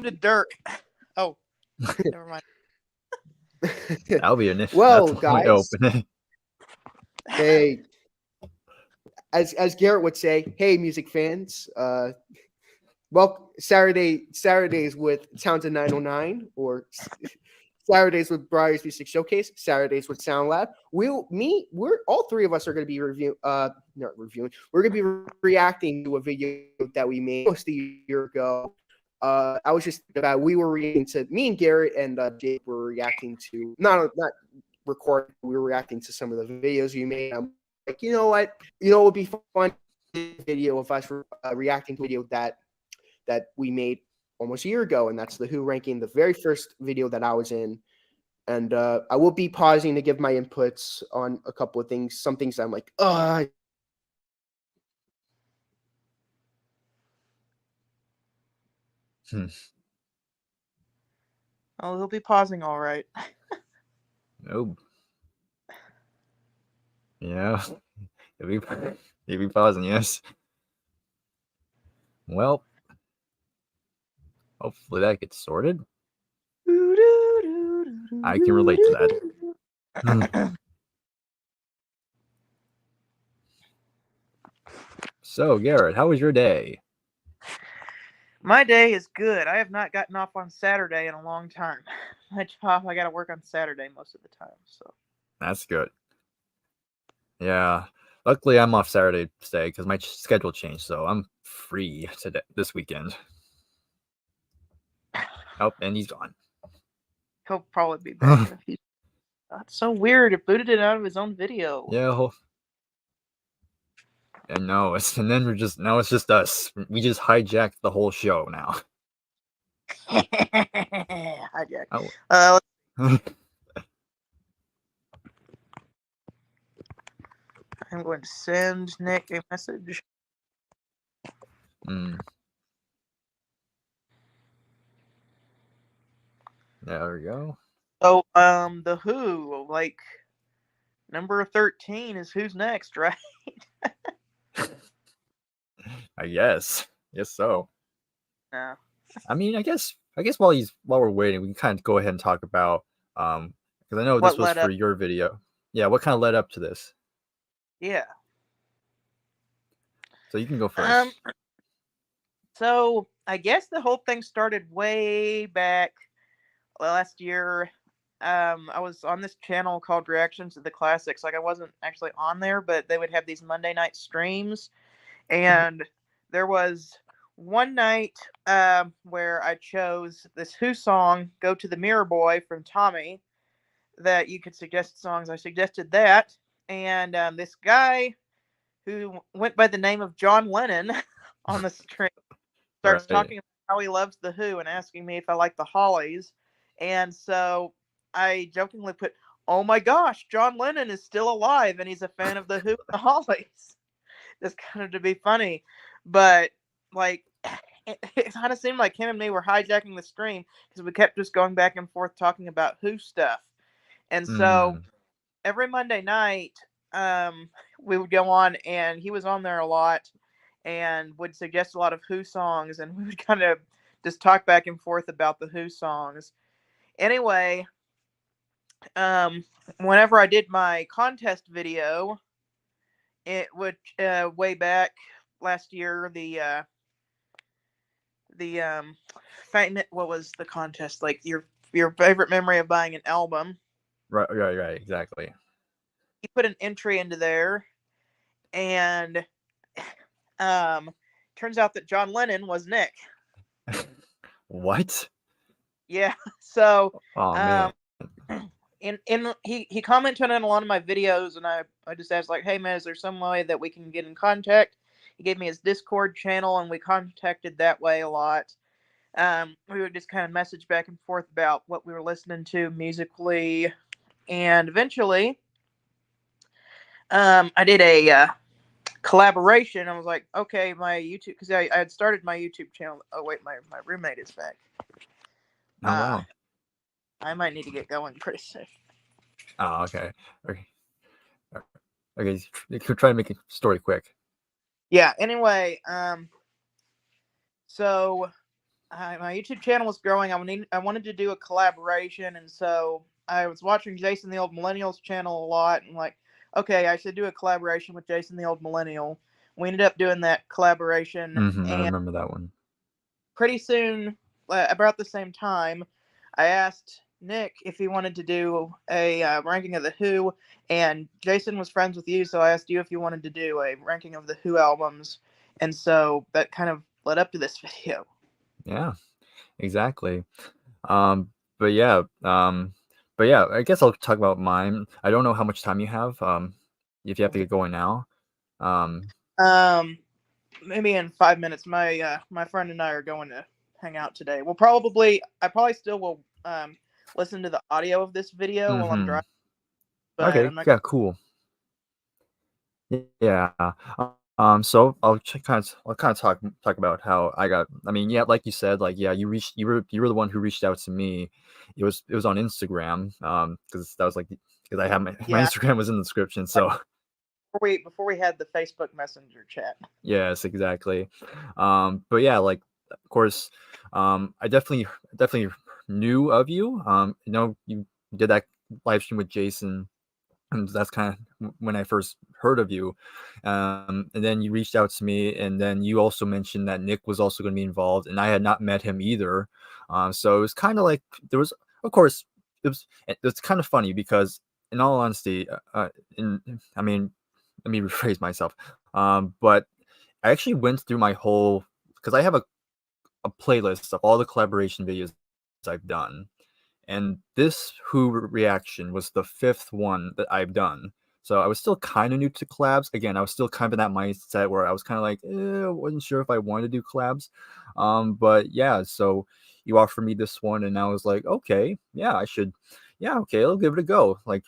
to Dirk. Oh, never mind. That'll be an Well, that's only guys, open. hey, as Garrett would say, hey, music fans. Well, Saturdays with Sounds of 909 or Saturdays with Bryers Music Showcase, Saturdays with Sound Lab. We're all three of us are going to be not reviewing. We're going to be reacting to a video that we made almost a year ago. I was just about we were reacting to me and Garrett and Jake were reacting to not recording. We were reacting to some of the videos you made. I'm like, you know what? It would be fun video of us reacting to a video that we made almost a year ago, and that's the Who ranking, the very first video that I was in. And I will be pausing to give my inputs on a couple of things. Some things I'm like, Oh, he'll be pausing all right. Nope. Yeah. You'll be pausing, yes. Well, hopefully that gets sorted. I can relate to that. So, Garrett, how was your day? My day is good. I have not gotten off on Saturday in a long time. My job, I got to work on Saturday most of the time. So That's good. Yeah. Luckily, I'm off Saturday today because my schedule changed, so I'm free today this weekend. Oh, and he's gone. he'll probably be back in a few. That's so weird. It booted it out of his own video. Yeah. And no, it's just us. We just hijacked the whole show now. Hijack. Oh. I'm going to send Nick a message. There we go. Oh, the Who, like number 13 is Who's Next, right? I guess. Yes, so. Yeah. I mean, I guess while we're waiting, we can kind of go ahead and talk about because I know this was for your video. Yeah, what kind of led up to this? Yeah. So you can go first. So I guess the whole thing started way back last year. I was on this channel called Reactions to the Classics. Like I wasn't actually on there, but they would have these Monday night streams, and there was one night where I chose this Who song, "Go to the Mirror Boy" from Tommy, that you could suggest songs. I suggested that, and this guy who went by the name of John Lennon on the stream starts talking about how he loves the Who and asking me if I like the Hollies. And so I jokingly put, "Oh my gosh, John Lennon is still alive and he's a fan of the Who and the Hollies." Just kind of to be funny. But like it kind of seemed like him and me were hijacking the stream because we kept just going back and forth talking about Who stuff. And so every Monday night, we would go on, and he was on there a lot and would suggest a lot of Who songs, and we would kind of just talk back and forth about the Who songs. Anyway, whenever I did my contest video, it would way back last year, the what was the contest, like your favorite memory of buying an album? Right, exactly. He put an entry into there, and turns out that John Lennon was Nick. What? Yeah. So man. He commented on a lot of my videos, and I just asked, like, "Hey man, is there some way that we can get in contact?" He gave me his Discord channel, and we contacted that way a lot. We would just kind of message back and forth about what we were listening to musically, and eventually I did a collaboration. I was like, okay, my YouTube, because I had started my YouTube channel. Oh wait, my roommate is back. Oh wow. I might need to get going pretty soon. Oh, okay. Okay, try to make a story quick. Yeah, anyway, so my YouTube channel was growing. I wanted to do a collaboration, and so I was watching Jason the Old Millennial's channel a lot, and like, okay, I should do a collaboration with Jason the Old Millennial. We ended up doing that collaboration, I and remember that one. pretty soon, about the same time, I asked Nick if he wanted to do a ranking of the Who, and Jason was friends with you, so I asked you if you wanted to do a ranking of the Who albums, and so that kind of led up to this video. Yeah, exactly. Um, but yeah, I guess I'll talk about mine. I don't know how much time you have. If you have to get going now. Maybe in 5 minutes. My friend and I are going to hang out today. I probably still will listen to the audio of this video while I'm driving, but Okay, I'm not. yeah, cool. Yeah. So I'll kind of talk about how I got. I mean, yeah, like you said, like yeah, you were the one who reached out to me. It was on Instagram. Because that was like because I have my Yeah, Instagram was in the description. like So before we had the Facebook Messenger chat. yes, exactly. But yeah, like of course, I definitely knew of you. You know, you did that live stream with Jason, and that's kind of when I first heard of you. And then you reached out to me, and then you also mentioned that Nick was also going to be involved, and I had not met him either. So it was kind of like there was, of course, it's kind of funny because, in all honesty, I mean, let me rephrase myself. But I actually went through my whole because I have a playlist of all the collaboration videos I've done, and this Who reaction was the fifth one that I've done. So I was still kind of new to collabs. Again, I was still kind of in that mindset where I was kind of like, wasn't sure if I wanted to do collabs. But yeah, so you offered me this one, and I was like, okay, yeah, I should, yeah, okay, I'll give it a go. Like,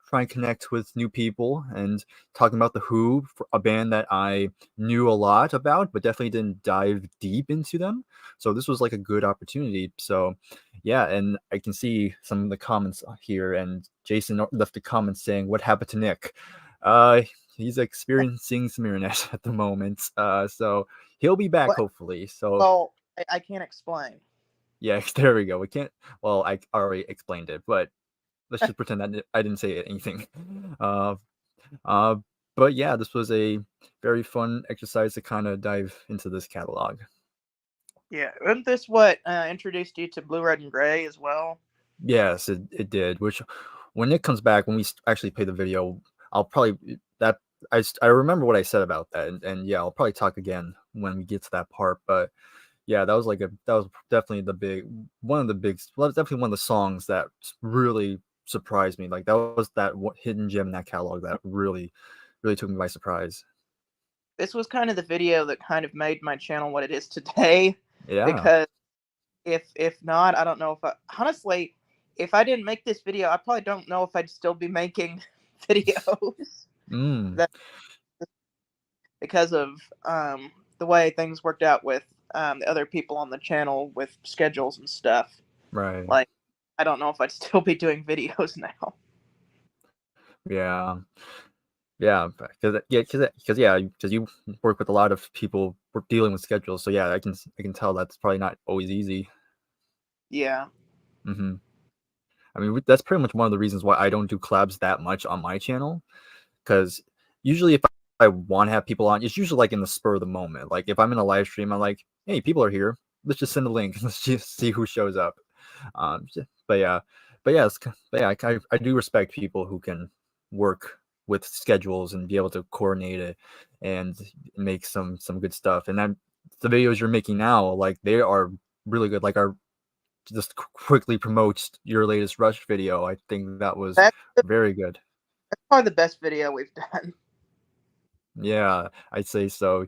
try and connect with new people and talking about the Who, a band that I knew a lot about, but definitely didn't dive deep into them. So this was like a good opportunity. So yeah, and I can see some of the comments here, and Jason left a comment saying, "What happened to Nick?" Uh, he's experiencing some internet at the moment. So he'll be back What? hopefully. So Well, I can't explain. yeah, there we go. We can't. Well, I already explained it, but let's just pretend that I didn't say anything. Uh, uh, but yeah, this was a very fun exercise to kind of dive into this catalog. Yeah, isn't this what introduced you to Blue, Red, and Gray as well? Yes, it did. Which, when it comes back, when we actually play the video, I'll probably that I remember what I said about that, and yeah, I'll probably talk again when we get to that part. But yeah, that was definitely well, definitely one of the songs that really surprised me. Like that was that hidden gem in that catalog that really took me by surprise. This was kind of the video that kind of made my channel what it is today. Yeah. Because if not, I don't know if honestly, if I didn't make this video, I probably don't know if I'd still be making videos. Mm, That because of the way things worked out with the other people on the channel with schedules and stuff. right. Like, I don't know if I'd still be doing videos now. Yeah. Yeah, because you work with a lot of people dealing with schedules. So yeah, I can tell that's probably not always easy. Yeah. Hmm. I mean, that's pretty much one of the reasons why I don't do collabs that much on my channel. Because usually, if I want to have people on, it's usually like in the spur of the moment. Like if I'm in a live stream, I'm like, hey, people are here. Let's just send a link. Let's just see who shows up. But yeah, I do respect people who can work with schedules and be able to coordinate it and make some good stuff. And then the videos you're making now, like they are really good. Like our just quickly promotes your latest Rush video. I think that was That's very good. probably the best video we've done. Yeah, I'd say so.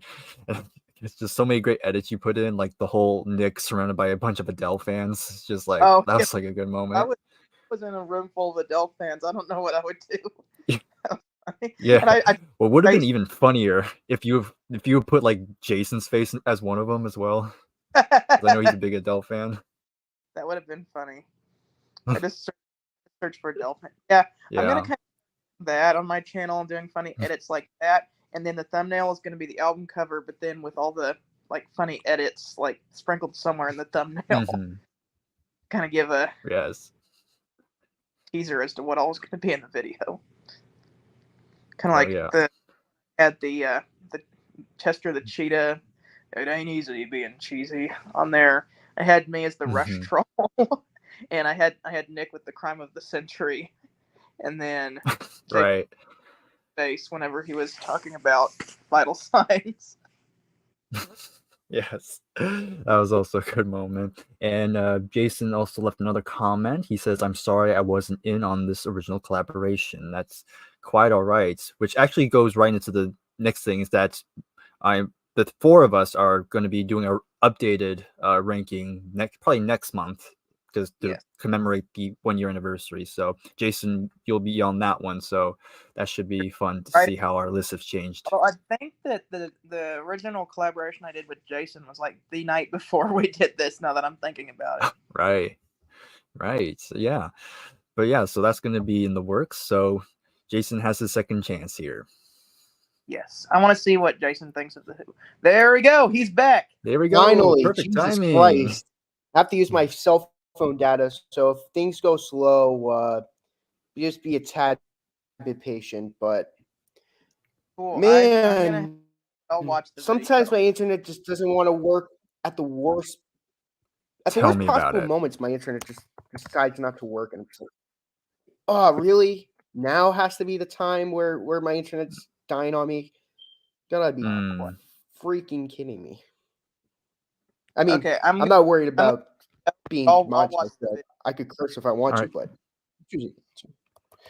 It's just so many great edits you put in, like the whole Nick surrounded by a bunch of Adele fans. It's just like Oh, that if was like a good I moment. was in a room full of Adele fans, I don't know what I would do. Yeah. And What would have been I even funnier if you put like Jason's face as one of them as well. 'Cause I know he's a big Adele fan. that would have been funny. I just searched for Adele fan. Yeah, I'm gonna Yeah. kind of do that on my channel, doing funny edits like that, and then the thumbnail is gonna be the album cover, but then with all the like funny edits like sprinkled somewhere in the thumbnail, Mm-hmm. kind of give a Yes. teaser as to what all was going to be in the video. Kind of Oh like yeah. the Chester the Cheetah. It ain't easy being cheesy on there. I had me as the Rush Mm-hmm. Troll, and I had Nick with the Crime of the Century, and then Jake Right. face whenever he was talking about vital signs. Yes, that was also a good moment. And Jason also left another comment. He says, "I'm sorry I wasn't in on this original collaboration. That's quite all right." Which actually goes right into the next thing is that the four of us are going to be doing a updated ranking probably next month because to Yes. commemorate the 1 year anniversary. So Jason, you'll be on that one. So that should be fun to Right. see how our list has changed. Well, I think that the original collaboration I did with Jason was like the night before we did this. Now that I'm thinking about it, Right. So, yeah. But yeah, so that's going to be in the works. So Jason has his second chance here. yes, I want to see what Jason thinks of the Who. There we go. He's back. There we go. Finally, Perfect Jesus timing. Christ. I have to use my cell phone data, so if things go slow, just be a tad bit patient. But Cool. man, I'll watch the sometimes video. my internet just doesn't want to work at the worst. At the Tell worst me about possible it. moments, my internet just decides not to work, and I'm just like, oh, really? Now has to be the time where my internet's dying on me? Gotta be freaking kidding me. I mean, Okay, I'm not worried about being I'll demonetized. watch the video. I could curse if I want to, Alright. but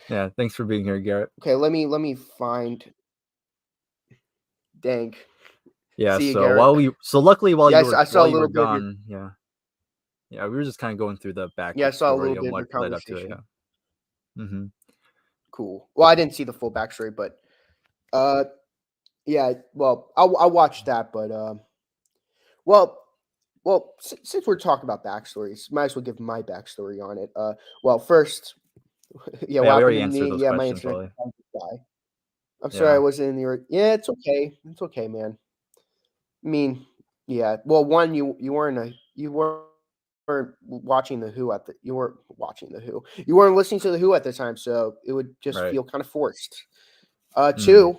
Yeah, thanks for being here, Garrett. okay, let me find. Dang. Yeah, See you, so Garrett. luckily while Yes, you I saw a were little bit of your. gone, yeah, we were just kind of going through the back Yeah, I saw a story little and bit of your what led up to it. conversation. Yeah. Mm-hmm. Cool. Well, I didn't see the full backstory, but yeah. Well, I'll watch that, but well, since we're talking about backstories, might as well give my backstory on it. Well, first, yeah, But what yeah, we happened already to answered me? those Yeah, my questions internet probably. decided to die. I'm sorry, I Yeah. wasn't in the. Yeah, it's okay. It's okay, man. I mean, yeah. Well, one, you weren't watching the Who at the you weren't watching the Who. You weren't listening to the Who at the time, so it would just Right. feel kind of forced. Two,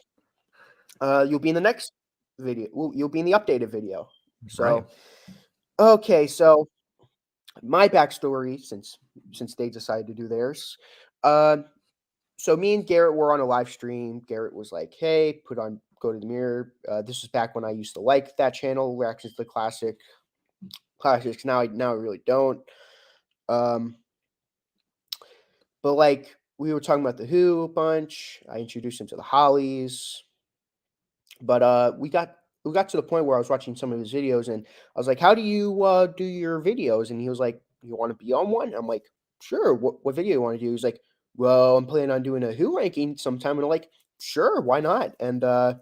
you'll be in the next video. You'll be in the updated video. So, Right. okay, so my backstory, since they decided to do theirs, so me and Garrett were on a live stream. Garrett was like, "Hey, go to the mirror." This was back when I used to like that channel, reactions to the classics. Now I really don't. But like we were talking about the Who a bunch. I introduced him to the Hollies, but we got to the point where I was watching some of his videos, and I was like, "How do you do your videos?" And he was like, "You want to be on one?" I'm like, "Sure. What video you want to do?" He's like, "Well, I'm planning on doing a Who ranking sometime," and I'm like, "Sure, why not?" And it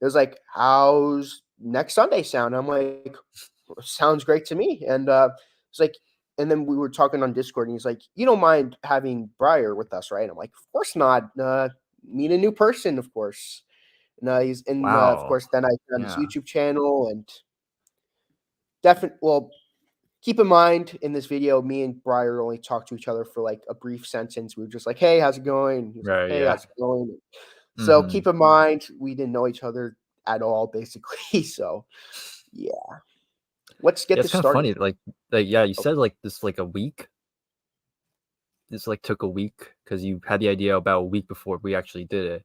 was like, "How's next Sunday sound?" I'm like, "Sounds great to me." And it's like, and then we were talking on Discord, and he's like, "You don't mind having Bryers with us, right?" I'm like, "Of course not. Meet a new person, of course." And of Wow. course, then I found his Yeah. YouTube channel, and definitely, well, keep in mind in this video, me and Bryers only talked to each other for like a brief sentence. We were just like, "Hey, how's it going?" And he was like, Right. "Hey, Yeah. how's it going?" So Mm-hmm. keep in mind, we didn't know each other at all, basically. So yeah, let's get Yeah, it's this kind of started. funny. Like yeah, you Oh, said like this like a week. This like took a week because you had the idea about a week before we actually did it.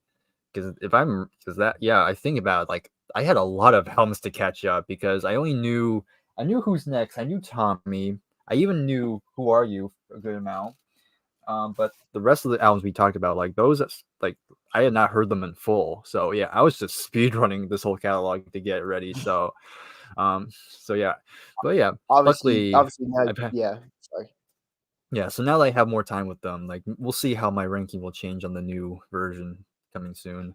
Because I think about it, like I had a lot of helmets to catch up because I knew Who's Next, I knew Tommy, I even knew Who Are You a good amount. But the rest of the albums we talked about, like those, like I had not heard them in full. So yeah, I was just speed running this whole catalog to get ready. So, yeah, but yeah, obviously, luckily now, I've had, yeah. Sorry. yeah. So now that I have more time with them, like we'll see how my ranking will change on the new version coming soon.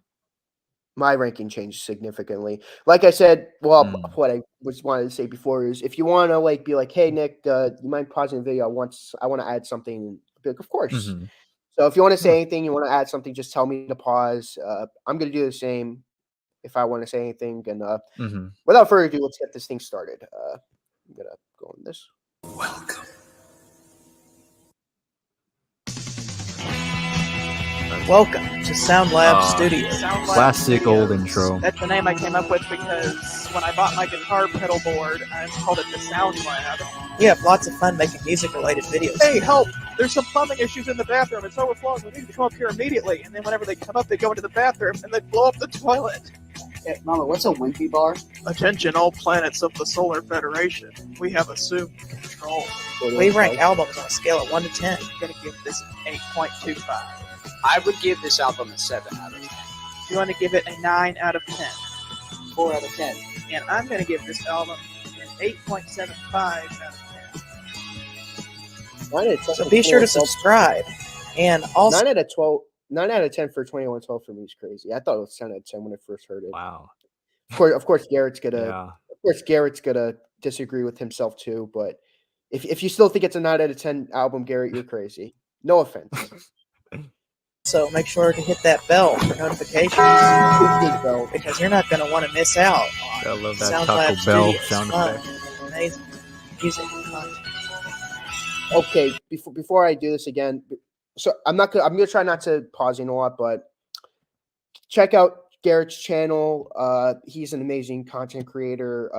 My ranking changed significantly. Like I said, well, Mm. what I was wanted to say before is if you want to like be like, "Hey Nick, you mind pausing the video? I want to add something." Be like, of course. Mm-hmm. So if you want to Yeah. say anything, you want to add something, just tell me to pause. I'm gonna do the same. if I want to say anything. And Mhm. without further ado, let's get this thing started. I'm gonna go on this. Welcome. Welcome to Sound Lab Ah, Studios. Sound Lab classic old Studios. intro. That's the name I came up with because when I bought my guitar pedal board, I called it the Sound Lab. We have lots of fun making music-related videos. Hey, help! There's some plumbing issues in the bathroom. It's overflowing. We need to come up here immediately. And then whenever they come up, they go into the bathroom and they blow up the toilet. Hey, Mama, what's a wimpy bar? Attention, all planets of the Solar Federation. We have assumed control. We rank albums on a scale of 1 to 10. I'm going to give this an 8.25. I would give this album a 7 out of 10. You want to give it a 9 out of 10. 4 out of 10. And I'm going to give this album an 8.75 out of 10. So be sure to subscribe. And also, 9 out of 12. 9 out of 10 for 2112 for me is crazy. I thought it was 10 out of 10 when I first heard it. Wow. Of course, Garrett's gonna. Yeah. Of course, Garrett's gonna disagree with himself too. But if you still think it's a 9 out of 10 album, Garrett, you're crazy. No offense. so make sure to hit that bell for notifications Big bell. because you're not going to want to miss out I on love that Sound Taco Lab Bell Studios sound fun, effect. amazing music content. Okay, before I do this again, so I'm gonna try not to pause a lot, but check out Garrett's channel. He's an amazing content creator.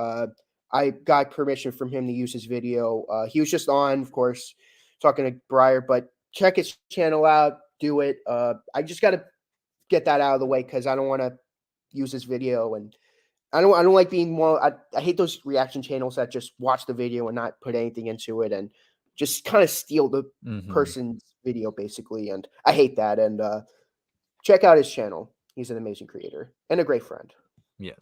I got permission from him to use his video. He was just on, of course, talking to Bryers, but check his channel out. Do it. I just got to get that out of the way because I don't want to use this video, and I don't like being more. I hate those reaction channels that just watch the video and not put anything into it and just kind of steal the Mhm. person's video basically. And I hate that. And check out his channel. He's an amazing creator and a great friend. Yes.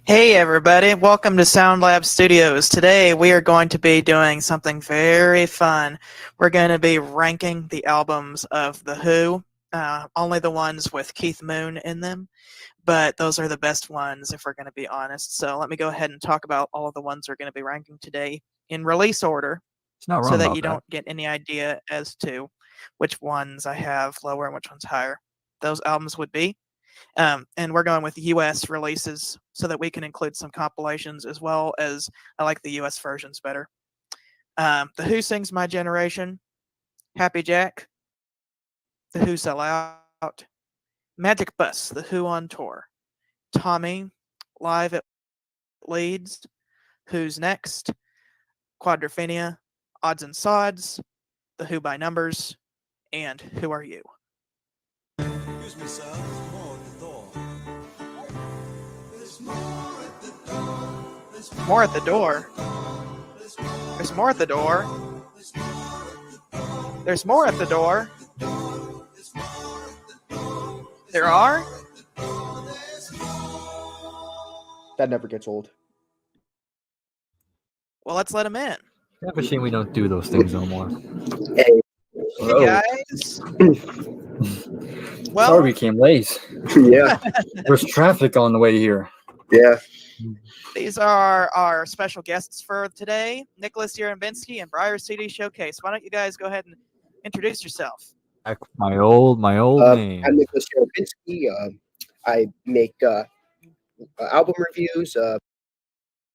Hey everybody, welcome to Sound Lab Studios. Today we are going to be doing something very fun. We're going to be ranking the albums of The Who, only the ones with Keith Moon in them, but those are the best ones if we're going to be honest. So let me go ahead and talk about all of the ones we're going to be ranking today in release order It's not wrong so that about you that. don't get any idea as to which ones I have lower and which ones higher. Those albums would be. And we're going with US releases so that we can include some compilations as well as I like the US versions better. The Who Sings My Generation, Happy Jack, The Who Sell Out, Magic Bus, The Who on Tour, Tommy, Live at Leeds, Who's Next, Quadrophenia, Odds and Sods, The Who by Numbers, and Who Are You? Excuse me, sir. There's more at the door. There's more at the door. More at the door. There's more at the door. There's more at the door. There are? That never gets old. Well, let's let him in. Kind of a shame we don't do those things no more. Hey, Hey, guys. Sorry Well, we came late. yeah, There's traffic on the way here. yeah. these are our special guests for today, Nicholas Yerembinsky and Bryers CD Showcase. Why don't you guys go ahead and introduce yourself? My old name. I'm Nicholas Yerembinsky. I make album reviews.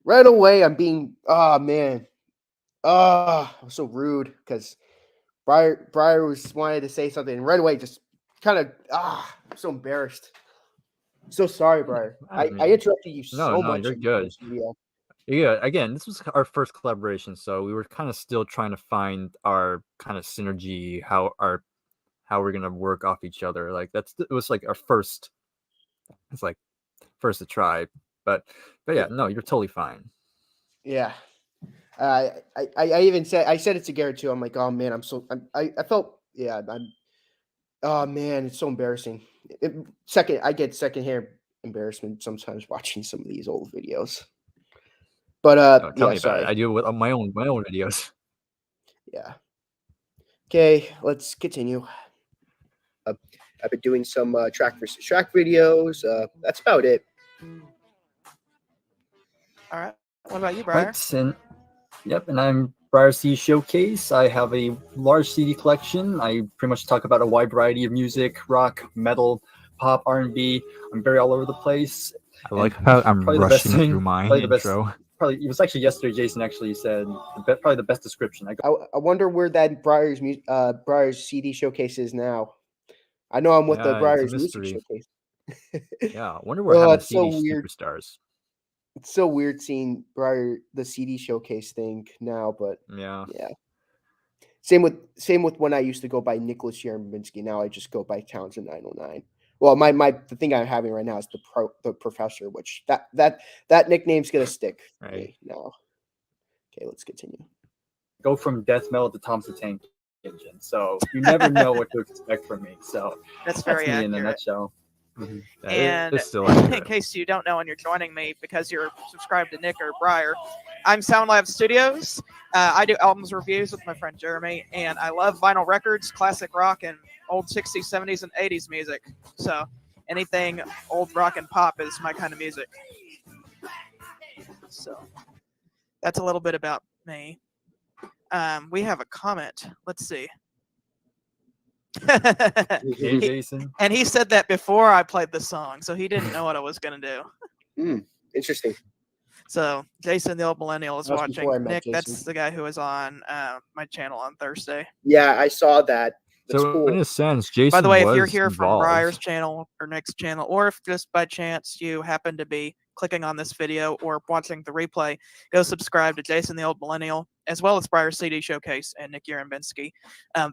Right away, I'm being. Oh man. I'm so rude because Bryers wanted to say something, and right away, just kind of. I'm so embarrassed. So sorry, Bryers. I interrupted you so much. You're in the good. first video. Yeah, again, this was our first collaboration, so we were kind of still trying to find our kind of synergy, how we're gonna work off each other. Like it was like our first. It's like first to try, but yeah, no, you're totally fine. Yeah. I even said it to Garrett too. I'm like, oh man, I felt oh man, it's so embarrassing. I get secondhand embarrassment sometimes watching some of these old videos. But Tell me about sorry. it. I do it with my own videos. Yeah. Okay, let's continue. I've been doing some track versus track videos. That's about it. All right. What about you, Briar? Right, and yep, and I'm Bryers CD Showcase. I have a large CD collection. I pretty much talk about a wide variety of music: rock, metal, pop, R&B. I'm very all over the place. I like how I'm probably the best rushing thing, through my probably the best- intro. Probably it was actually yesterday. Jason actually said probably the best description. I wonder where that Bryers CD showcase is now. I know I'm with the Yeah, it's a Bryers music mystery. showcase. Yeah, I wonder what Oh, happened to it's so CD weird. Superstars. It's so weird seeing the CD showcase thing now, but Yeah. yeah. Same with when I used to go by Nicholas Yarembinski. Now I just go by Townsend 909. Well, the thing I'm having right now is the professor, which that nickname's gonna stick for Right. me now. Okay, let's continue. Go from death metal to Thompson Tank Engine, so you never know what to expect from me. So That's very me accurate. in a nutshell. Yeah, And it's still in accurate. case you don't know and you're joining me because you're subscribed to Nick or Briar, I'm SoundLab Studios. I do albums reviews with my friend Jeremy, and I love vinyl records, classic rock, and old 60s, 70s, and 80s music. So anything old rock and pop is my kind of music. So that's a little bit about me. We have a comment. Let's see. Hey, Jason. And he said that before I played the song, so he didn't know what I was going to do. Interesting. So Jason, the old millennial, is That was watching. before I met Nick, that's Jason. the guy who was on my channel on Thursday. Yeah, I saw that. That's So cool. in a sense, Jason By the way, if was you're here from involved. Briar's channel or Nick's channel, or if just by chance you happen to be clicking on this video or watching the replay, go subscribe to Jason, the old millennial, as well as Briar's CD Showcase and Nick Yarembinski.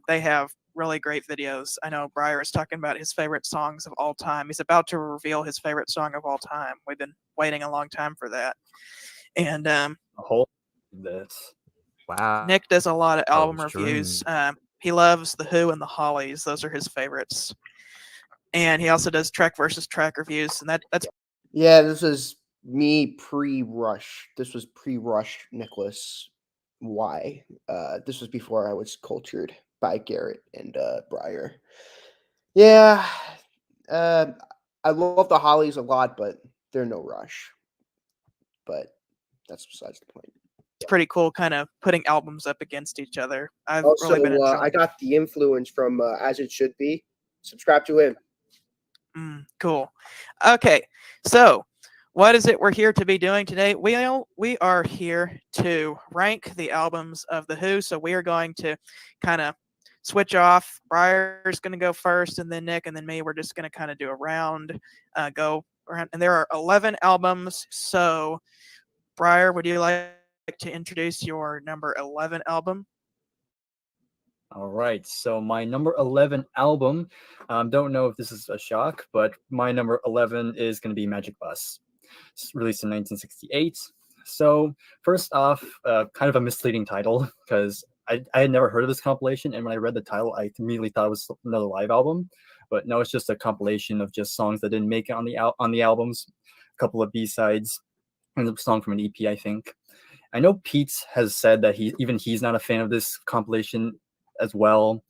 They have really great videos. I know Briar is talking about his favorite songs of all time. He's about to reveal his favorite song of all time. We've been waiting a long time for that. And A whole this. Wow. Nick does a lot of album strange. reviews. He loves The Who and the Hollies. Those are his favorites. And he also does track versus track reviews. And that's Yeah, this was me pre-Rush. This was pre-Rush Nicholas Y. This was before I was cultured by Garrett and Bryar. Yeah, I love the Hollies a lot, but they're no Rush. But that's besides the point. pretty cool, kind of putting albums up against each other. I've Also, really been enjoying. I got the influence from As It Should Be. Subscribe to him. Cool. Okay, so what is it we're here to be doing today? We are here to rank the albums of The Who. So we are going to kind of switch off. Briar's going to go first, and then Nick, and then me. We're just going to kind of do a round, go around. And there are 11 albums. So, Briar, would you like to introduce your number 11 album? All right, so my number 11 album, don't know if this is a shock, but my number 11 is going to be Magic Bus. It's released in 1968. So first off, kind of a misleading title because I had never heard of this compilation, and when I read the title, I immediately thought it was another live album, but no, it's just a compilation of just songs that didn't make it on the albums, a couple of B-sides, and a song from an EP, I think. I know Pete has said that he's not a fan of this compilation as well.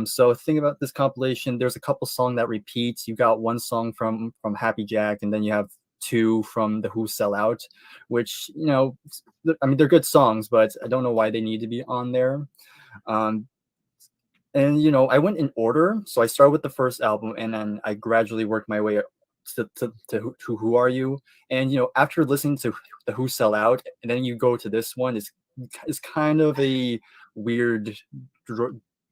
So think about this compilation. There's a couple songs that repeats. You got one song from Happy Jack, and then you have two from The Who Sell Out, which, you know, I mean, they're good songs, but I don't know why they need to be on there. And, you know, I went in order. So I started with the first album, and then I gradually worked my way up to Who Are You? And, you know, after listening to The Who Sell Out, and then you go to this one, is kind of a weird,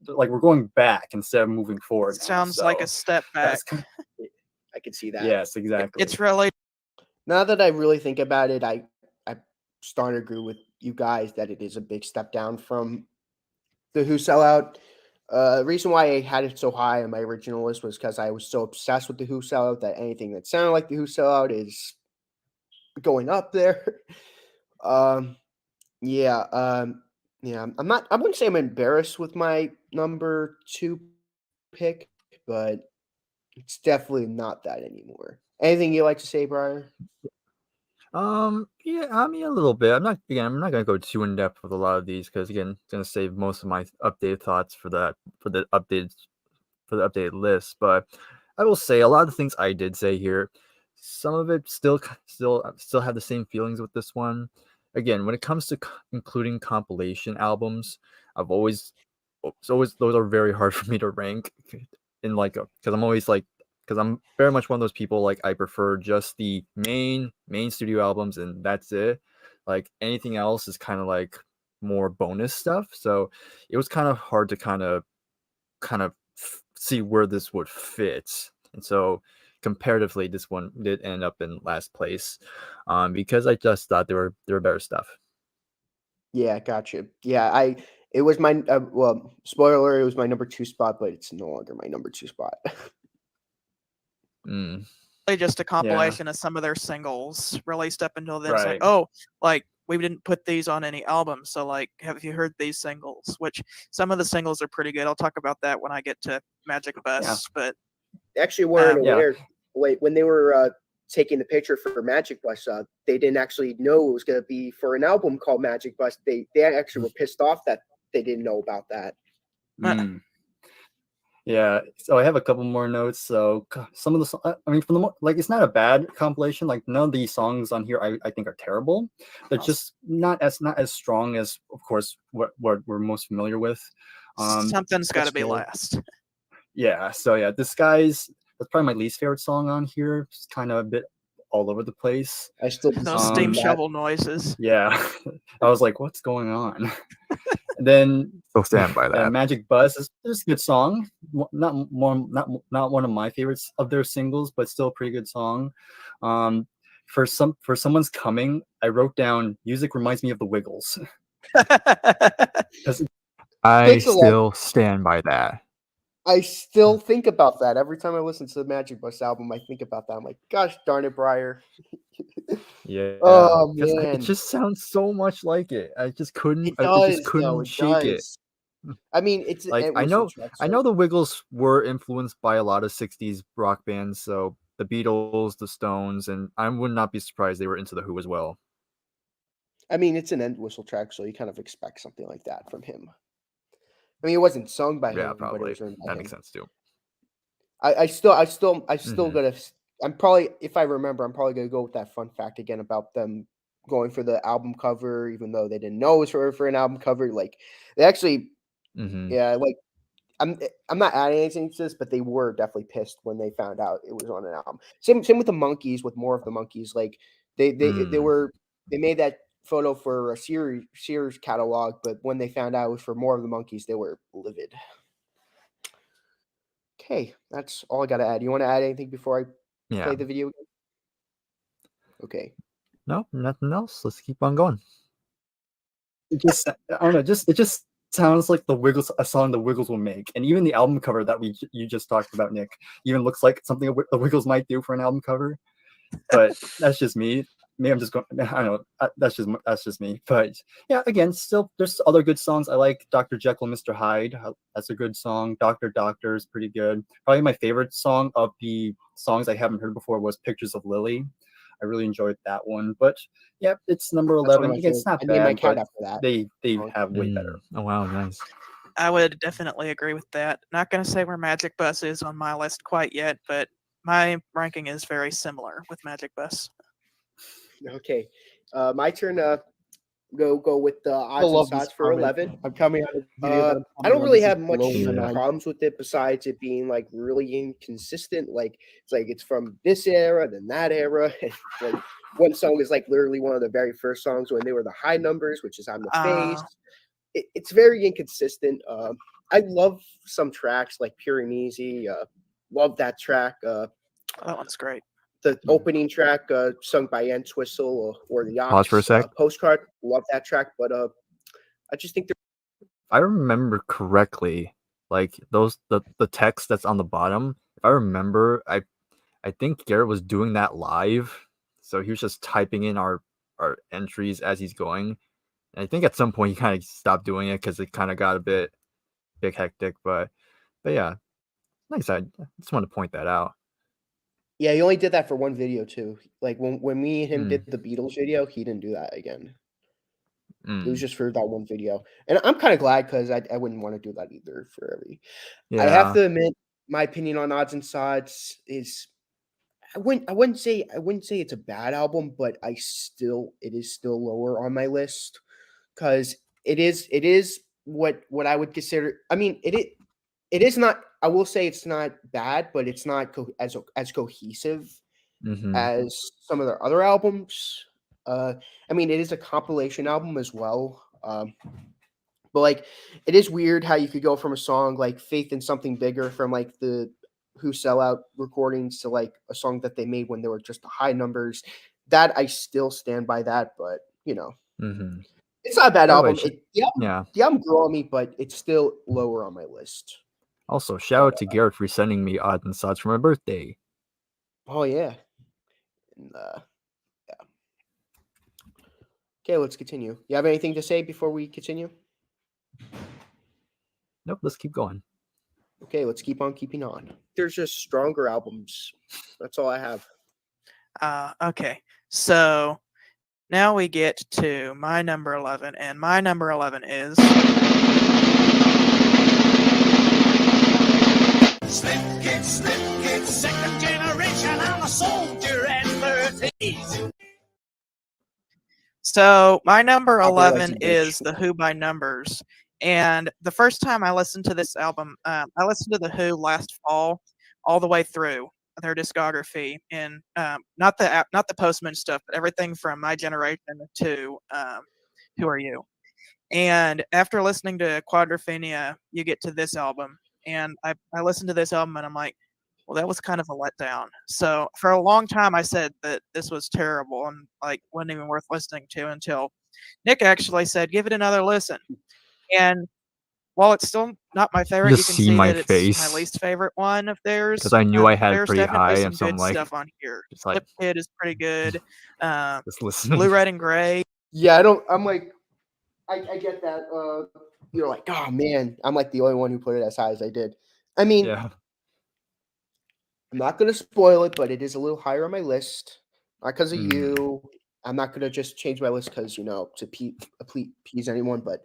like we're going back instead of moving forward. Sounds like a step back. I can see that. Yes, exactly. It's really Now that I really think about it, I starting to agree with you guys that it is a big step down from The Who Sell Out. The reason why I had it so high on my original list was because I was so obsessed with The Who Sell Out that anything that sounded like The Who Sell Out is going up there. Yeah, I wouldn't say I'm embarrassed with my number 2 pick, but it's definitely not that anymore. Anything you like to say, Brian? Yeah, I mean, a little bit. I'm not gonna go too in depth with a lot of these because, again, it's gonna save most of my updated thoughts for the updated for the updated list. But I will say a lot of the things I did say here, some of it still have the same feelings with this one. Again, when it comes to including compilation albums, it's always those are very hard for me to rank in like because I'm very much one of those people, like I prefer just the main studio albums and that's it. Like anything else is kind of like more bonus stuff. So it was kind of hard to kind of see where this would fit. And so comparatively, this one did end up in last place, because I just thought there were better stuff. Yeah, gotcha. Yeah, it was my well, spoiler alert, it was my number 2 spot, but it's no longer my number 2 spot. Mm, Just a compilation of some of their singles released up until then. It's like, Right. oh, like we didn't put these on any album, so like, have you heard these singles? Which some of the singles are pretty good. I'll talk about that when I get to Magic Bus. But They actually weren't Yeah. aware. Wait, when they were taking the picture for Magic Bus, they didn't actually know it was going to be for an album called Magic Bus. They actually were pissed off that they didn't know about that. Yeah, so I have a couple more notes. So some of the, I mean, from the like, it's not a bad compilation. Like none of these songs on here, I think are terrible. They're just not as strong as, of course, what we're most familiar with. Something's got to be still- last. Yeah. So yeah, Disguise. That's probably my least favorite song on here. It's kind of a bit all over the place. I still Those steam shovel noises. Yeah, I was like, what's going on? And then Still stand by that. Magic Bus is just a good song. Not one of my favorites of their singles, but still a pretty good song. For someone's coming, I wrote down music reminds me of the Wiggles. I Takes a lot. still stand by that. I still think about that every time I listen to the Magic Bus album. I think about that. I'm like, gosh darn it, Bryers. Yeah. Oh, 'cause man. it just sounds so much like it. I just couldn't. It I does, just couldn't though. It shake it. does. I mean, it's Like it I was know, a track, I so- know the Wiggles were influenced by a lot of '60s rock bands, so the Beatles, the Stones, and I would not be surprised they were into the Who as well. I mean, it's an end whistle track, so you kind of expect something like that from him. I mean, it wasn't sung by Yeah, him, but it probably. was written by That him. makes sense too. I still Mhm. gonna. I'm probably, if I remember, I'm probably gonna go with that fun fact again about them going for the album cover, even though they didn't know it was for an album cover. Like they actually, Mm-hmm. yeah, like I'm not adding anything to this, but they were definitely pissed when they found out it was on an album. Same with the Monkees, with More of the Monkees. Like they made that photo for a Sears catalog, but when they found out it was for More of the Monkees, they were livid. Okay, that's all I got to add. You want to add anything before I Yeah. play the video game? Okay. No, nothing else. Let's keep on going. It just, I don't know. It just sounds like a song the Wiggles will make, and even the album cover that you just talked about, Nick, even looks like something the Wiggles might do for an album cover. But that's just me. Maybe I'm just going. I don't know. That's just me. But yeah, again, still there's other good songs. I like Dr. Jekyll and Mr. Hyde. That's a good song. Doctor is pretty good. Probably my favorite song of the songs I haven't heard before was Pictures of Lily. I really enjoyed that one. But yeah, it's number That's one of 11. my Again, it's not favorites. I named my bad, cat but after that. they song. have way better. Oh wow, nice. I would definitely agree with that. Not going to say where Magic Bus is on my list quite yet, but my ranking is very similar with Magic Bus. Okay, my turn. Go with the odds love and this sods for comment. 11. I'm coming out of the video that I'm I don't commenting on. really This is have much blowing my mind. problems with it besides it being like really inconsistent. Like it's from this era, then that era. Like one song is like literally one of the very first songs when they were the high numbers, which is On the Face. It's very inconsistent. I love some tracks like Pure and Easy. Love that track. That one's great. The opening track sung by Entwistle or the Pause for a Ox, sec. Postcard. Love that track, but I just think If I remember correctly, like the text that's on the bottom, if I remember, I think Garrett was doing that live, so he was just typing in our entries as he's going. And I think at some point he kind of stopped doing it because it kind of got a bit hectic. But yeah, like I said, I just wanted to point that out. Yeah, he only did that for one video too. Like when me and him Mm. did the Beatles video, he didn't do that again. It was Mm. just for that one video. And I'm kind of glad because I wouldn't want to do that either for every. Yeah. I have to admit, my opinion on Odds and Sods is I wouldn't say it's a bad album, but it is still lower on my list because it is what I would consider. I mean, it is not. I will say it's not bad, but it's not as cohesive Mm-hmm. as some of their other albums. I mean, it is a compilation album as well. But like, it is weird how you could go from a song like "Faith in Something Bigger" from like the Who Sell Out recordings to like a song that they made when they were just high numbers. That I still stand by that, but Mm-hmm. it's not a bad By the way, album. The album grew on me, but it's still lower on my list. Also, shout out to Garrett for sending me Odds and Sods for my birthday. Oh yeah. And, yeah. Okay, let's continue. You have anything to say before we continue? Nope, let's keep going. Okay, let's keep on keeping on. There's just stronger albums. That's all I have. Okay, so now we get to my number 11, and my number 11 is Slip, get, second generation. I'm a soldier at 30s. So my number I'll be like 11 you, is bitch. The Who by Numbers. And the first time I listened to this album, I listened to The Who last fall all the way through their discography, and not the Postman stuff, but everything from My Generation to Who Are You. And after listening to Quadrophenia, you get to this album, and I listened to this album, and I'm like, well, that was kind of a letdown. So for a long time, I said that this was terrible and like wasn't even worth listening to until Nick actually said, "Give it another listen." And while it's still not my favorite, Just you can see see my that it's face. my least favorite one of theirs. Because I knew I had it There's pretty definitely high, some and so I'm good like, stuff on here. just like, Flip Kid is pretty good. just listen. Blue, Red, and Gray. Yeah, I'm like, I get that. You're like, oh man, I'm like the only one who put it as high as I did. I mean, Yeah. I'm not gonna spoil it, but it is a little higher on my list. Not because of Mm. you. I'm not gonna just change my list because to please anyone, but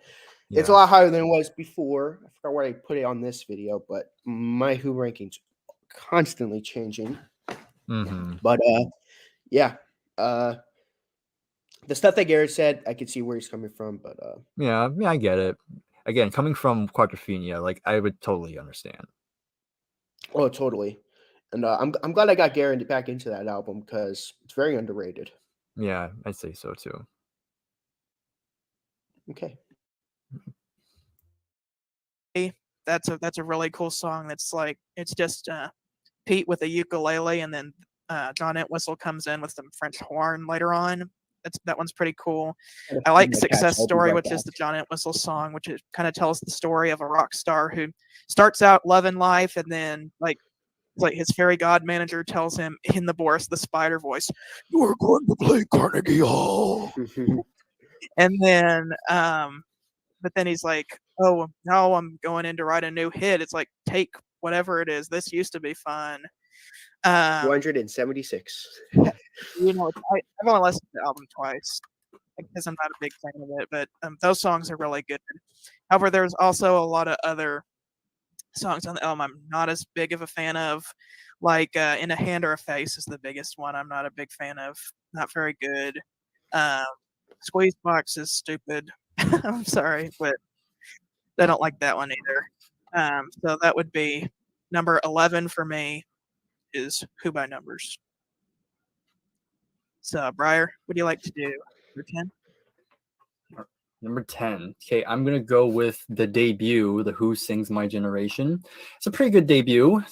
it's a Yeah. lot higher than it was before. I forgot where I put it on this video, but my Who rankings constantly changing. Mm-hmm. But yeah. The stuff that Garrett said, I could see where he's coming from, but Yeah, I get it. Again, coming from Quadrophenia, like I would totally understand. oh, totally. And I'm glad I got Garrett back into that album because it's very underrated. Yeah, I'd say so too. Okay. That's a really cool song. That's like it's just Pete with a ukulele, and then John Entwistle comes in with some French horn later on. That one's pretty cool. I like Success Story, which is the John Entwistle song, which kind of tells the story of a rock star who starts out loving life, and then like his fairy god manager tells him in the Boris the Spider voice, "You are going to play Carnegie Hall," and then but then he's like, "Oh, now I'm going in to write a new hit." It's like, take whatever it is. This used to be fun. 276. I've only listened to the album twice because I'm not a big fan of it, but those songs are really good. However, there's also a lot of other songs on the album I'm not as big of a fan of, like In a Hand or a Face is the biggest one I'm not a big fan of. Not very good. Squeeze Box is stupid. I'm sorry, but I don't like that one either. So that would be number 11 for me is Who by Numbers. So, Bryar, what do you like to do? Number 10? Number 10. Okay, I'm going to go with the debut, The Who Sings My Generation. It's a pretty good debut,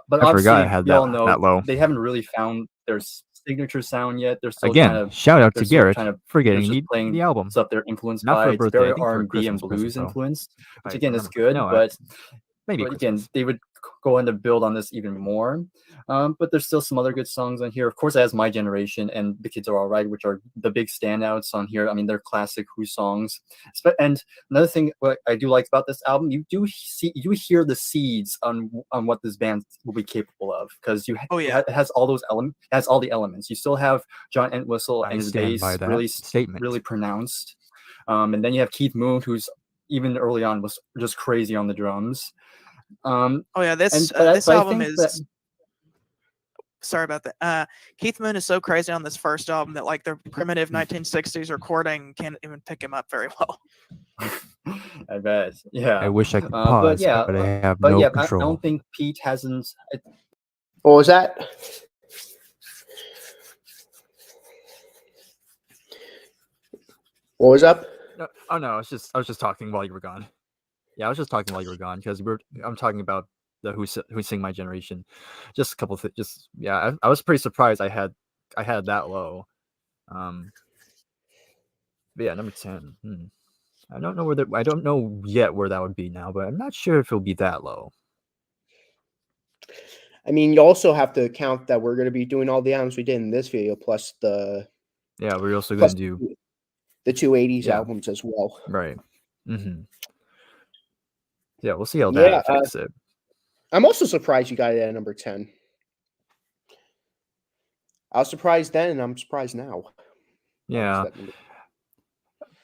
but I obviously, forgot I had we all that know low. they haven't really found their signature sound yet. They're still Again, kind of shout out to they're still Garrett kind of for they're getting just playing the album. stuff they're influenced Not by. for a It's birthday, I very think for a R&B and Christmas blues present, though. influenced, I which again is remember. good, No, but maybe again, Christmas. they would go on to build on this even more. But there's still some other good songs on here. Of course, it has My Generation and The Kids Are Alright, which are the big standouts on here. I mean, they're classic Who songs. And another thing what I do like about this album, you hear the seeds on what this band will be capable of, because it has all those elements, has all the elements. You still have John Entwistle and his bass really pronounced. And then you have Keith Moon, who's even early on was just crazy on the drums. Oh yeah, this but this I album think is. that Sorry about that. Keith Moon is so crazy on this first album that like the primitive 1960s recording can't even pick him up very well. I bet, yeah. I wish I could But pause, yeah, but I have but no yeah, I control. don't think Pete hasn't. What was that? What was up? No, oh no, I was just talking while you were gone. Yeah, I was just talking while you were gone because I'm talking about the Who Sing My Generation. Just a couple of just yeah, I was pretty surprised I had that low. But yeah, number 10. I don't know I don't know yet where that would be now, but I'm not sure if it'll be that low. I mean, you also have to count that we're going to be doing all the albums we did in this video, plus Yeah, we're also going to do the 280s Yeah. albums as well. right. Yeah, we'll see how Yeah, that affects it. I'm also surprised you got it at number 10. I was surprised then, and I'm surprised now. Yeah.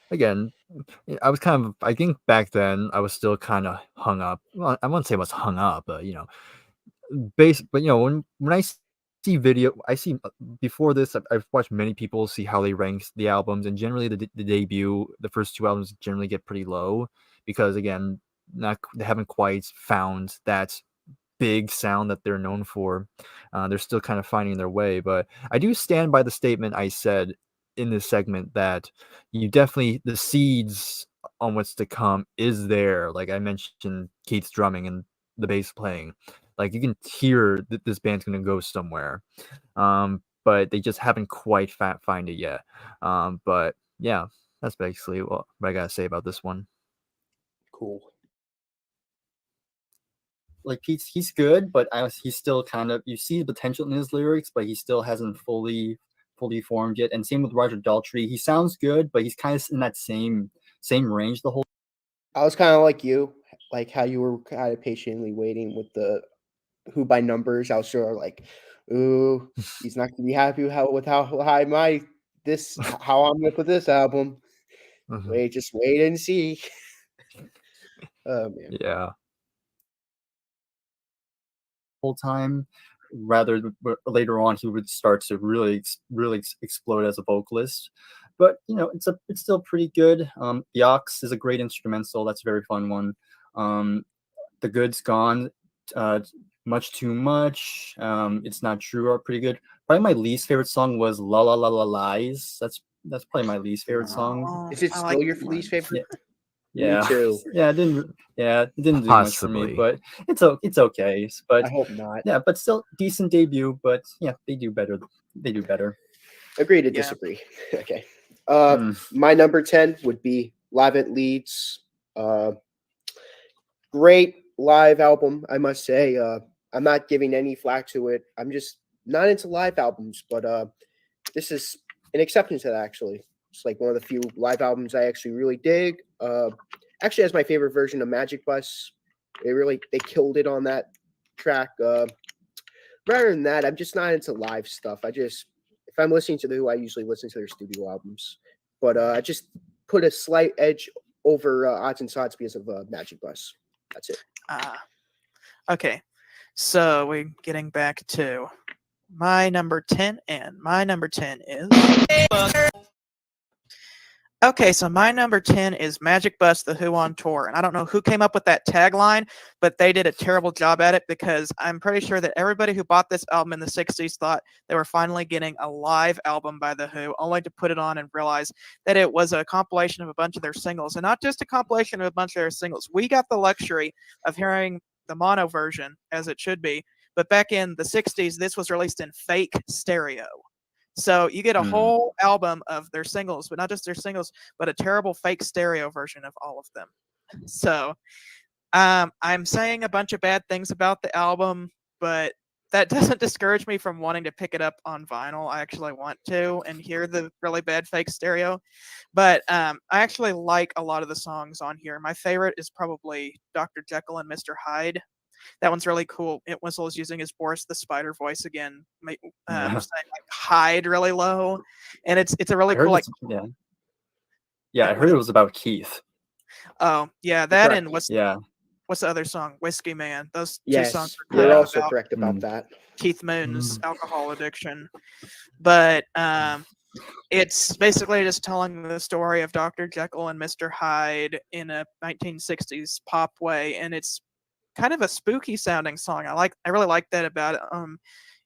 Again, I think back then I was still kind of hung up. Well, I wouldn't say I was hung up, but but when I see before this, I've watched many people see how they rank the albums, and generally the debut, the first two albums generally get pretty low because again, they haven't quite found that big sound that they're known for. They're still kind of finding their way, but I do stand by the statement I said in this segment that the seeds on what's to come is there. Like I mentioned, Keith's drumming and the bass playing. Like you can hear that this band's gonna go somewhere, but they just haven't quite find it yet. But yeah, that's basically what I gotta say about this one. Cool. Like he's good, but he's still kind of, you see the potential in his lyrics, but he still hasn't fully formed yet. And same with Roger Daltrey. He sounds good, but he's kind of in that same range the whole. I was kind of like you, like how you were kind of patiently waiting with the Who by numbers. I was sort of like, ooh, he's not gonna be happy with how high how I'm gonna put this album. Just wait and see. Oh man. Yeah. Whole time, rather later on he would start to really explode as a vocalist, but it's still pretty good. The Ox is a great instrumental. That's a very fun one. The Good's Gone, Much Too Much, It's Not True are pretty good. Probably my least favorite song was La La La La Lies. That's probably my least favorite song. Is it still your least favorite? Yeah. Me too. It didn't do much for me, but it's okay. But I hope not. Yeah, but still decent debut. But yeah, they do better. Agree to disagree. Okay. My number 10 would be Live at Leeds. Great live album, I must say. I'm not giving any flack to it. I'm just not into live albums, but this is an exception to that, actually. It's like one of the few live albums I actually really dig. Actually has my favorite version of Magic Bus. They killed it on that track. Rather than that, I'm just not into live stuff. If I'm listening to the Who, I usually listen to their studio albums. But I just put a slight edge over Odds and Sods because of Magic Bus. That's it. Okay. So we're getting back to my number 10, and my number 10 is... Okay, so my number 10 is Magic Bus, The Who on Tour. And I don't know who came up with that tagline, but they did a terrible job at it because I'm pretty sure that everybody who bought this album in the 60s thought they were finally getting a live album by The Who, only to put it on and realize that it was a compilation of a bunch of their singles. And not just a compilation of a bunch of their singles. We got the luxury of hearing the mono version, as it should be. But back in the 60s, this was released in fake stereo. So you get a whole album of their singles, but not just their singles, but a terrible fake stereo version of all of them. So I'm saying a bunch of bad things about the album, but that doesn't discourage me from wanting to pick it up on vinyl. I actually want to and hear the really bad fake stereo. But I actually like a lot of the songs on here. My favorite is probably Dr. Jekyll and Mr. Hyde. That one's really cool. Whistle is using his Boris the Spider voice again, saying like hide really low, and it's a really cool like. I heard it was about Keith. Oh yeah, that and what's what's the other song? Whiskey Man. Those two Yes, songs are you're kind of also about correct about Mm. that. Keith Moon's alcohol addiction. But it's basically just telling the story of Dr. Jekyll and Mr. Hyde in a 1960s pop way, and it's kind of a spooky sounding song. I really like that about it.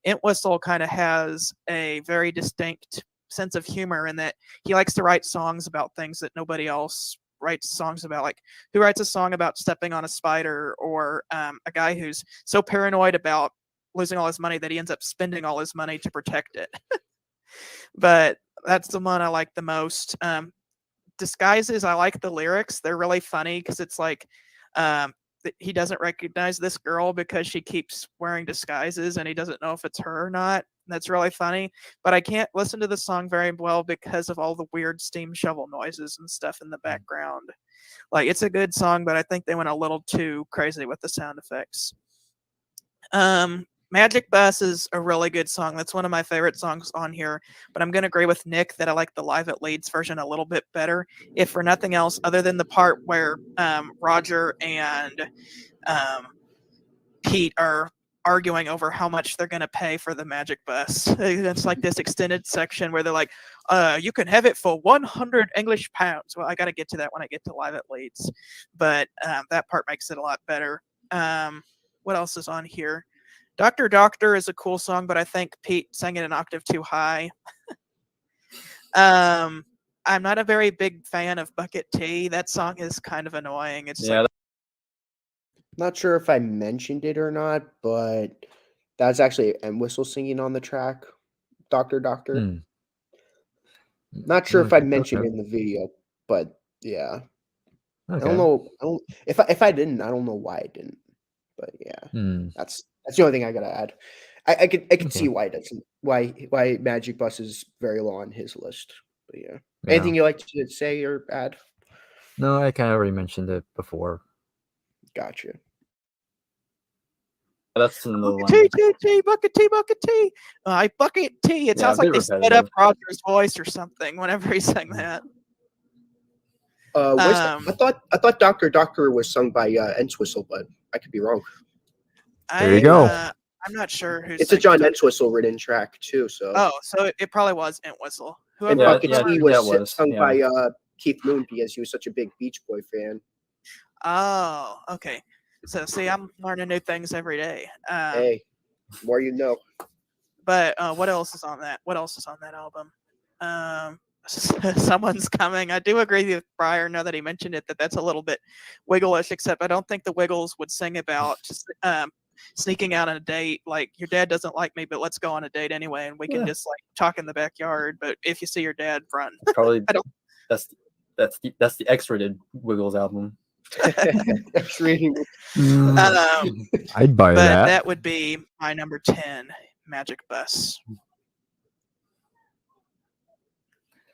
Entwistle kind of has a very distinct sense of humor in that he likes to write songs about things that nobody else writes songs about. Like, who writes a song about stepping on a spider, or a guy who's so paranoid about losing all his money that he ends up spending all his money to protect it. But that's the one I like the most. Disguises, I like the lyrics. They're really funny because it's like he doesn't recognize this girl because she keeps wearing disguises and he doesn't know if it's her or not. That's really funny. But I can't listen to the song very well because of all the weird steam shovel noises and stuff in the background. Like, it's a good song, but I think they went a little too crazy with the sound effects. Magic Bus is a really good song. That's one of my favorite songs on here. But I'm going to agree with Nick that I like the Live at Leeds version a little bit better, if for nothing else, other than the part where Roger and Pete are arguing over how much they're going to pay for the Magic Bus. It's like this extended section where they're like, you can have it for 100 English pounds. Well, I got to get to that when I get to Live at Leeds. But that part makes it a lot better. What else is on here? Doctor Doctor is a cool song, but I think Pete sang it an octave too high. I'm not a very big fan of Bucket Tea. That song is kind of annoying. It's Yeah, like, Not sure if I mentioned it or not, but that's actually Entwistle singing on the track, Doctor Doctor. Hmm. Not sure if I Okay, mentioned okay. it in the video, but yeah. I Okay. don't know. If I didn't, I don't know why I didn't. But yeah, Hmm. that's the only thing I gotta add. I could Okay. see why it doesn't why Magic Bus is very low on his list. But yeah. Yeah. Anything you like to say or add? No, I kind of already mentioned it before. Gotcha. That's another Bucket one. tea, bucket tea, bucket tea. I bucket tea. It Yeah, sounds a like bit they sped up repetitive. Roger's voice or something whenever he sang that. Was I thought Doctor Doctor was sung by Entwistle, but I could be wrong. There you go. I'm not sure who It's a sang John Doctor. Entwistle written track too. So Oh, so it probably was Entwistle. and Whoever. Bucket yeah, Tea yeah, was it was, sung yeah. by Keith Moon because he was such a big Beach Boy fan. Oh, okay. So see, I'm learning new things every day. Hey, more you know. But what else is on that? What else is on that album? Someone's coming. I do agree with Bryar now that he mentioned it, that's a little bit Wiggle-ish, except I don't think the Wiggles would sing about just sneaking out on a date. Like, your dad doesn't like me, but let's go on a date anyway, and we can just like talk in the backyard. But if you see your dad, run. Probably I don't. that's the X-rated Wiggles album. X-rated. I'd buy But that. that would be my number 10, Magic Bus.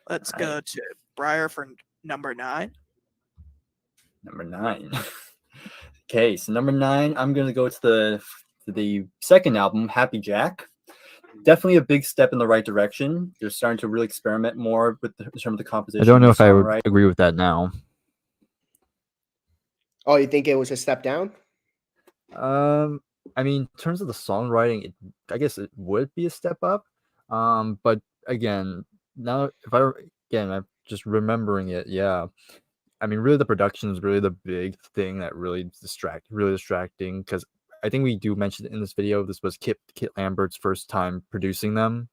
Let's go to Bryar for number 9. Number 9. Okay, so number 9, I'm gonna go to the second album, Happy Jack. Definitely a big step in the right direction. They're starting to really experiment more with in terms of the composition. I don't know if I would songwriting. agree with that now. Oh, you think it was a step down? I mean, in terms of the songwriting, I guess it would be a step up. But again, now I'm just remembering it. Yeah, I mean, really, the production is really the big thing that really distracting. Because I think we do mention in this video, this was Kit Lambert's first time producing them,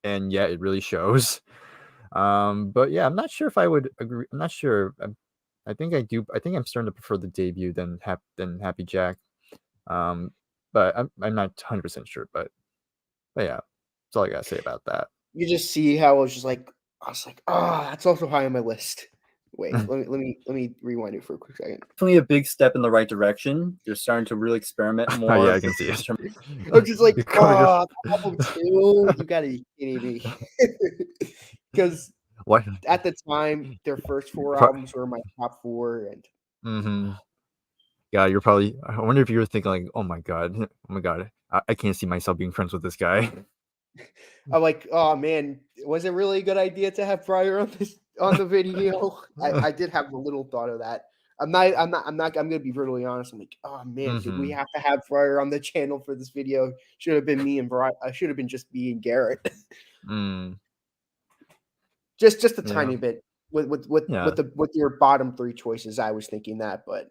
and yeah, it really shows. But yeah, I'm not sure if I would agree. I'm not sure. I think I do. I think I'm starting to prefer the debut than Happy Jack. But I'm not 100% sure. But yeah, that's all I gotta say about that. You just see how I was like, oh, that's also high on my list. Wait, let me rewind it for a quick second. Definitely a big step in the right direction. They're starting to really experiment more. Yeah, I can see it. I'm just like, You kinda album 2, you gotta be kidding me. Because What? at the time, their first 4 albums were my top 4, and Mm-hmm. Yeah, you're probably. I wonder if you were thinking like, oh my god, I can't see myself being friends with this guy. I'm like, oh man, was it really a good idea to have Bryar on the video? I did have a little thought of that. I'm gonna be brutally honest. I'm like, oh man, did we have to have Fryer on the channel for this video? Should have been me and Bryers. I should have been just me and Garrett. Just a tiny bit with with your bottom three choices. I was thinking that, but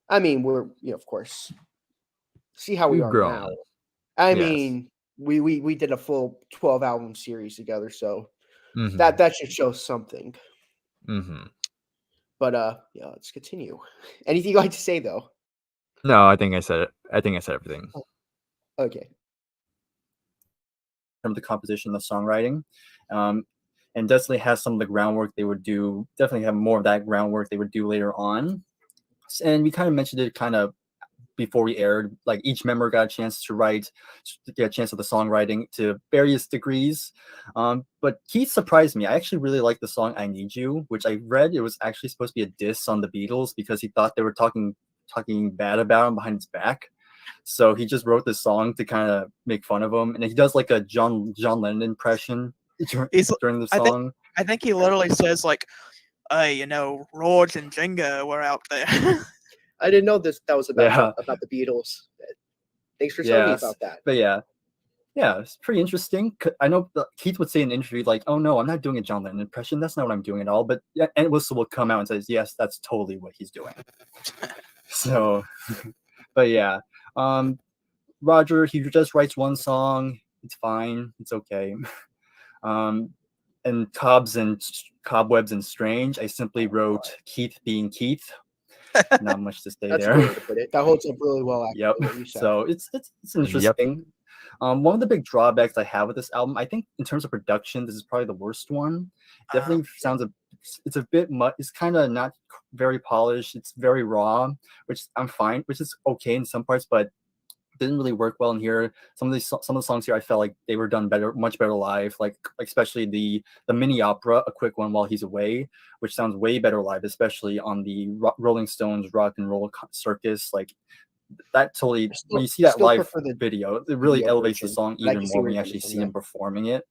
I mean, we're of course, see how we We've are grown. now. I Yes. mean, we did a full 12 album series together, so Mhm. that should show something. Mhm. But yeah, let's continue. Anything you'd like to say though? No, I think I said it. I think I said everything. Okay. From the composition, the songwriting, and definitely has some of the groundwork they would do. Definitely have more of that groundwork they would do later on. And we kind of mentioned it kind of before we aired. Like each member got a chance to get a chance of the songwriting to various degrees. But Keith surprised me. I actually really like the song "I Need You," which I read it was actually supposed to be a diss on the Beatles because he thought they were talking bad about him behind his back. So he just wrote this song to kind of make fun of him, and he does like a John Lennon impression during the song. I think he literally says like, "Hey, George and Jingo were out there." I didn't know that was about the Beatles. Thanks for telling me about that. But yeah, it's pretty interesting. I know Keith would say in an interview like, "Oh no, I'm not doing a John Lennon impression. That's not what I'm doing at all." But and Whistle will come out and says, "Yes, that's totally what he's doing." So, but yeah, Roger, he just writes one song. It's fine. It's okay. And Cobwebs and Strange, I simply wrote Keith being Keith. Not much to say That's there. a good way to put it. That holds up really well. Yep. So it's interesting. One of the big drawbacks I have with this album, I think, in terms of production, this is probably the worst one. Definitely sounds it's a bit it's kind of not very polished. It's very raw, which I'm fine, which is okay in some parts, but didn't really work well in here. Some of the songs here I felt like they were done much better live, like especially the mini opera, A Quick One While He's Away, which sounds way better live, especially on the Rolling Stones Rock and Roll Circus. Like that totally, when you see that live video, it really elevates the song even more when you actually see him performing it.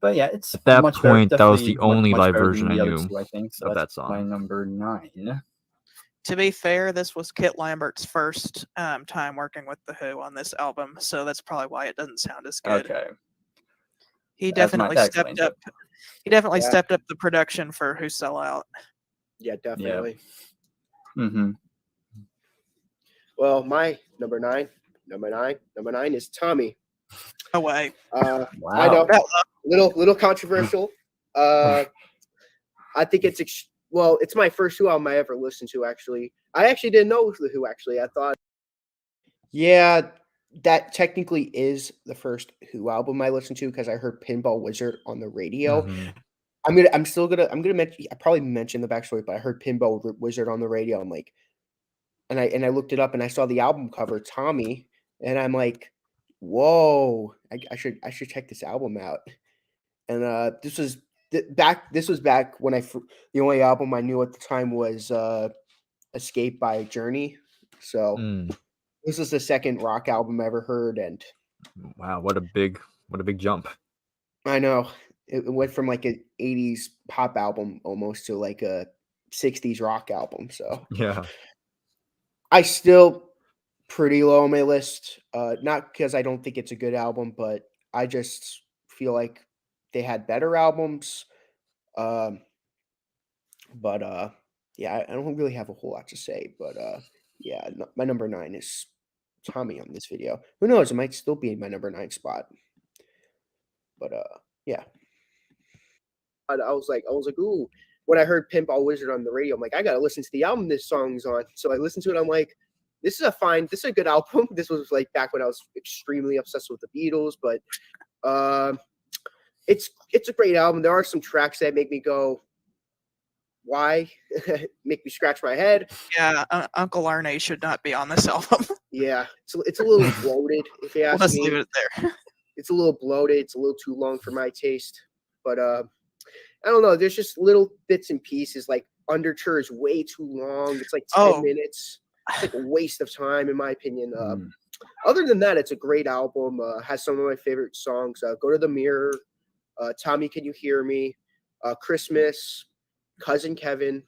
But yeah, it's at that much point better, that was the only much live better version than I the other knew two, I think. So of that's that song. my number 9. To be fair, this was Kit Lambert's first time working with The Who on this album, so that's probably why it doesn't sound as good. Okay. He definitely stepped up. He definitely stepped up the production for Who Sell Out. Yeah, definitely. Mm-hmm. Well, my number nine is Tommy. No way. Wow. I know, little controversial. I think it's it's my first Who album I ever listened to. Actually, I actually didn't know The Who. Actually, I thought, yeah, that technically is the first Who album I listened to because I heard Pinball Wizard on the radio. Mhm. I'm gonna mention. I probably mentioned the backstory, but I heard Pinball Wizard on the radio. I'm like, and I looked it up and I saw the album cover, Tommy, and I'm like, whoa, I should check this album out. And this was back when the only album I knew at the time was Escape by Journey. So this is the second rock album I ever heard, and wow, what a big jump. I know it went from like an 80s pop album almost to like a 60s rock album. So yeah, I still pretty low on my list. Not because I don't think it's a good album, but I just feel like they had better albums. But yeah, I don't really have a whole lot to say. But yeah, my number 9 is Tommy on this video. Who knows? It might still be in my number 9 spot. But yeah. I was like, ooh. When I heard Pinball Wizard on the radio, I'm like, I gotta listen to the album this song's on. So I listened to it. I'm like, this is a good album. This was like back when I was extremely obsessed with the Beatles, but it's a great album. There are some tracks that make me go, why? Make me scratch my head. Yeah, Uncle Arne should not be on this album. Yeah, it's a little bloated, if you ask me. Leave it there. It's a little bloated. It's a little too long for my taste. But I don't know. There's just little bits and pieces. Like Undertour is way too long. It's like 10 minutes. It's like a waste of time, in my opinion. Other than that, it's a great album. Has some of my favorite songs. Go to the Mirror. Tommy, Can You Hear Me? Christmas. Cousin Kevin.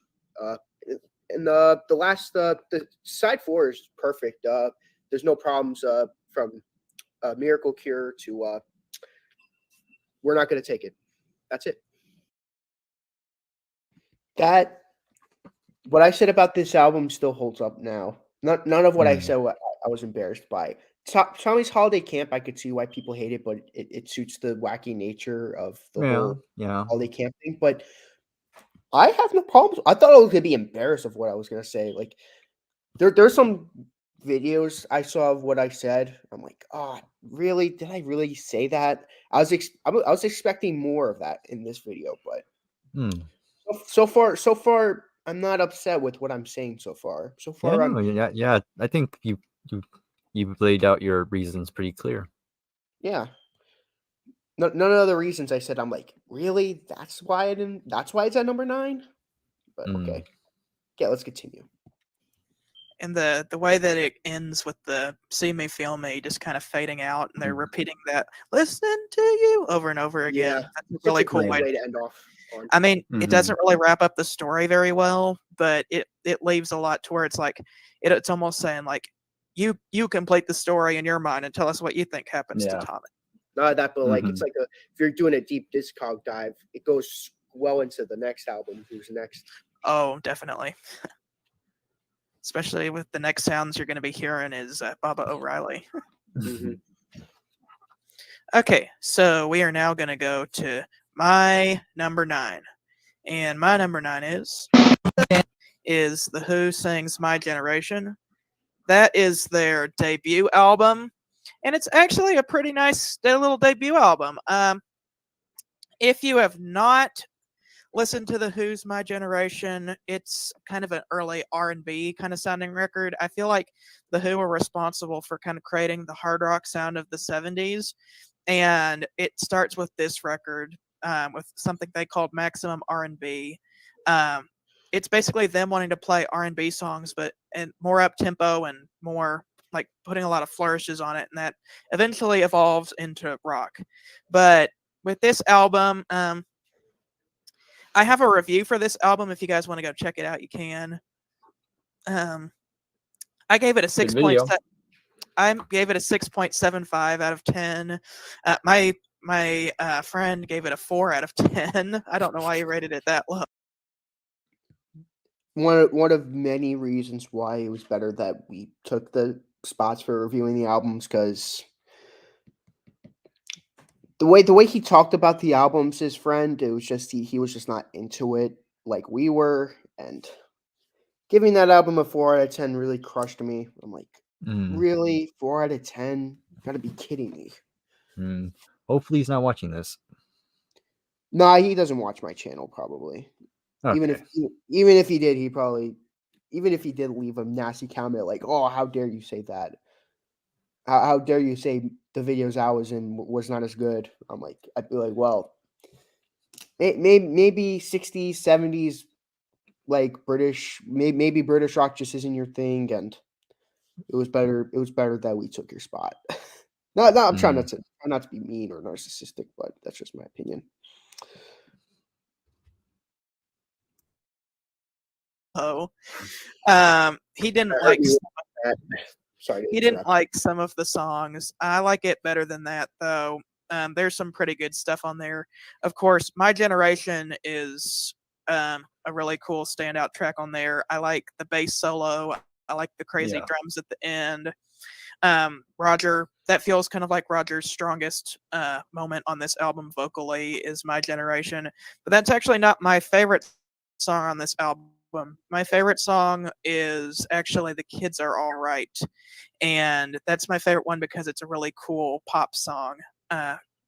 and the side 4 is perfect. There's no problems from Miracle Cure to We're Not Gonna Take It. That's it. That what I said about this album still holds up now. None of what I said I was embarrassed by. Tommy's Holiday Camp, I could see why people hate it, but it suits the wacky nature of the whole Holiday Camp thing. But I have no problems. I thought I was gonna be embarrassed of what I was gonna say. Like there's some videos I saw of what I said. I'm like, oh, really? Did I really say that? I was expecting more of that in this video, but so far, I'm not upset with what I'm saying so far. So far, yeah. I think you've laid out your reasons pretty clear. Yeah. None of the reasons I said, I'm like, really? That's why it's at number 9? But okay. Yeah, let's continue. And the way that it ends with the "See Me, Feel Me" just kind of fading out, and they're repeating that "Listen to you" over and over again. Yeah, that's a really cool great way way to end off on. I mean, it doesn't really wrap up the story very well, but it leaves a lot to where it's like it's almost saying like you complete the story in your mind and tell us what you think happens to Tommy. Not that, but like it's like if you're doing a deep discog dive, it goes well into the next album. Who's next? Oh, definitely. Especially with the next sounds you're going to be hearing is Baba O'Reilly. Okay, so we are now going to go to my number 9. And my number 9 is The Who Sings My Generation. That is their debut album. And it's actually a pretty nice little debut album. If you have not listened to The Who's My Generation, it's kind of an early R&B kind of sounding record. I feel like The Who were responsible for kind of creating the hard rock sound of the 70s. And it starts with this record with something they called Maximum R&B. It's basically them wanting to play R&B songs, but and more up tempo and more like putting a lot of flourishes on it, and that eventually evolves into rock. But with this album, I have a review for this album. If you guys want to go check it out, you can. I gave it a 6.7. I gave it a 6.75 out of 10. My friend gave it a 4 out of 10. I don't know why he rated it that low. One of many reasons why it was better that we took the spots for reviewing the albums, because the way he talked about the albums, his friend, it was just he was just not into it like we were, and giving that album a 4 out of 10 really crushed me. I'm like, really? 4 out of 10? You gotta be kidding me. Hopefully he's not watching this. Nah, he doesn't watch my channel probably. Okay. Even if he did, even if he did leave a nasty comment like, "Oh, how dare you say that? How dare you say the videos I was in was not as good?" I'd be like, well, maybe 60s, 70s, like British, maybe British rock just isn't your thing, and it was better that we took your spot. No, I'm trying not to be mean or narcissistic, but that's just my opinion. He didn't like. Sorry, he didn't like some of the songs. I like it better than that, though. There's some pretty good stuff on there. Of course, My Generation is a really cool standout track on there. I like the bass solo. I like the crazy drums at the end. Roger, that feels kind of like Roger's strongest moment on this album vocally is My Generation. But that's actually not my favorite song on this album. My favorite song is actually The Kids Are All Right. And that's my favorite one because it's a really cool pop song.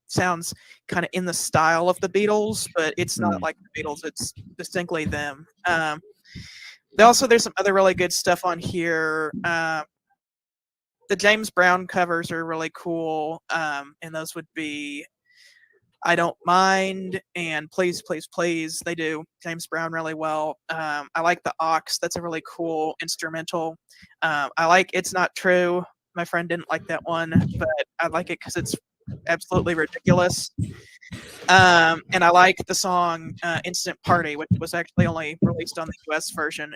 Sounds kind of in the style of the Beatles, but it's not like the Beatles. It's distinctly them. There's some other really good stuff on here. The James Brown covers are really cool, and those would be I Don't Mind and Please, Please, Please. They do James Brown really well. I like the Ox. That's a really cool instrumental. I like It's Not True. My friend didn't like that one, but I like it because it's absolutely ridiculous. And I like the song "Instant Party," which was actually only released on the U.S. version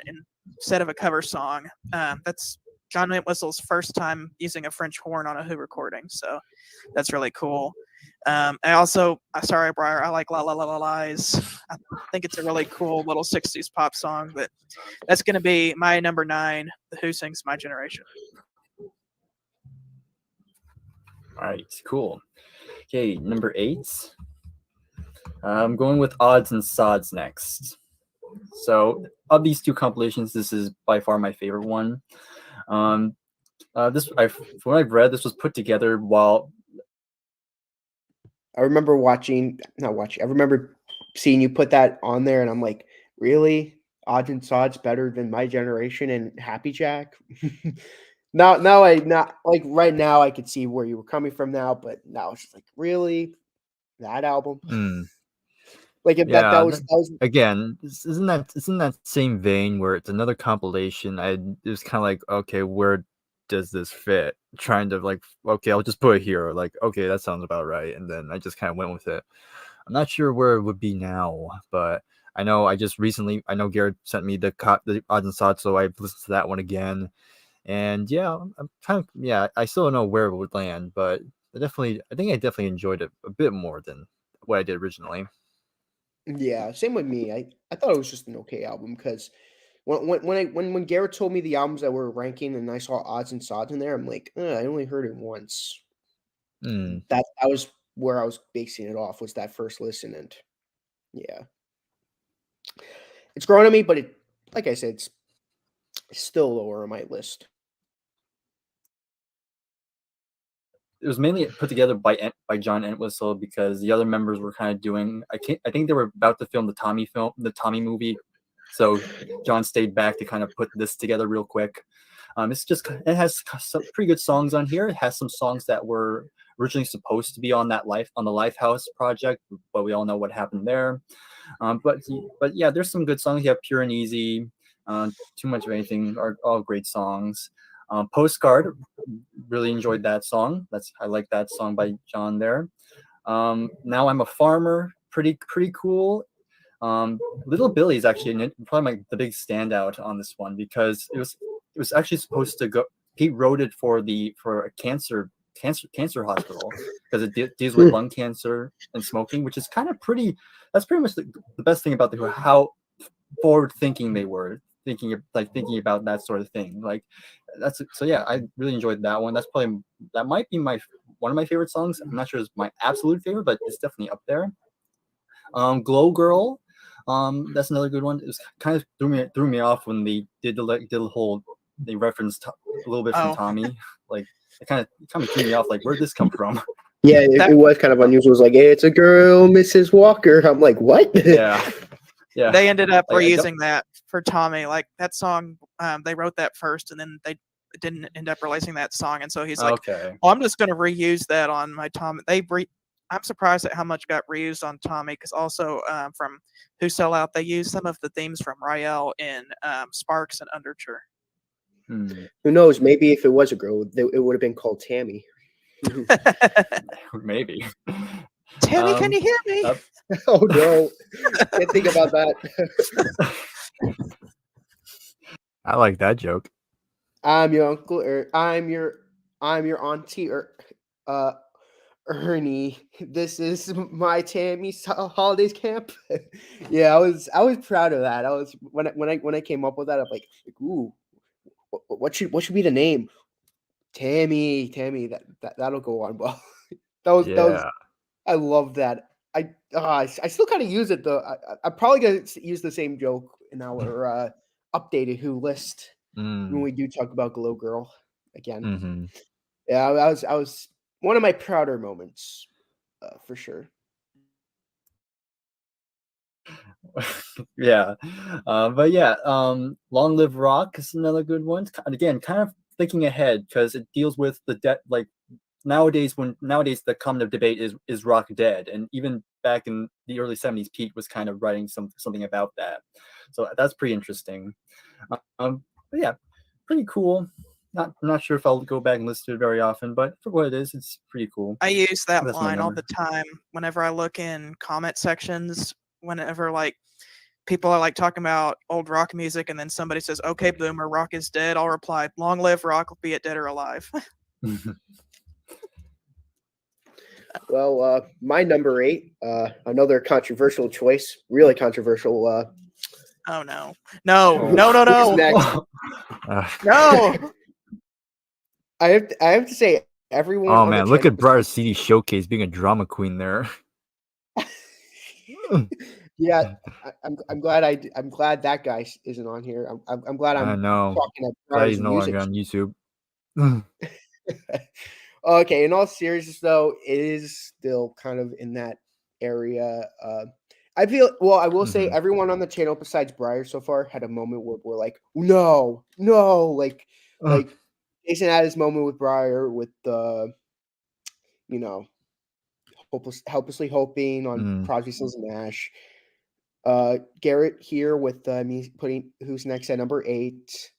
instead of a cover song. That's John Entwistle's first time using a French horn on a Who recording, so that's really cool. I also, sorry, Briar, I like "La La La La Lies." I think it's a really cool little '60s pop song, but that's going to be my number 9. The Who sings "My Generation." All right, cool. Okay, number 8. I'm going with Odds and Sods next. So, of these two compilations, this is by far my favorite one. From what I've read, this was put together while I remember I remember seeing you put that on there, and I'm like, really? Odds and Sods better than My Generation and Happy Jack? now I not like right now I could see where you were coming from now, but now it's just like, really? That album? Like if that Yeah, was again, isn't that same vein where it's another compilation? It was kind of like, okay, where does this fit? Trying to like, okay, I'll just put it here. Like, okay, that sounds about right, and then I just kind of went with it. I'm not sure where it would be now, but I know I know Garrett sent me the odds and sods, so I listened to that one again, and yeah, I'm kind of I still don't know where it would land, but I think I definitely enjoyed it a bit more than what I did originally. Yeah, same with me. I thought it was just an okay album because when Garrett told me the albums that were ranking and I saw Odds and Sods in there, I'm like, I only heard it once. Mm. That was where I was basing it off, was that first listen, and yeah, it's growing on me, but like I said, it's still lower on my list. it was mainly put together by John Entwistle because the other members were kind of doing. I think they were about to film the Tommy movie, so John stayed back to kind of put this together real quick. It has some pretty good songs on here. It has some songs that were originally supposed to be on the Lifehouse project, but we all know what happened there. But yeah, there's some good songs. You have Pure and Easy, Too Much of Anything are all great songs. Postcard, really enjoyed that song. I like that song by John there. Now I'm a Farmer, pretty cool. Little Billy is actually probably the big standout on this one because it was actually supposed to go. He wrote it for a cancer hospital because it deals with lung cancer and smoking, which is kind of pretty. That's pretty much the best thing about how forward thinking they were, thinking about that sort of thing. Like so yeah, I really enjoyed that one. That might be one of my favorite songs. I'm not sure it's my absolute favorite, but it's definitely up there. Glow Girl, that's another good one. It was kind of threw me off when they did the whole, they referenced a little bit from Tommy. Like it kind of threw me off. Like, where'd this come from? Yeah, it was kind of unusual. It was like, hey, it's a girl, Mrs. Walker. I'm like, what? Yeah. They ended up reusing that for Tommy. Like that song, they wrote that first, and then they didn't end up releasing that song. And so he's like, okay, "Oh, I'm just going to reuse that on my Tommy." I'm surprised at how much got reused on Tommy, because also from Who Sell Out, they used some of the themes from Rael in Sparks and Underture. Who knows? Maybe if it was a girl, it would have been called Tammy. Maybe. Tammy, can you hear me? Oh no! Can't think about that. I like that joke. I'm your uncle, or I'm your auntie, or Ernie. This is my Tammy's holidays camp. Yeah, I was proud of that. I was when I came up with that. I'm like, ooh, what should be the name? Tammy. That'll go on well. that was. I love that. I still kind of use it though. I'm probably gonna use the same joke in our updated Who list when we do talk about Glow Girl again. Mm-hmm. Yeah, I was one of my prouder moments, for sure. Yeah, but yeah, Long Live Rock is another good one. And again, kind of thinking ahead because it deals with the debt. Like nowadays the common debate is rock dead, and even back in the early '70s, Pete was kind of writing something about that. So that's pretty interesting. But yeah, pretty cool. I'm not sure if I'll go back and listen to it very often, but for what it is, it's pretty cool. I use that That's my line all number. the time whenever I look in comment sections. Whenever like people are like talking about old rock music, and then somebody says, "Okay, boomer, rock is dead," I'll reply, "Long live rock, be it dead or alive." Well, my number 8, another controversial choice, really controversial. Oh no, no, Who's next? no! I have to say, everyone. Oh on man, the look channel at Bryers' CD showcase being a drama queen there. Yeah, I'm glad I'm glad that guy isn't on here. I'm glad I I'm know. talking at Glad Bryers he's no music. longer on YouTube. Okay, in all seriousness, though, it is still kind of in that area. I feel well. I will say, Mhm. everyone on the channel besides Briar so far had a moment where we're like, no, no, like Jason had his moment with Briar with the, you know, helplessly hoping on Mm. Crosby, Stills and Nash. Garrett here with me putting Who's Next at number 8.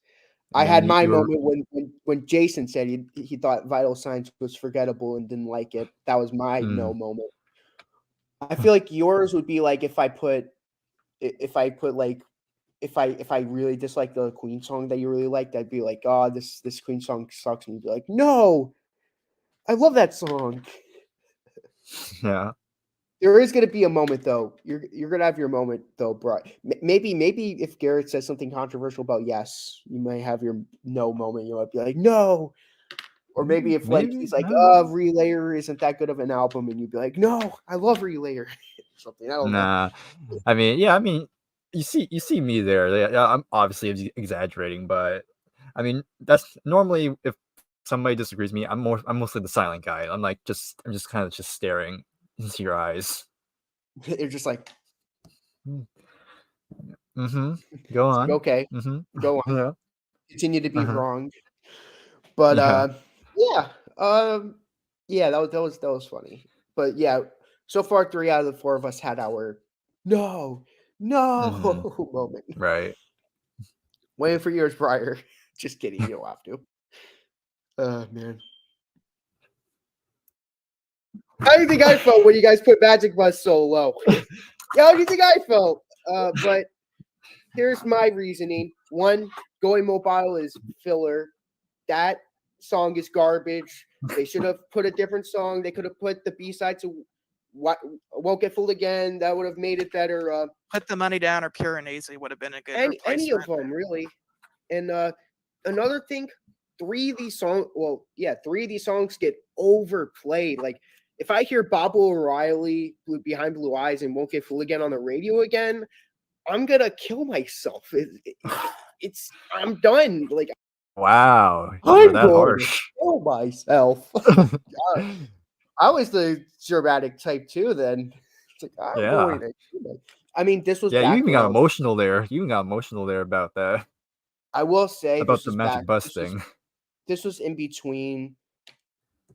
I And had then my you were moment when Jason said he thought Vital Signs was forgettable and didn't like it. That was my no moment. I feel like yours would be like if I put like if I really dislike the Queen song that you really liked, I'd be like, oh, this Queen song sucks, and you'd be like, no, I love that song. yeah. There is going to be a moment though. You're going to have your moment though, bro. Maybe if Garrett says something controversial about Yes, you may have your no moment. You might be like, no. Or maybe if like Maybe, he's like, no. Relayer isn't that good of an album, and you'd be like, no, I love Relayer. Something. I don't know. Nah. I mean, yeah, I mean, you see me there. Yeah, I'm obviously exaggerating, but I mean, that's normally if somebody disagrees with me, I'm mostly the silent guy. I'm just kind of just staring into your eyes. You're just like, Mm-hmm. Go it's like, on. okay, Mm-hmm. go on, Yeah. continue to be Uh-huh. wrong. But Yeah. yeah, yeah, that was funny. But yeah, so far 3 out of the 4 of us had our no, Mm-hmm. no moment. Right. Waiting for yours, Briar. Just kidding, you don't have to. Man. How do you think I felt when you guys put Magic Bus so low? Yeah, how do you think I felt? But here's my reasoning. One, Going Mobile is filler. That song is garbage. They should have put a different song. They could have put the B-side to What Won't Get Fooled Again. That would have made it better. Put the money down, or Pure and Easy would have been a good Any of replacement. them, really. And another thing, 3 of these songs, 3 of these songs get overplayed. Like, if I hear Bob O'Reilly Behind Blue Eyes and Won't Get Fooled Again on the radio again, I'm gonna kill myself. I'm done. Like, Wow. You're I'm that going to harsh. kill myself. I was the dramatic type too. Then it's like I'm going Yeah. to kill myself. I mean, this was Yeah, you back even when got emotional there. You even got emotional there about that. I will say About this the was magic back. bus thing. This was in between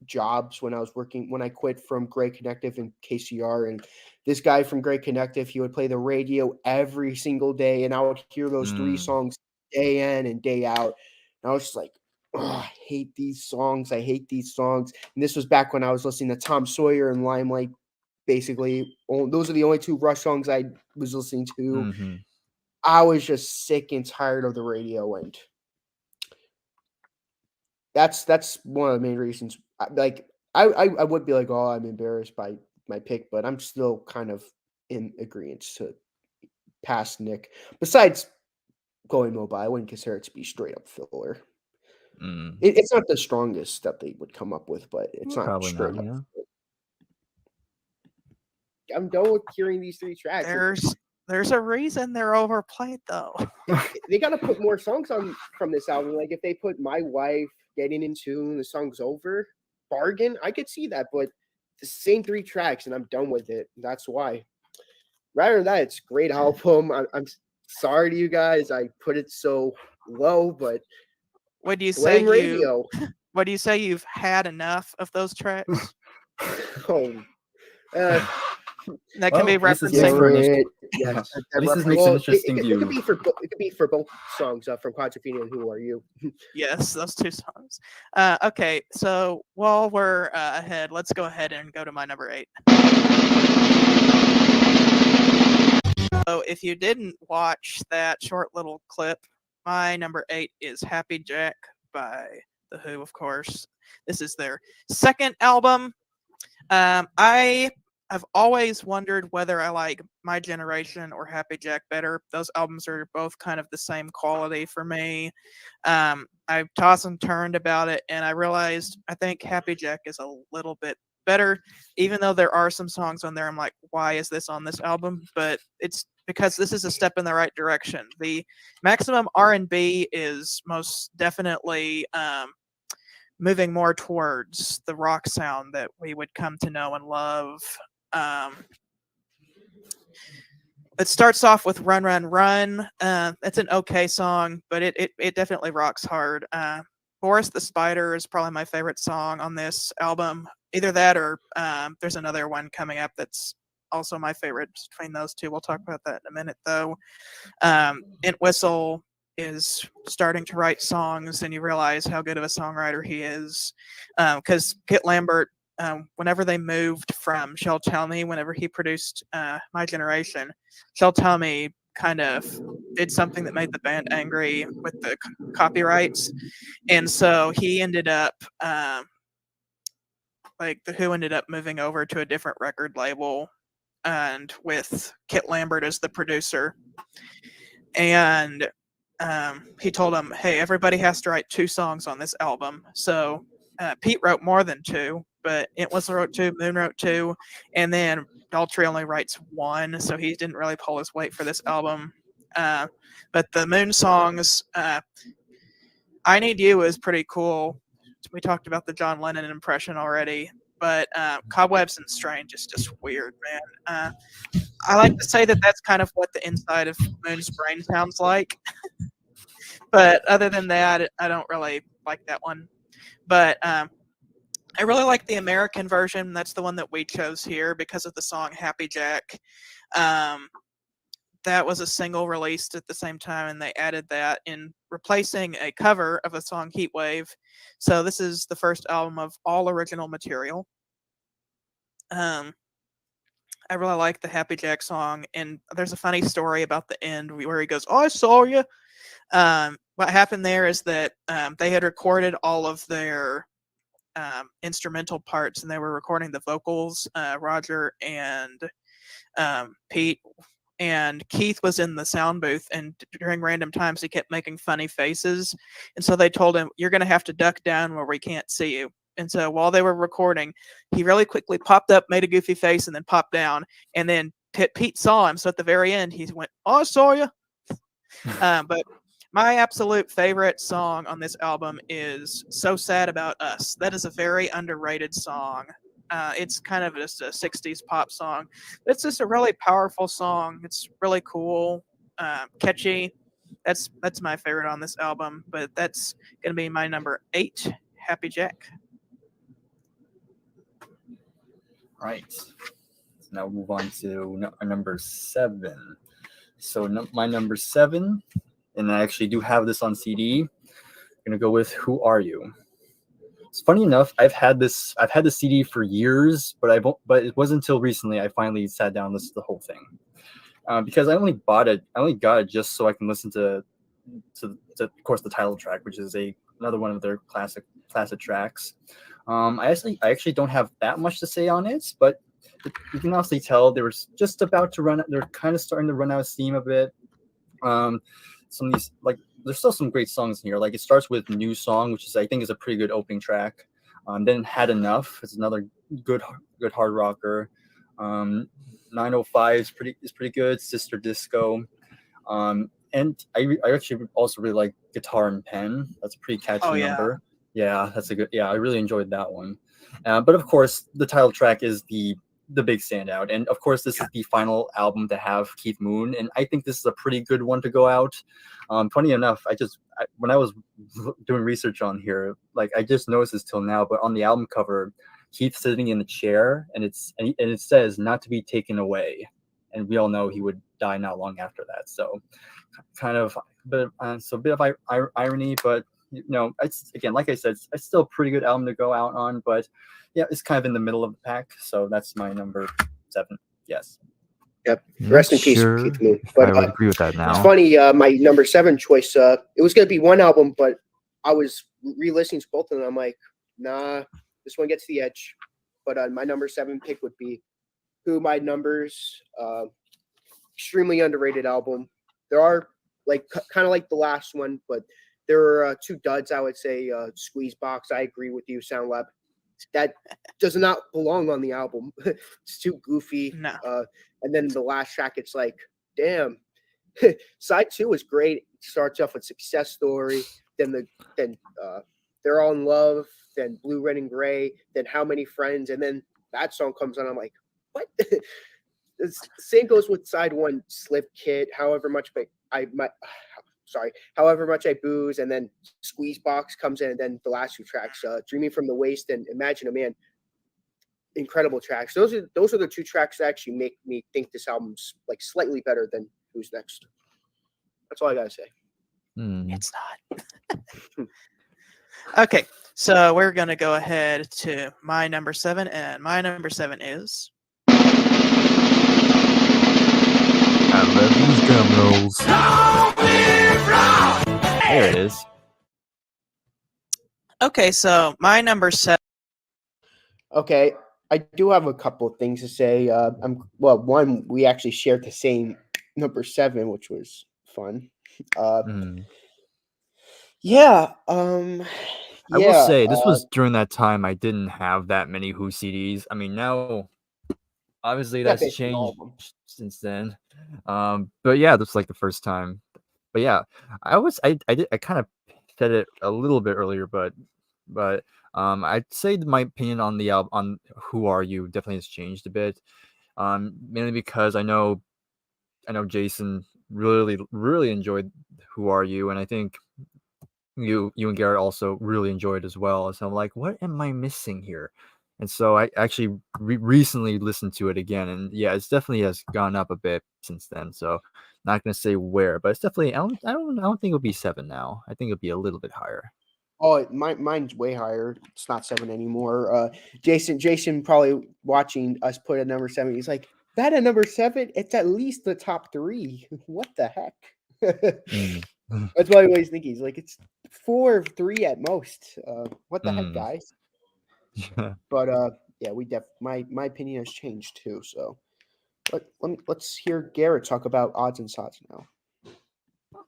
jobs when I quit from Gray Connective and KCR, and this guy from Gray Connective, he would play the radio every single day, and I would hear those 3 songs day in and day out, and I was just like, oh, I hate these songs. I hate these songs. And this was back when I was listening to Tom Sawyer and Limelight. Basically, those are the only 2 Rush songs I was listening to. Mm-hmm. I was just sick and tired of the radio, and that's one of the main reasons. I would be like, oh, I'm embarrassed by my pick, but I'm still kind of in agreement to pass Nick. Besides Going Mobile, I wouldn't consider it to be straight up filler. It's not the strongest that they would come up with, but it's not Probably straight not. up. Yeah. I'm done with hearing these 3 tracks. There's a reason they're overplayed though. They got to put more songs on from this album. Like if they put My Wife, Getting in Tune, The Song's Over, Bargain, I could see that, but the same 3 tracks and I'm done with it. That's why. Rather than that, it's a great album. I'm sorry to you guys. I put it so low, but Would you say radio. Would you say you've had enough of those tracks? Oh, That can be Well, this is referencing. for an Garrett. Yeah. Yes, At least this reference. makes an interesting it view. could be for it could be for both songs from Quadrophenia and Who Are You? Yes, those two songs. Okay, so while we're ahead, let's go ahead and go to my number 8. So if you didn't watch that short little clip, my number 8 is Happy Jack by The Who, of course. This is their second album. I've always wondered whether I like My Generation or Happy Jack better. Those albums are both kind of the same quality for me. I tossed and turned about it, and I realized I think Happy Jack is a little bit better, even though there are some songs on there I'm like, why is this on this album? But it's because this is a step in the right direction. The maximum R&B is most definitely moving more towards the rock sound that we would come to know and love. It starts off with Run, Run, Run. It's an okay song, but it definitely rocks hard. Boris the Spider is probably my favorite song on this album. Either that or there's another one coming up that's also my favorite between those two. We'll talk about that in a minute, though. Entwistle is starting to write songs, and you realize how good of a songwriter he is. Because Kit Lambert, whenever they moved from Shell Tell Me, whenever he produced My Generation, Shell Tell Me kind of did something that made the band angry with the copyrights. And so he ended up, The Who ended up moving over to a different record label, and with Kit Lambert as the producer. And he told him, hey, everybody has to write 2 songs on this album. So Pete wrote more than 2, but Entwistle wrote 2, Moon wrote 2, and then Daltrey only writes 1, so he didn't really pull his weight for this album. But the Moon songs, I Need You is pretty cool. We talked about the John Lennon impression already, but Cobwebs and Strange is just weird, man. I like to say that that's kind of what the inside of Moon's brain sounds like. But other than that, I don't really like that one. But I really like the American version. That's the one that we chose here because of the song Happy Jack. That was a single released at the same time, and they added that in replacing a cover of a song Heatwave. So this is the first album of all original material. I really like the Happy Jack song, and there's a funny story about the end where he goes, "Oh, I saw you." What happened there is that they had recorded all of their instrumental parts, and they were recording the vocals, Roger and Pete. And Keith was in the sound booth, and during random times he kept making funny faces. And so they told him, you're going to have to duck down where we can't see you. And so while they were recording, he really quickly popped up, made a goofy face, and then popped down. And then Pete saw him. So at the very end, he went, "Oh, I saw you." But my absolute favorite song on this album is So Sad About Us. That is a very underrated song. It's kind of just a 60s pop song. It's just a really powerful song. It's really cool, catchy. That's my favorite on this album, but that's going to be my number 8, Happy Jack. Right. So now we'll move on to number 7. So my number 7, and I actually do have this on CD. I'm going to go with Who Are You? It's funny enough, I've had the CD for years, but it wasn't until recently I finally sat down and listened to the whole thing. Because I only got it just so I can listen to of course the title track, which is another one of their classic tracks. I actually don't have that much to say on it, but you can honestly tell they were just about to run. They're kind of starting to run out of steam a bit. Some of these, like, there's still some great songs in here. Like, it starts with New Song, which I think is a pretty good opening track. Then Had Enough is another good hard rocker. 905 is pretty good. Sister Disco. And I actually also really like Guitar and Pen. That's a pretty catchy number. Yeah, that's a good. Yeah, I really enjoyed that one. But of course, the title track is the big standout, and of course, this is the final album to have Keith Moon, and I think this is a pretty good one to go out. Funny enough, when I was doing research on here, like, I just noticed this till now, but on the album cover, Keith sitting in the chair, and it says not to be taken away, and we all know he would die not long after that. So kind of a bit of irony, but it's, again, like I said, it's still a pretty good album to go out on, but yeah, it's kind of in the middle of the pack. So that's my number 7. Yes. Yep. Not Rest in peace, sure Keith Moon. if But I would agree with that now. it's funny. My number 7 choice. It was gonna be one album, but I was re-listening to both of them. I'm like, nah, this one gets the edge. But my number 7 pick would be Who My Numbers. Extremely underrated album. There are kind of like the last one, but there are 2 duds, I would say. Squeeze Box, I agree with you. Sound Lab, that does not belong on the album. It's too goofy. No. And then the last track, it's like, damn. Side 2 is great. It starts off with Success Story, then They're All in Love, then Blue, Red, and Gray, then How Many Friends, and then that song comes on. I'm like, what? The same goes with side 1, Slip Kit, However Much I Booze, and then Squeeze Box comes in, and then the last 2 tracks, Dreaming from the Waste and Imagine a Man. Incredible tracks. Those are the 2 tracks that actually make me think this album's like slightly better than Who's Next. That's all I gotta say. It's not. Okay, so we're gonna go ahead to my number 7, and my number 7 is. I love these drum rolls. There it is. Okay, so my number 7. Okay, I do have a couple of things to say. One, we actually shared the same number 7, which was fun. Yeah. I will say this was during that time I didn't have that many Who CDs. I mean, now obviously that's changed since then. But yeah, this was like the first time. But yeah, I kind of said it a little bit earlier, but I'd say my opinion on the album on Who Are You definitely has changed a bit. Mainly because I know Jason really enjoyed Who Are You, and I think you and Garrett also really enjoyed as well. So I'm like, what am I missing here? And so I actually recently listened to it again, and yeah, it's definitely has gone up a bit since then. So not gonna say where, but it's definitely I don't think it'll be 7 now. I think it'll be a little bit higher. Oh, mine's way higher. It's not 7 anymore. Jason probably watching us put a number 7. He's like, that a number 7? It's at least the top 3. What the heck? That's what I always think. He's like, it's 4 or 3 at most. What the heck, guys? But yeah, my opinion has changed too. So let's hear Garrett talk about Odds and Sods now.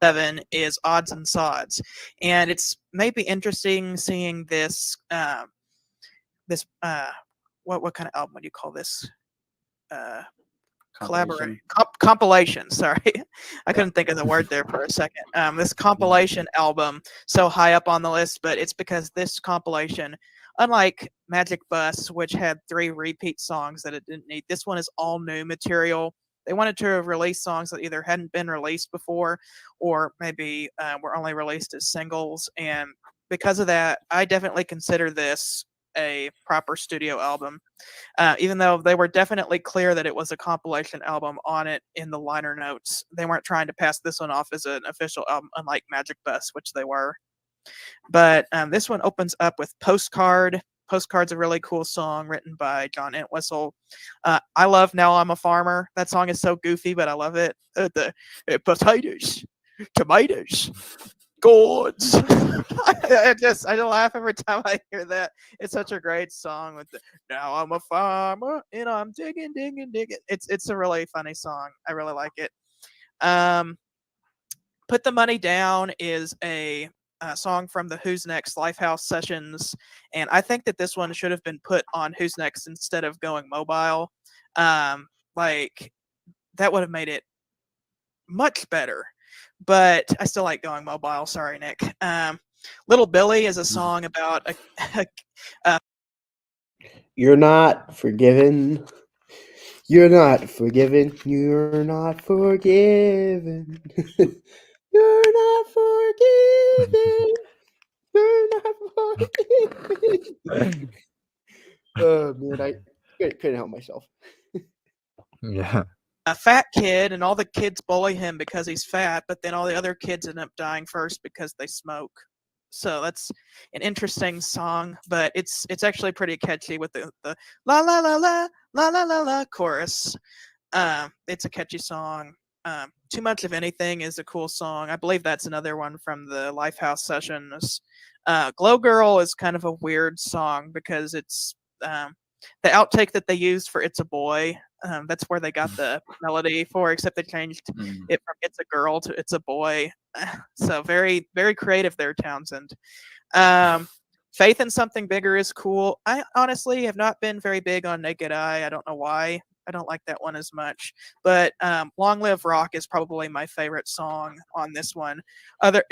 7 is Odds and Sods, and it's maybe interesting seeing this what kind of album would you call this? Compilation. Sorry, I couldn't think of the word there for a second. This compilation album so high up on the list, but it's because this compilation, unlike Magic Bus, which had 3 repeat songs that it didn't need, this one is all new material. They wanted to release songs that either hadn't been released before or maybe were only released as singles. And because of that, I definitely consider this a proper studio album. Even though they were definitely clear that it was a compilation album on it in the liner notes. They weren't trying to pass this one off as an official album, unlike Magic Bus, which they were. But this one opens up with Postcard. Postcard's a really cool song written by John Entwistle. I love Now I'm a Farmer. That song is so goofy, but I love it. Potatoes, tomatoes, gourds. I laugh every time I hear that. It's such a great song with the Now I'm a Farmer and I'm digging. It's a really funny song. I really like it. Put the Money Down is a song from the Who's Next Lifehouse sessions, and I think that this one should have been put on Who's Next instead of Going Mobile. Like that would have made it much better, but I still like Going Mobile. Sorry, Nick. Little Billy is a song about You're not forgiven. You're not forgiven. You're not forgiven. You're not forgiven. You're not forgiven. Man, I couldn't help myself. Yeah. A fat kid, and all the kids bully him because he's fat, but then all the other kids end up dying first because they smoke. So that's an interesting song, but it's actually pretty catchy with the la la la la la la la la chorus. It's a catchy song. Too Much of Anything is a cool song. I believe that's another one from the Lifehouse sessions. Glow Girl is kind of a weird song because it's the outtake that they used for It's a Boy. That's where they got the melody for, except they changed Mm. it from It's a Girl to It's a Boy. So very, very creative there, Townsend. Faith in Something Bigger is cool. I honestly have not been very big on Naked Eye. I don't know why. I don't like that one as much. But Long Live Rock is probably my favorite song on this one.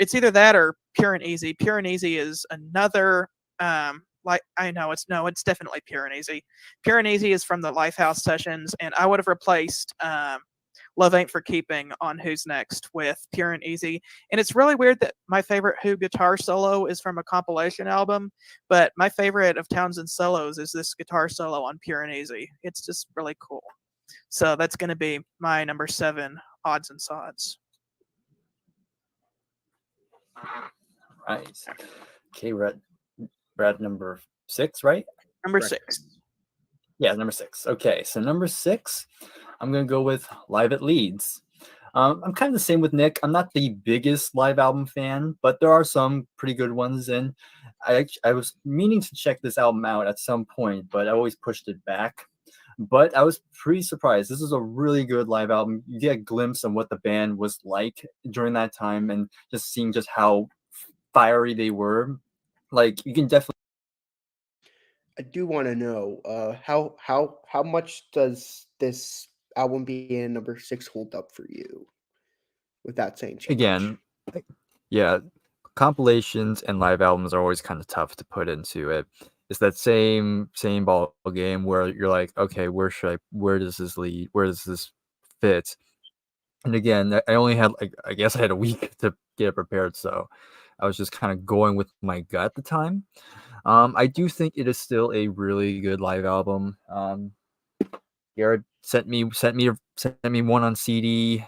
It's either that or Pure and Easy. Pure and Easy is another it's definitely Pure and Easy. Pure and Easy is from the Lifehouse sessions, and I would have replaced Love Ain't for Keeping on Who's Next with Pure and Easy. And it's really weird that my favorite Who guitar solo is from a compilation album, but my favorite of Townsend's solos is this guitar solo on Pure and Easy. It's just really cool. So that's going to be my number 7, Odds and Sods. Nice. Okay, we're at number 6, right? Number Correct. 6. Yeah, number 6. Okay, so number 6, I'm gonna go with Live at Leeds. I'm kind of the same with Nick. I'm not the biggest live album fan, but there are some pretty good ones. And I was meaning to check this album out at some point, but I always pushed it back. But I was pretty surprised. This is a really good live album. You get a glimpse of what the band was like during that time, and just seeing just how fiery they were. Like you can definitely. I do want to know how much does this album being number 6 hold up for you? Without saying too much. Again, yeah, compilations and live albums are always kind of tough to put into it. It's that same ball game where you're like, okay, where does this lead? Where does this fit? And again, I only had I guess I had a week to get it prepared, so I was just kind of going with my gut at the time. I do think it is still a really good live album. Garrett sent me one on CD.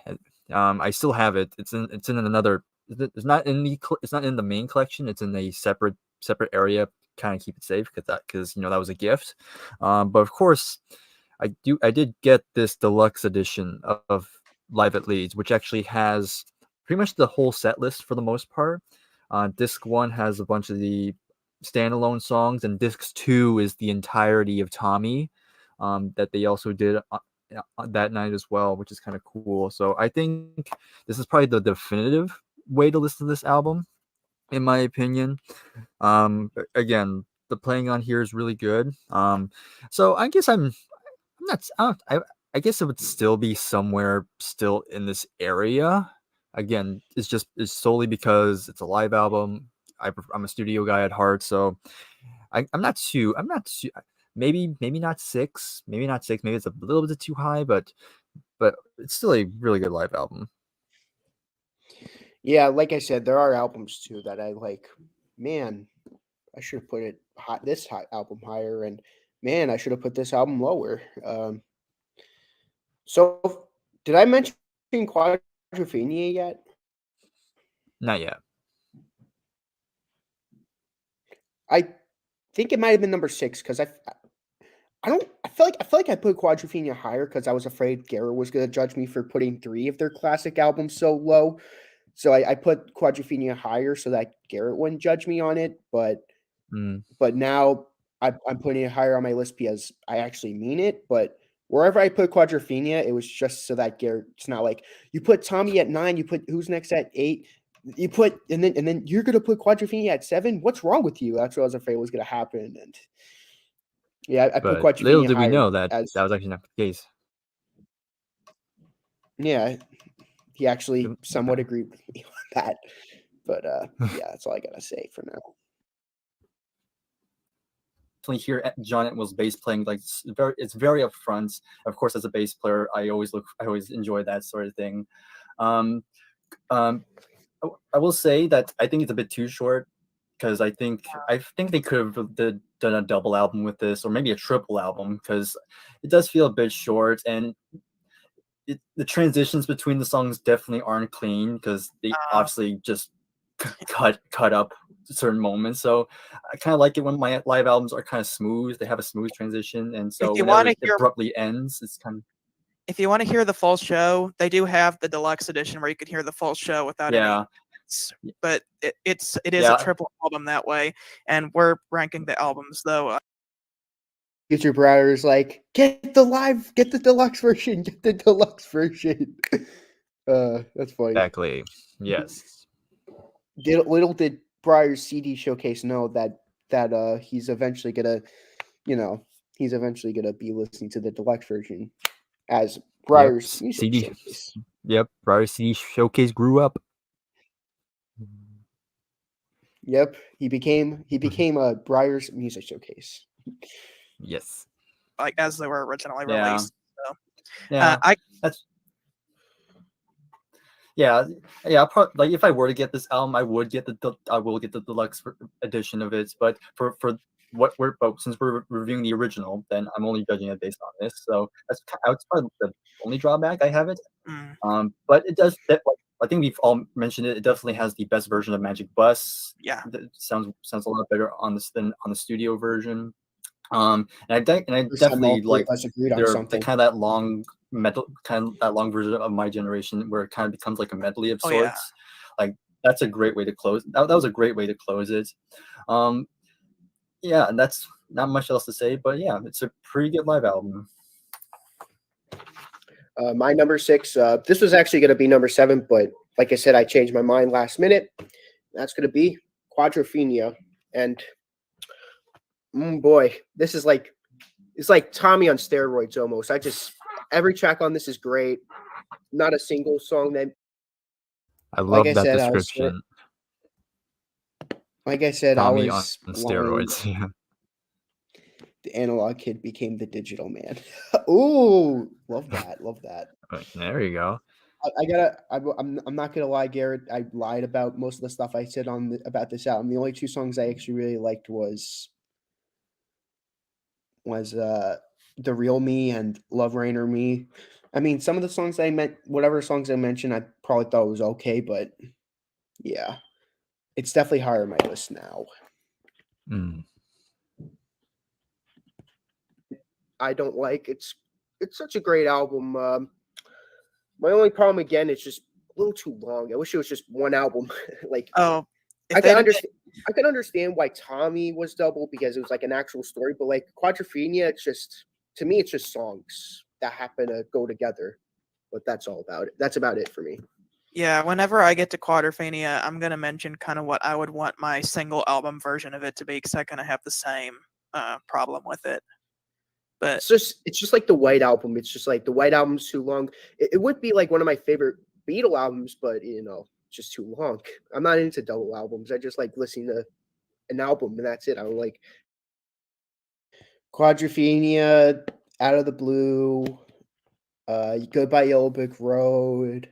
I still have it. It's in another. It's not in the main collection. It's in a separate area. Kind of keep it safe because that was a gift. But of course, I did get this deluxe edition of Live at Leeds, which actually has pretty much the whole set list for the most part. Disc 1 has a bunch of the standalone songs, and Disc 2 is the entirety of Tommy. That they also did that night as well, which is kind of cool. So I think this is probably the definitive way to listen to this album, in my opinion. Again, the playing on here is really good. So I guess I'm not. I guess it would still be somewhere still in this area. Again, it's solely because it's a live album. I'm a studio guy at heart, so I'm not too. Maybe not 6. Maybe not 6. Maybe it's a little bit too high, but it's still a really good live album. Yeah, like I said, there are albums too that I like. Man, I should have put this album higher, and man, I should have put this album lower. So, did I mention Quadrophenia yet? Not yet. I think it might have been number 6 because I feel like I put Quadrophenia higher because I was afraid Garrett was going to judge me for putting 3 of their classic albums so low. So I put Quadrophenia higher so that Garrett wouldn't judge me on it. But now I'm putting it higher on my list because I actually mean it. But wherever I put Quadrophenia, it was just so that Garrett's not like, you put Tommy at 9, you put Who's Next at 8. You put and then you're gonna put Quadrophenia at 7. What's wrong with you? That's what I was afraid was gonna happen. And yeah, I put But little Quadrophenia did we higher know that as that was actually not the case. yeah. He actually Good- somewhat agreed with me on that. But yeah, that's all I gotta say for now. Definitely hear John Entwill's bass playing, like it's very upfront. Of course, as a bass player, I always enjoy that sort of thing. I will say that I think it's a bit too short because I think they could have done a double album with this, or maybe a triple album, because it does feel a bit short, and the transitions between the songs definitely aren't clean because they obviously just cut up certain moments. So I kind of like it when my live albums are kind of smooth. They have a smooth transition, and so whenever it abruptly ends, it's kind of. If you want to hear the full show, they do have the deluxe edition where you can hear the full show without any. But it is a triple album that way, and we're ranking the albums though. Get your Bryers like get the deluxe version, get the deluxe version. That's funny. Exactly. Yes. Little did Bryers CD showcase know that he's eventually gonna be listening to the deluxe version as Bryers CD showcase. Yep, Bryers CD showcase grew up. Yep, he became a Bryers music showcase. Yes. Like as they were originally released. So. Yeah, probably, like if I were to get this album, I will get the deluxe edition of it. But since we're reviewing the original, then I'm only judging it based on this. So that's probably the only drawback I have it. But it does. I think we've all mentioned it. It definitely has the best version of Magic Bus. Yeah, it sounds a lot better on this than on the studio version. And I definitely like the kind of that long version of My Generation where it kind of becomes like a medley of sorts. Yeah. Like that's a great way to close. That was a great way to close it. Yeah, and that's not much else to say, but yeah, it's a pretty good live album. My number 6. This was actually going to be number 7, but like I said, I changed my mind last minute. That's going to be Quadrophenia, and boy, this is it's like Tommy on steroids almost. Every track on this is great. Not a single song that. I love that description. Like I said, Tommy I was on steroids. Yeah. The analog kid became the digital man. Ooh, love that. There you go. I'm not gonna lie, Garrett. I lied about most of the stuff I said about this album. The only 2 songs I actually really liked was The Real Me and Love Rainer Me. I mean, some of the songs whatever songs I mentioned, I probably thought was okay, but yeah, it's definitely higher on my list now. I don't like it's such a great album. My only problem again is just a little too long. I wish it was just one album. I can understand why Tommy was double because it was like an actual story, but like Quadrophenia, it's just songs that happen to go together. But that's all about it. That's about it for me. Yeah, whenever I get to Quadrophenia, I'm gonna mention kind of what I would want my single album version of it to be, because I kind of have the same problem with it. But it's just like the White Album. It's just like the White Album's too long. It would be like one of my favorite Beatle albums, but just too long. I'm not into double albums. I just like listening to an album and that's it. I don't like Quadrophenia, Out of the Blue, Goodbye Yellow Brick Road,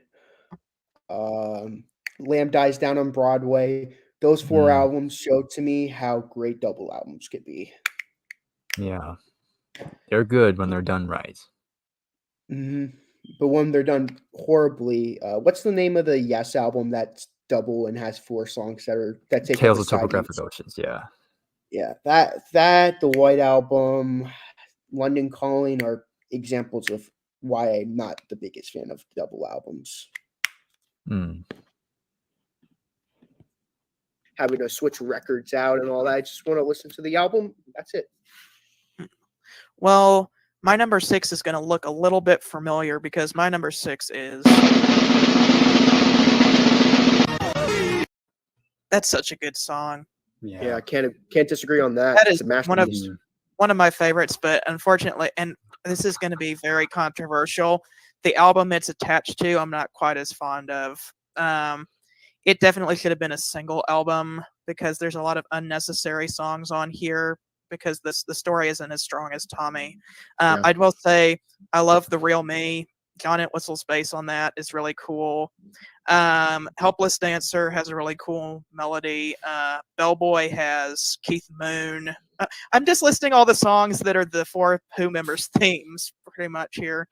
Lamb Dies Down on Broadway. Those 4 albums showed to me how great double albums could be. Yeah. They're good when they're done right. Mm-hmm. But when they're done horribly, what's the name of the Yes album that's double and has 4 songs that take Tales of Topographic Oceans? Yeah. Yeah, that the White Album, London Calling are examples of why I'm not the biggest fan of double albums. Having to switch records out and all that. I just want to listen to the album. That's it. Well, my number 6 is going to look a little bit familiar because my number 6 is. That's such a good song. Yeah, I can't disagree on that. That is one of my favorites, but unfortunately, and this is going to be very controversial, the album it's attached to, I'm not quite as fond of. It definitely should have been a single album because there's a lot of unnecessary songs on here because the story isn't as strong as Tommy. I will say I love The Real Me. John Entwistle's bass on that is really cool. Helpless Dancer has a really cool melody. Bellboy has Keith Moon. I'm just listing all the songs that are the four Who members' themes pretty much here.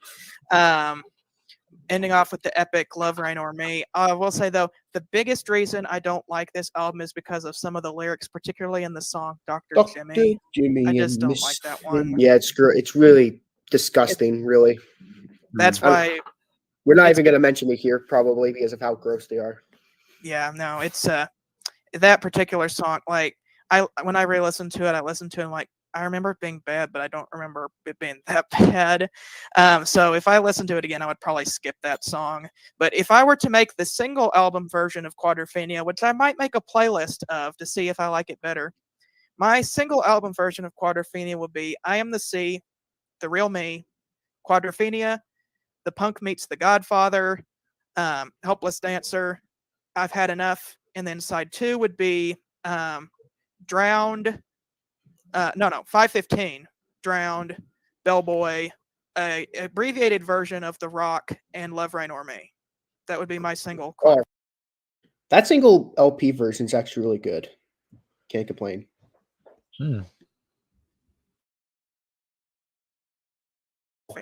Ending off with the epic Love Rain O'er Me. I will say though, the biggest reason I don't like this album is because of some of the lyrics, particularly in the song Dr. Jimmy. I just don't like that one. Yeah, it's really disgusting, really. That's why. We're not even going to mention it here, probably, because of how gross they are. Yeah, no, it's that particular song. Like when I re-listened to it, I listened to it like I remember it being bad, but I don't remember it being that bad. So if I listened to it again, I would probably skip that song. But if I were to make the single album version of Quadrophenia, which I might make a playlist of to see if I like it better, my single album version of Quadrophenia would be I Am the Sea, The Real Me, Quadrophenia, The Punk Meets the Godfather, Helpless Dancer, I've Had Enough, and then side 2 would be Drowned. 515, Drowned, Bellboy, a abbreviated version of The Rock, and Love Rain O'er Me. That would be my single. Oh, that single LP version is actually really good. Can't complain.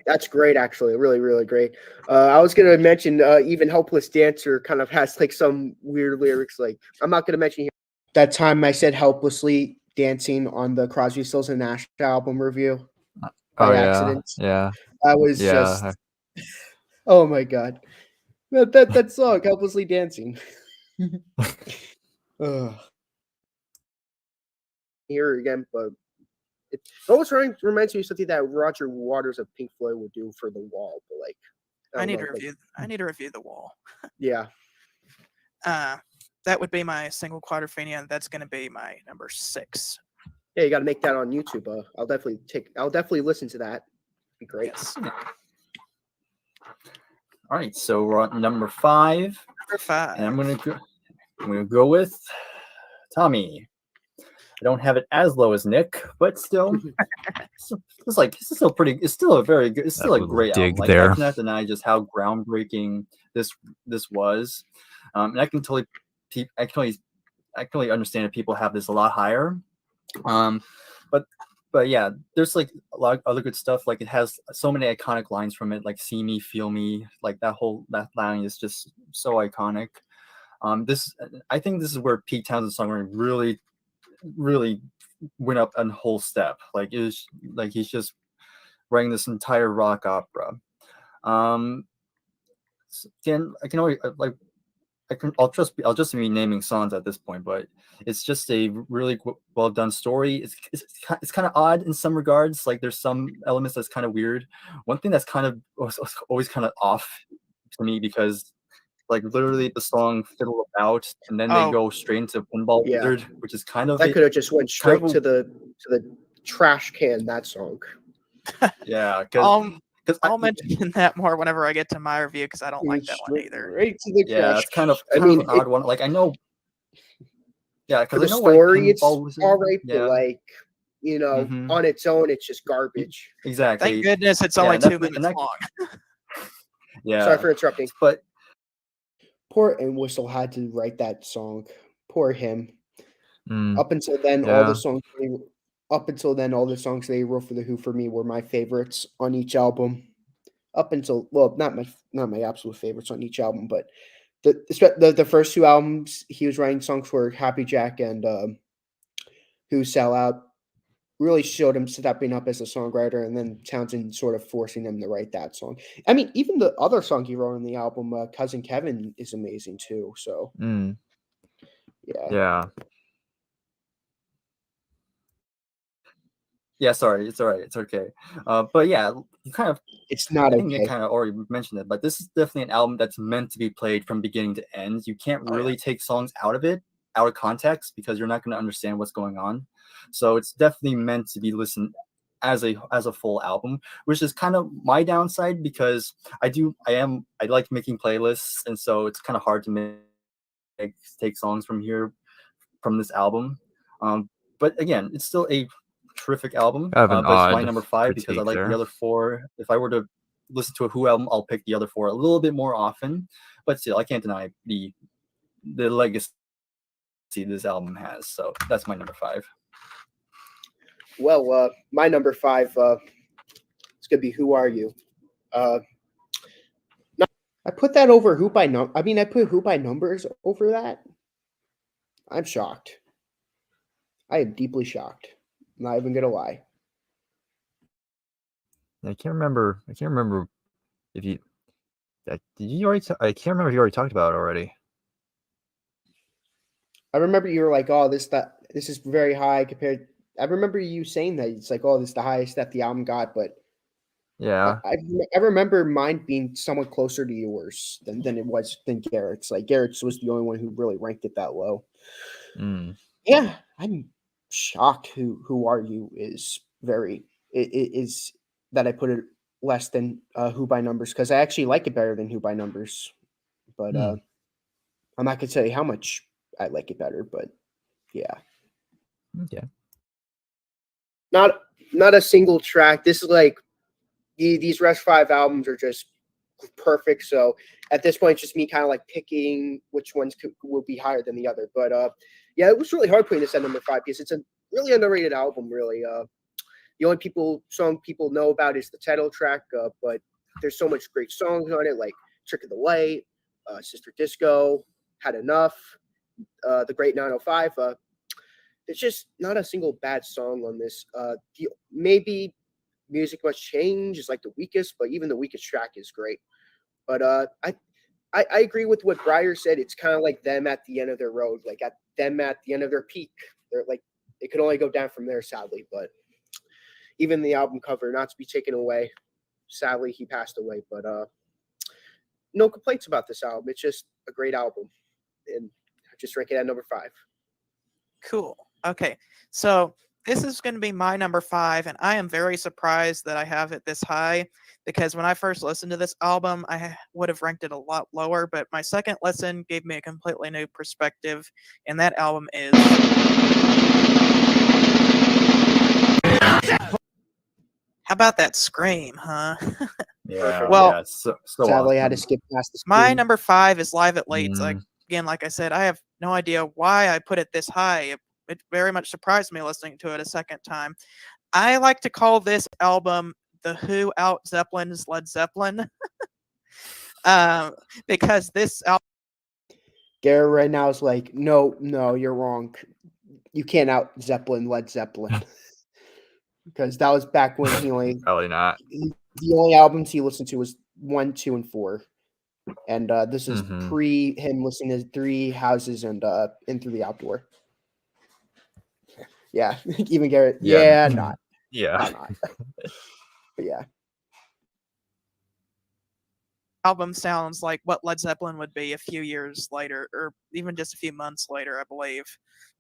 That's great, actually. Really, really great. I was going to mention even Helpless Dancer kind of has like some weird lyrics. Like, I'm not going to mention here. That time I said helplessly dancing on the Crosby, Stills and Nash album review by accident. Yeah. I was just, oh my God. That song, Helplessly Dancing. Here again, but it almost reminds me of something that Roger Waters of Pink Floyd would do for The Wall. But like, I need to review The Wall. Yeah. That would be my single Quadrophenia, and that's going to be my number 6. Yeah, you got to make that on YouTube. I'll definitely listen to that. Be great. Yes. All right, so we're on number 5. Number 5. And I'm gonna go with Tommy. I don't have it as low as Nick, but still, it's still a very good, it's still a great album. Like, I cannot deny just how groundbreaking this was, and I can totally understand if people have this a lot higher, but yeah, there's like a lot of other good stuff. Like, it has so many iconic lines from it, like "See Me, Feel Me." Like that line is just so iconic. I think this is where Pete Townshend's songwriting really went up a whole step. Like, it was like he's just writing this entire rock opera. Again, I'll just be naming songs at this point, but it's just a really well done story. It's kind of odd in some regards. Like, there's some elements that's kind of weird. One thing that's kind of always kind of off to me, because like literally the song Fiddle About, and then they go straight into Pinball Wizard, which is kind of, that could have just went straight to the trash can, that song. Yeah, because I'll mention that more whenever I get to my review, because I don't like that one either. Right to the trash. It's kind of an odd one. Like, I know. Yeah, because the story it's all right, but like, on its own, it's just garbage. Exactly. Thank goodness it's only 2 minutes long. Yeah. Sorry for interrupting. But poor Entwistle had to write that song. Poor him. Up until then, all the songs they wrote for the Who for me were my favorites on each album. Up until, well, not my absolute favorites on each album, but the first 2 albums he was writing songs for Happy Jack and Who Sell Out really showed him stepping up as a songwriter, and then Townsend sort of forcing him to write that song. I mean, even the other song he wrote on the album, Cousin Kevin, is amazing too. So yeah. Yeah, sorry, it's all right, it's okay. But yeah, it's not okay. I think you kind of already mentioned it, but this is definitely an album that's meant to be played from beginning to end. You can't really take songs out of context, because you're not going to understand what's going on. So it's definitely meant to be listened as a full album, which is kind of my downside, because I like making playlists, and so it's kind of hard to take songs from this album. But again, it's still a terrific album. I have an but it's my odd number 5 because I like there. the other 4. If I were to listen to a Who album, I'll pick the other 4 a little bit more often. But still, I can't deny the legacy this album has. So that's my number 5. Well, my number 5, it's gonna be "Who Are You." I put that over "Who by Num." I mean, I put "Who by Numbers" over that. I'm shocked. I am deeply shocked. I'm not even gonna lie. I can't remember if you did you already. I can't remember if you already talked about it already. I remember you were like, "Oh, this is very high compared." I remember you saying that it's like, "Oh, this is the highest that the album got," but Yeah. I remember mine being somewhat closer to yours than it was than Garrett's. Like Garrett's was the only one who really ranked it that low. Mm. Yeah, I'm shocked. Who Are You is very it is that I put it less than Who by Numbers because I actually like it better than Who by Numbers. But I'm not gonna tell you how much I like it better. But yeah, Okay. not a single track. This is like these Rush 5 albums are just perfect. So at this point, it's just me kind of like picking which ones will be higher than the other. But yeah, it was really hard putting this at number 5 because it's a really underrated album. Really, the only song people know about is the title track, but there's so much great songs on it, like "Trick of the Light," "Sister Disco," "Had Enough," "The Great 905." There's just not a single bad song on this. Maybe "Music Must Change" is like the weakest, but even the weakest track is great. But I agree with what Bryers said. It's kind of like them at the end of their road, like at them at the end of their peak. They're like it could only go down from there, sadly. But even the album cover, not to be taken away. Sadly, he passed away. But no complaints about this album. It's just a great album, and I just rank it at number 5. Cool. Okay. So this is going to be my number 5, and I am very surprised that I have it this high because when I first listened to this album, I would have ranked it a lot lower, but my second listen gave me a completely new perspective, and that album is. How about that scream, huh? Yeah. Well, yeah, so Sadly, I had to awesome. skip past the my screen. number 5 is Live at Leeds. Mm. Like I said, I have no idea why I put it this high. It very much surprised me listening to it a second time. I like to call this album The Who out Zeppelin's Led Zeppelin. Because this album. Garrett right now is like, no, you're wrong. You can't out Zeppelin, Led Zeppelin. Because that was back when Probably not. the only albums he listened to was 1, 2, and 4. And this is Mhm. pre him listening to 3 Houses and In Through the Outdoor. Yeah, even Garrett. Yeah. Not. Yeah. Not. But yeah. Album sounds like what Led Zeppelin would be a few years later, or even just a few months later, I believe.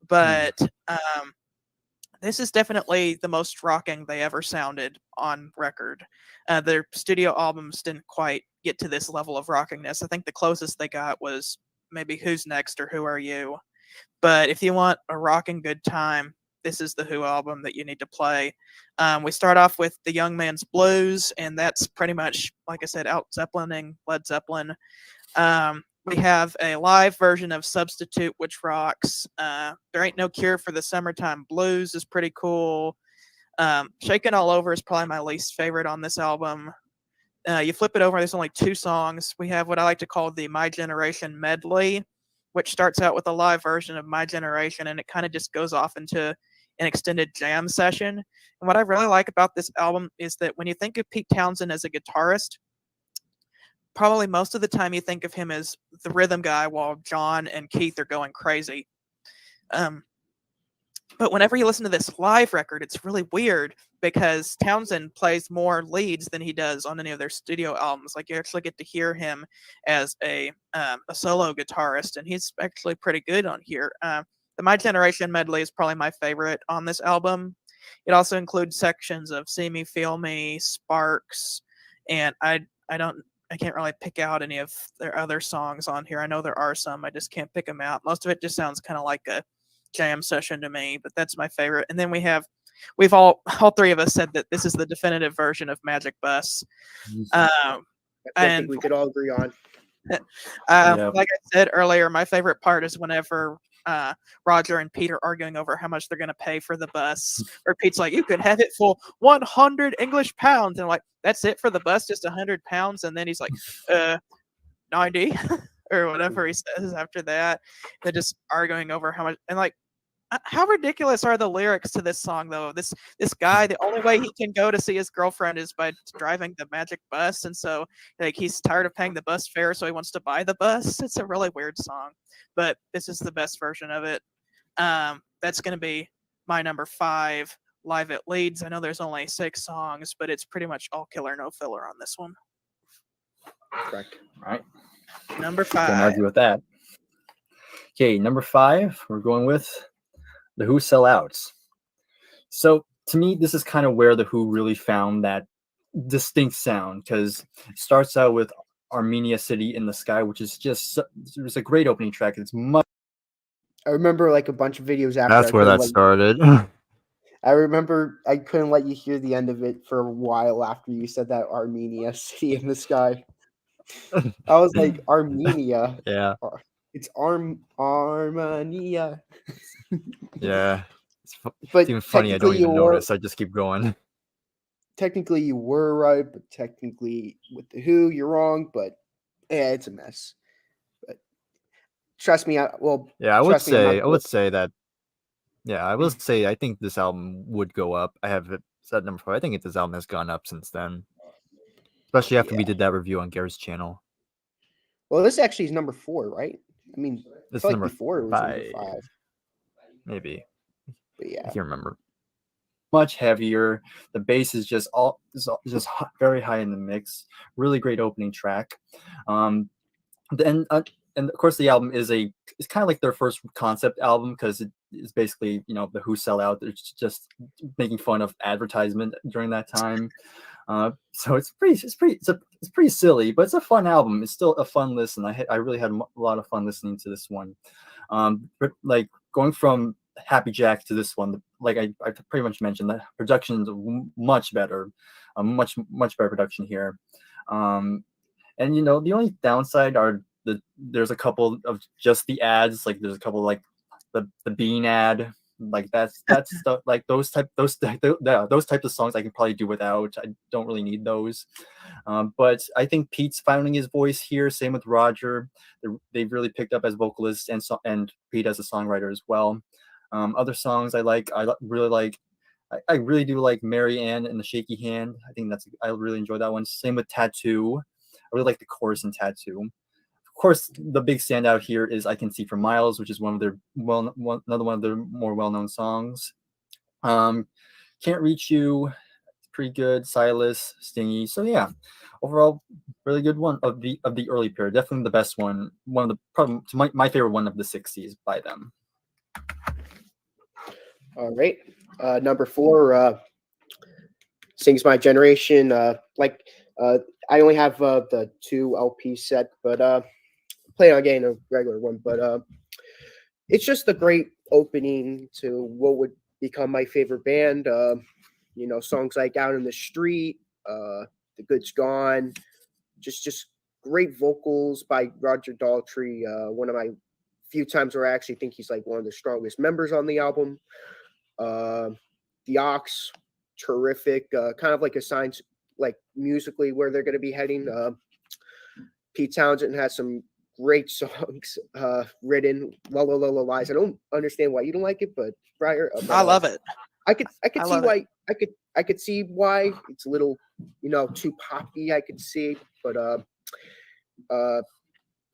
But this is definitely the most rocking they ever sounded on record. Their studio albums didn't quite get to this level of rockingness. I think the closest they got was maybe Who's Next or Who Are You. But if you want a rocking good time, this is the Who album that you need to play. We start off with The Young Man's Blues, and that's pretty much, like I said, out Zeppelining Led Zeppelin. We have a live version of Substitute, which rocks. There Ain't No Cure for the Summertime Blues is pretty cool. Shakin' All Over is probably my least favorite on this album. You flip it over, there's only 2 songs. We have what I like to call the My Generation medley, which starts out with a live version of My Generation, and it kind of just goes off into an extended jam session. And what I really like about this album is that when you think of Pete Townsend as a guitarist, probably most of the time you think of him as the rhythm guy while John and Keith are going crazy. But whenever you listen to this live record, it's really weird because Townsend plays more leads than he does on any of their studio albums. Like you actually get to hear him as a solo guitarist, and he's actually pretty good on here. The My Generation medley is probably my favorite on this album. It also includes sections of See Me, Feel Me, Sparks, and I can't really pick out any of their other songs on here. I know there are some, I just can't pick them out. Most of it just sounds kind of like a jam session to me, but that's my favorite. And then we have we've all three of us said that this is the definitive version of Magic Bus. That's one And thing we could all agree on. Yeah. like I said earlier, my favorite part is whenever Roger and Pete are arguing over how much they're going to pay for the bus. Or Pete's like, "You can have it for 100 English pounds," and I'm like, "That's it for the bus, just 100 pounds?" And then he's like, 90 or whatever he says after that. They're just arguing over how much, and like, how ridiculous are the lyrics to this song though? This guy, the only way he can go to see his girlfriend is by driving the magic bus, and so like he's tired of paying the bus fare, so he wants to buy the bus. It's a really weird song, but this is the best version of it. That's going to be my number 5, Live at Leeds. I know there's only 6 songs, but it's pretty much all killer, no filler on this one. Correct. All right. Number Can't 5. argue with that. Okay, number 5, we're going with The Who Sell Out. So to me, this is kind of where The Who really found that distinct sound, because it starts out with Armenia City in the Sky, which is just, it was a great opening track. It's much. I remember like a bunch of videos after. That's where that started. I remember I couldn't let you hear the end of it for a while after you said that Armenia City in the Sky. I was like, Armenia. Yeah. It's Armenia. Yeah. But It's even funny. I don't technically even you were- notice. I just keep going. Technically, you were right, but technically, with The Who, you're wrong. But yeah, it's a mess. But trust me, Yeah, I would trust me, I'm not say, I gonna- would say that. Yeah, I will say I think this album would go up. I have it set number 5. I think this album has gone up since then, especially after we did that review on Garrett's channel. Well, this actually is number 4, right? I mean, This I is feel like number before it was number 5. Maybe. But I yeah, can't remember. Much heavier. The bass is just very high in the mix. Really great opening track. Then and of course the album is it's kind of like their first concept album, because it is basically, you know, The Who Sell Out. They're just making fun of advertisement during that time. So it's pretty silly, but it's a fun album. It's still a fun listen. I really had a lot of fun listening to this one. But like going from Happy Jack to this one, like I pretty much mentioned, the production is much better, much better production here. And you know, the only downside are there's a couple of just the ads, like there's a couple like the Bean ad, like that's stuff, like those type of songs I can probably do without. I don't really need those. But I think Pete's finding his voice here. Same with Roger. They've really picked up as vocalists, and Pete as a songwriter as well. Other songs I really like. I really do like Mary Ann and the Shaky Hand. I really enjoy that one. Same with Tattoo. I really like the chorus in Tattoo. Of course, the big standout here is I Can See for Miles, which is another one of their more well-known songs. Can't Reach You, pretty good. Silas, Stingy. So yeah, overall, really good one of the early period. Definitely the best one. One of the probably my favorite one of the 60s by them. all right. Number 4, Sings My Generation. I only have the 2 LP set, but plan on getting a regular one. But it's just a great opening to what would become my favorite band. You know, songs like Out in the Street, The Good's Gone, just great vocals by Roger Daltrey. One of my few times where I actually think he's like one of the strongest members on the album. The Ox, terrific. Kind of like a sign, like musically where they're going to be heading. Pete Townsend has some great songs written. La La La La Lies. I don't understand why you don't like it, but Bryers, I love it. I could I see love why. I could see why it's a little, you know, too poppy. I could see, but the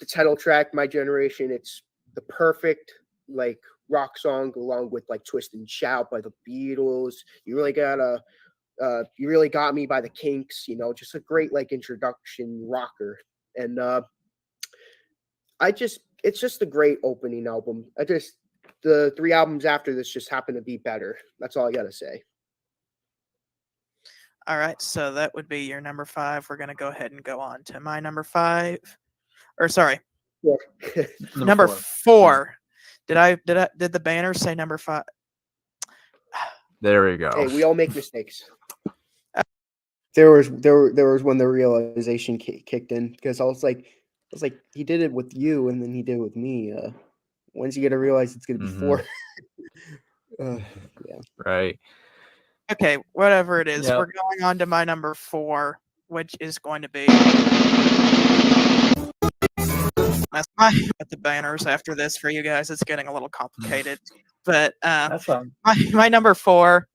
title track, My Generation, it's the perfect like rock song along with like Twist and Shout by the Beatles. You really got me by the Kinks. You know, just a great like introduction rocker, and it's just a great opening album. The 3 albums after this just happen to be better. That's all I gotta say. All right, so that would be your number 5. We're gonna go ahead and go on to my number 5. Or sorry, Yeah. number 4. Did the banner say number 5? There we go. Hey, we all make mistakes. There was when the realization kicked in, because I was like, he did it with you, and then he did it with me. When's he gonna realize it's gonna be Mhm. 4? Yeah. Right. Okay, whatever it is, Yeah. we're going on to my number 4, which is going to be. That's with the banners after this for you guys. It's getting a little complicated, but That's fine. my number 4,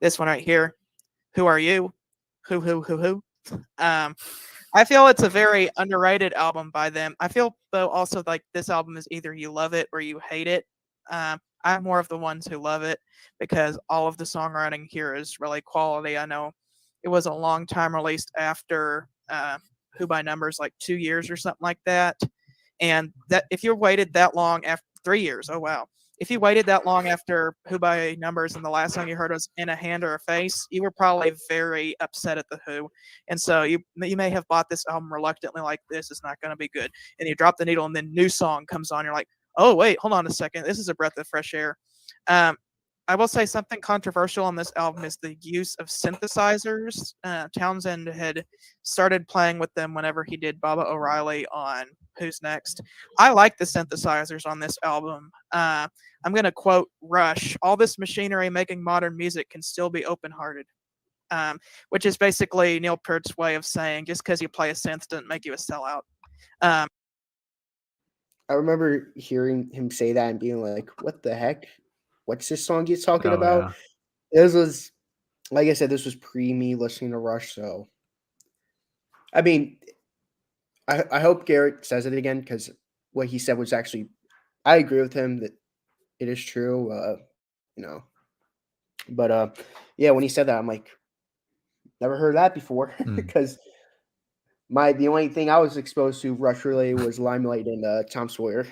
this one right here. Who are you? Who? I feel it's a very underrated album by them. I feel though also like this album is either you love it or you hate it. I'm more of the ones who love it because all of the songwriting here is really quality. I know it was a long time released after Who by Numbers, like 2 years or something like that. And that if you waited that long after 3 years, oh wow. If you waited that long after Who by Numbers and the last song you heard was In a Hand or a Face, you were probably very upset at the Who. And so you may have bought this album reluctantly, like this is not going to be good. And you drop the needle, and then new song comes on. You're like, oh wait, hold on a second, this is a breath of fresh air. I will say something controversial on this album is the use of synthesizers. Townsend had started playing with them whenever he did Baba O'Reilly on Who's Next. I like the synthesizers on this album. I'm going to quote Rush: all this machinery making modern music can still be open-hearted. Which is basically Neil Peart's way of saying just because you play a synth doesn't make you a sellout. I remember hearing him say that and being like, what the heck? What's this song he's talking Oh, about? This was, like I said, this was pre me listening to Rush. So, I mean, I hope Garrett says it again, because what he said was actually, I agree with him that it is true. But yeah, when he said that, I'm like, never heard that before, because the only thing I was exposed to Rush related was Limelight and Tom Sawyer.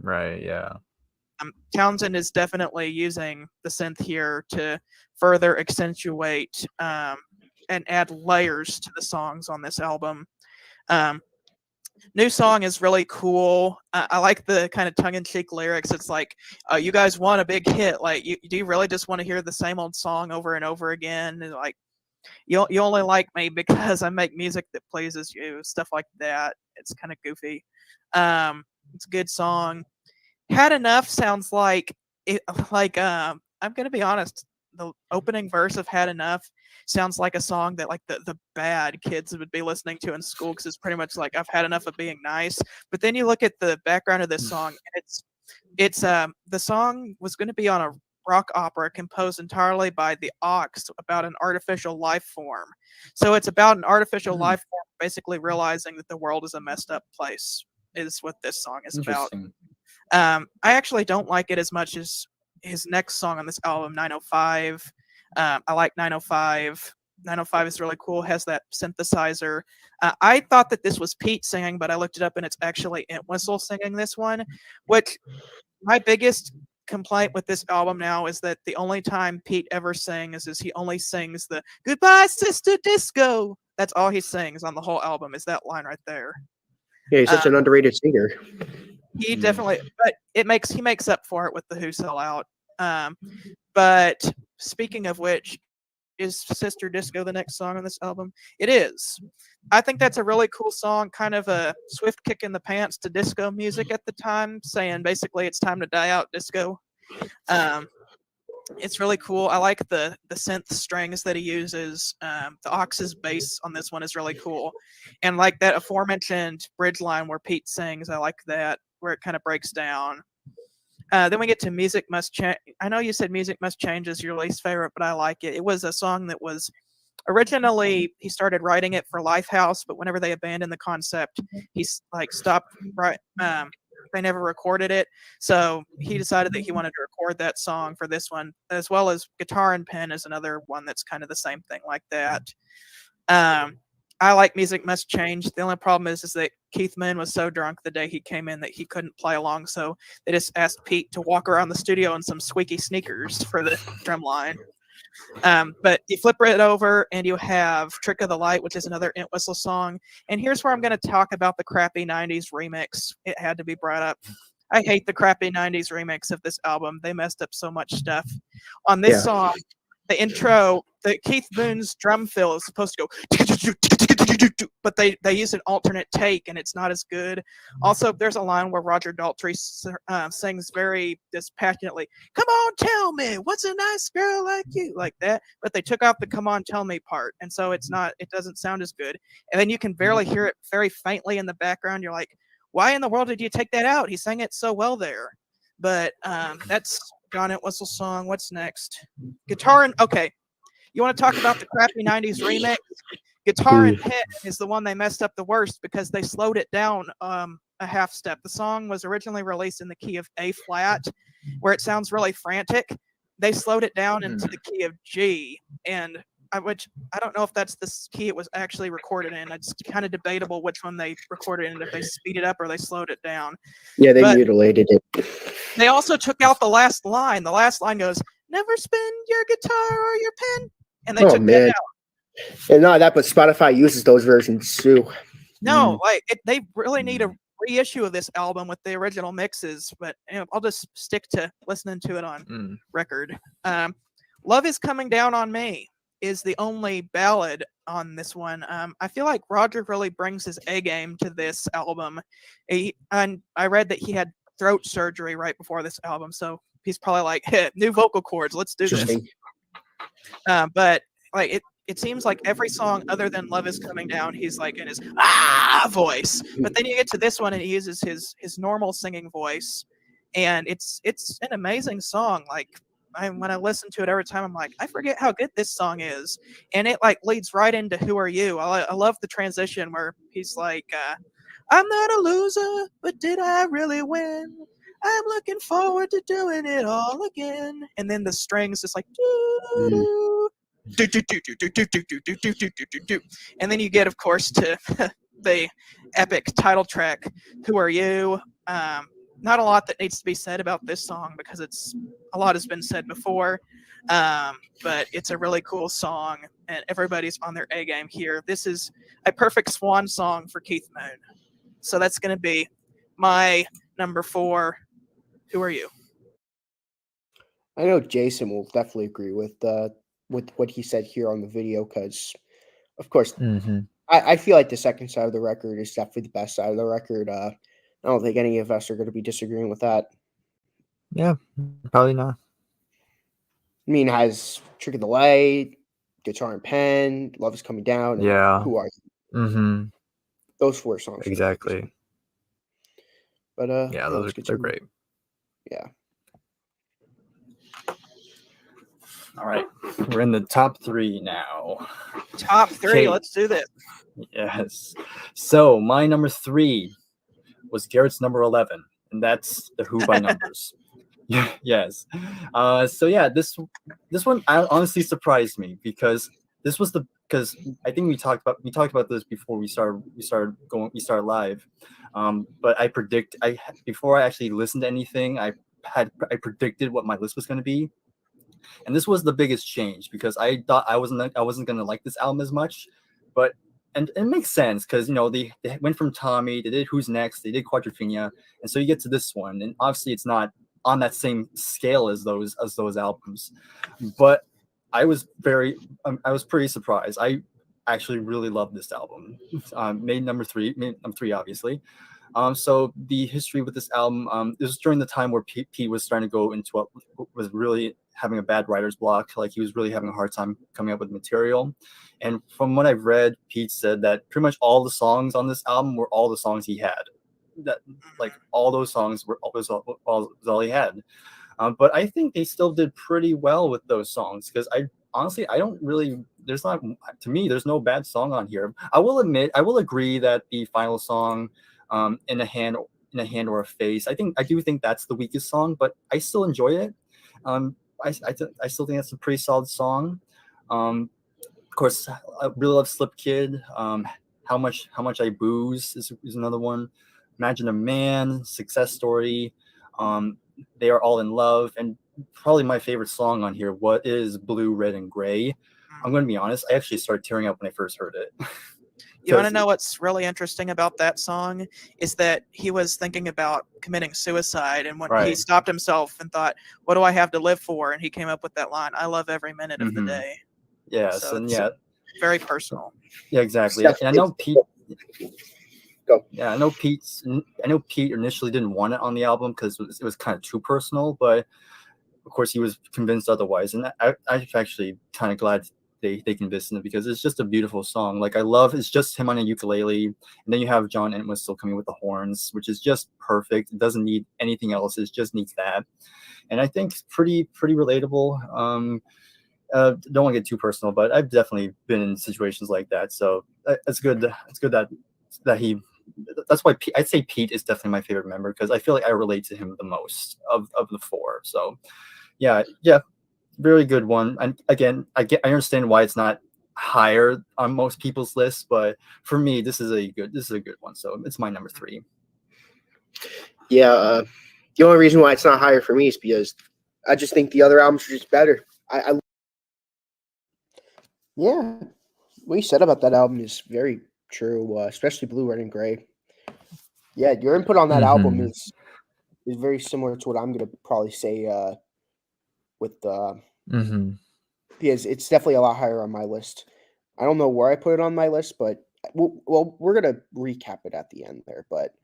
Right. Yeah. Townsend is definitely using the synth here to further accentuate and add layers to the songs on this album. New song is really cool. I like the kind of tongue-in-cheek lyrics. It's like, you guys want a big hit. Like, do you really just want to hear the same old song over and over again? And like, you only like me because I make music that pleases you. Stuff like that. It's kind of goofy. It's a good song. Had Enough sounds like it, I'm gonna be honest. The opening verse of Had Enough sounds like a song that like the bad kids would be listening to in school, because it's pretty much like I've had enough of being nice. But then you look at the background of this song, and it's the song was going to be on a rock opera composed entirely by the Ox about an artificial life form. So it's about an artificial life form basically realizing that the world is a messed up place, is what this song is about. I actually don't like it as much as his next song on this album, 905. I like 905. 905 is really cool, has that synthesizer. I thought that this was Pete singing, but I looked it up and it's actually Entwistle singing this one, which my biggest complaint with this album now is that the only time Pete ever sings is he only sings the Goodbye Sister Disco. That's all he sings on the whole album, is that line right there. Yeah, he's such an underrated singer. He definitely, but he makes up for it with the Who Sell Out. But speaking of which, is Sister Disco the next song on this album? It is. I think that's a really cool song, kind of a swift kick in the pants to disco music at the time, saying basically it's time to die out disco. It's really cool. I like the synth strings that he uses. The Ox's bass on this one is really cool. And like that aforementioned bridge line where Pete sings, I like that, where it kind of breaks down. Then we get to Music Must Change. I know you said Music Must Change is your least favorite, but I like it. It was a song that was originally, he started writing it for Lifehouse, but whenever they abandoned the concept, he's like stopped they never recorded it. So he decided that he wanted to record that song for this one, as well as Guitar and Pen is another one that's kind of the same thing like that. I like Music Must Change. The only problem is that Keith Moon was so drunk the day he came in that he couldn't play along, so they just asked Pete to walk around the studio in some squeaky sneakers for the drum line. But you flip it over and you have Trick of the Light, which is another Entwistle song. And here's where I'm going to talk about the crappy 90s remix. It had to be brought up. I hate the crappy 90s remix of this album. They messed up so much stuff. On this song, the intro, the Keith Moon's drum fill is supposed to go, but they use an alternate take and it's not as good. Also, there's a line where Roger Daltrey sings very dispassionately, "Come on, tell me, what's a nice girl like you?" like that. But they took out the "Come on, tell me" part, and so it doesn't sound as good. And then you can barely hear it very faintly in the background. You're like, why in the world did you take that out? He sang it so well there. But that's John Entwistle's song. What's next? Guitar and okay. You want to talk about the crappy 90s remix? Guitar and Pen is the one they messed up the worst because they slowed it down a half step. The song was originally released in the key of A flat, where it sounds really frantic. They slowed it down into the key of G, and which I don't know if that's the key it was actually recorded in. It's kind of debatable which one they recorded in, if they speed it up or they slowed it down. Yeah, they mutilated it. They also took out the last line. The last line goes, "Never spin your guitar or your pen," and they took that out. And not that, but Spotify uses those versions too. No, they really need a reissue of this album with the original mixes. But I'll just stick to listening to it on record. "Love Is Coming Down on Me" is the only ballad on this one. I feel like Roger really brings his A game to this album. And I read that he had throat surgery right before this album, so he's probably like, hey, new vocal cords, let's do this. But like it seems like every song other than "Love Is Coming Down," he's like in his voice. But then you get to this one and he uses his normal singing voice, and it's an amazing song. Like when I listen to it every time, I'm like, I forget how good this song is, and it like leads right into "Who Are You." I love the transition where he's like, "I'm not a loser, but did I really win? I'm looking forward to doing it all again." And then the strings just like and then you get, of course, to the epic title track, "Who Are You." Not a lot that needs to be said about this song because a lot has been said before, but it's a really cool song and everybody's on their A game here. This is a perfect swan song for Keith Moon. So that's going to be my number 4. Who Are You? I know Jason will definitely agree with what he said here on the video because, of course, I feel like the second side of the record is definitely the best side of the record. I don't think any of us are going to be disagreeing with that. Yeah, probably not. I mean, it has "Trick of the Light," "Guitar and Pen," "Love Is Coming Down," and "Who Are You?" Those 4 songs. Exactly. But yeah, they're great. Yeah. All right, we're in the top 3 now. Top 3, let's do this. Yes. So my number 3 was Garrett's number 11, and that's the Who by numbers. Yes. So yeah, this one honestly surprised me because this was because I think we talked about this before we started live. But before I actually listened to anything, I predicted what my list was going to be. And this was the biggest change because I thought I wasn't going to like this album as much, and it makes sense because they went from Tommy, they did Who's Next, they did Quadrophenia, and so you get to this one, and obviously it's not on that same scale as those albums, but I was pretty surprised. I actually really love this album. Made number 3 obviously. So the history with this album, this was during the time where Pete was starting to go into what was really having a bad writer's block. Like he was really having a hard time coming up with material. And from what I've read, Pete said that pretty much all the songs on this album were all the songs he had. That like all those songs were all he had. But I think they still did pretty well with those songs because I don't really. There's no bad song on here. I will agree that the final song, in a hand or a face, I do think that's the weakest song, but I still enjoy it. I still think that's a pretty solid song. Of course, I really love Slip Kid. How much I booze is another one. Imagine a Man, Success Story. They Are All in Love, and probably my favorite song on here, What Is Blue, Red, and Gray. I'm going to be honest, I actually started tearing up when I first heard it. You want to know what's really interesting about that song is that he was thinking about committing suicide, and when he Right. stopped himself and thought, "What do I have to live for?" and he came up with that line, "I love every minute of the Mhm. day." Yes, So and it's yeah, very personal. yeah, exactly. Steph, And I know Pete. Go. Yeah, I know Pete initially didn't want it on the album because it was kind of too personal, but of course he was convinced otherwise, and I'm actually kind of glad they convinced him because it's just a beautiful song. Like I love it's just him on a ukulele, and then you have John Entwistle coming with the horns, which is just perfect. It doesn't need anything else. It just needs that, and I think it's pretty relatable. Don't want to get too personal, but I've definitely been in situations like that. So it's good. It's good that he. That's why I'd say Pete is definitely my favorite member because I feel like I relate to him the most of the four. So yeah, very good one. And again, I understand why it's not higher on most people's lists, but for me, this is a good one. So it's my number 3. Yeah, the only reason why it's not higher for me is because I just think the other albums are just better. Yeah, what you said about that album is very true, especially Blue, Red, and Gray. Yeah, your input on that album Mhm. is very similar to what I'm gonna probably say with Mhm. because it's definitely a lot higher on my list. I don't know where I put it on my list, but we're gonna recap it at the end there. But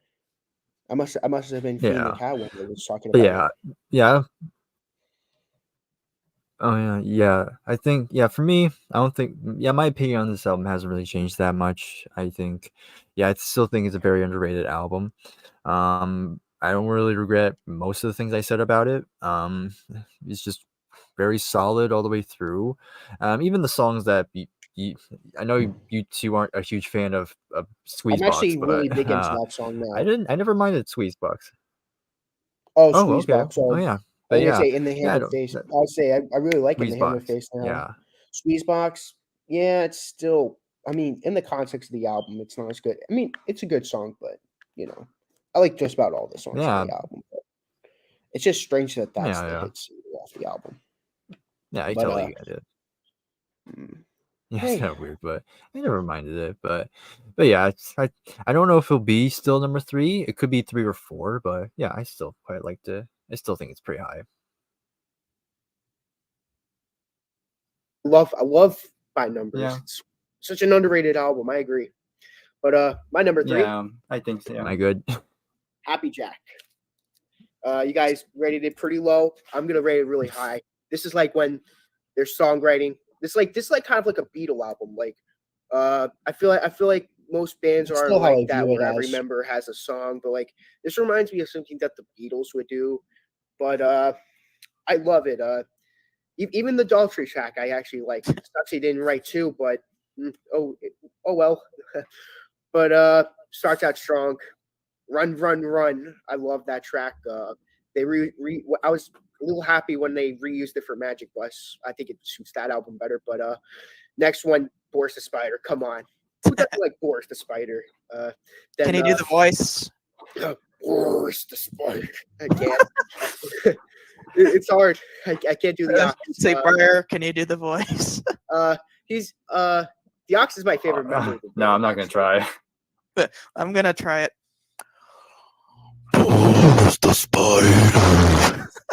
I must have been feeding the Yeah. cat when I was talking But about it. yeah. Oh yeah. I think for me, I don't think my opinion on this album hasn't really changed that much. I think I still think it's a very underrated album. I don't really regret most of the things I said about it. It's just very solid all the way through. Even the songs that I know you two aren't a huge fan of I'm Squeezebox, actually but really big into that song now. I never minded Squeezebox. Oh, Oh, okay. Squeezebox. Oh So yeah. I was But gonna yeah. say In the Yeah, I Hammer don't Face. that I'll say I really like In the Hammer Squeezebox. Face now. Yeah. Squeezebox. Yeah, it's still. I mean, in the context of the album, it's not as good. I mean, it's a good song, but I like just about all the songs on Yeah. the album. But it's just strange that that's the Yeah. hit single off the album. Yeah, I But totally get it. mm, Yeah, it's hey, kind of weird, but I never minded it. But yeah, I don't know if it'll be still number 3. It could be 3 or 4, but yeah, I still quite liked it. I still think it's pretty high. I love by numbers. Yeah, It's such an underrated album. I agree. But my number 3, yeah, I think so. Am Yeah. I good? Happy Jack. You guys rated it pretty low. I'm gonna rate it really high. This is like when there's songwriting. This is like kind of like a Beatle album. Like I feel like most bands That's are still how I like that view it where every as. member has a song, but like this reminds me of something that the Beatles would do. But I love it. Even the Daltrey track I actually like. Sucks he didn't write two, but oh well. But starts out strong. Run, run, run. I love that track. I was a little happy when they reused it for Magic Bus. I think it suits that album better. But next one, Boris the Spider. Come on. Who doesn't like Boris the Spider? Can Then you do the voice? Boris the Spider. I can't. It's hard. I can't do the Ox. Say, Bryers, can you do the voice? He's the Ox is my favorite member. Of the No, I'm band, not gonna try. I'm gonna try it.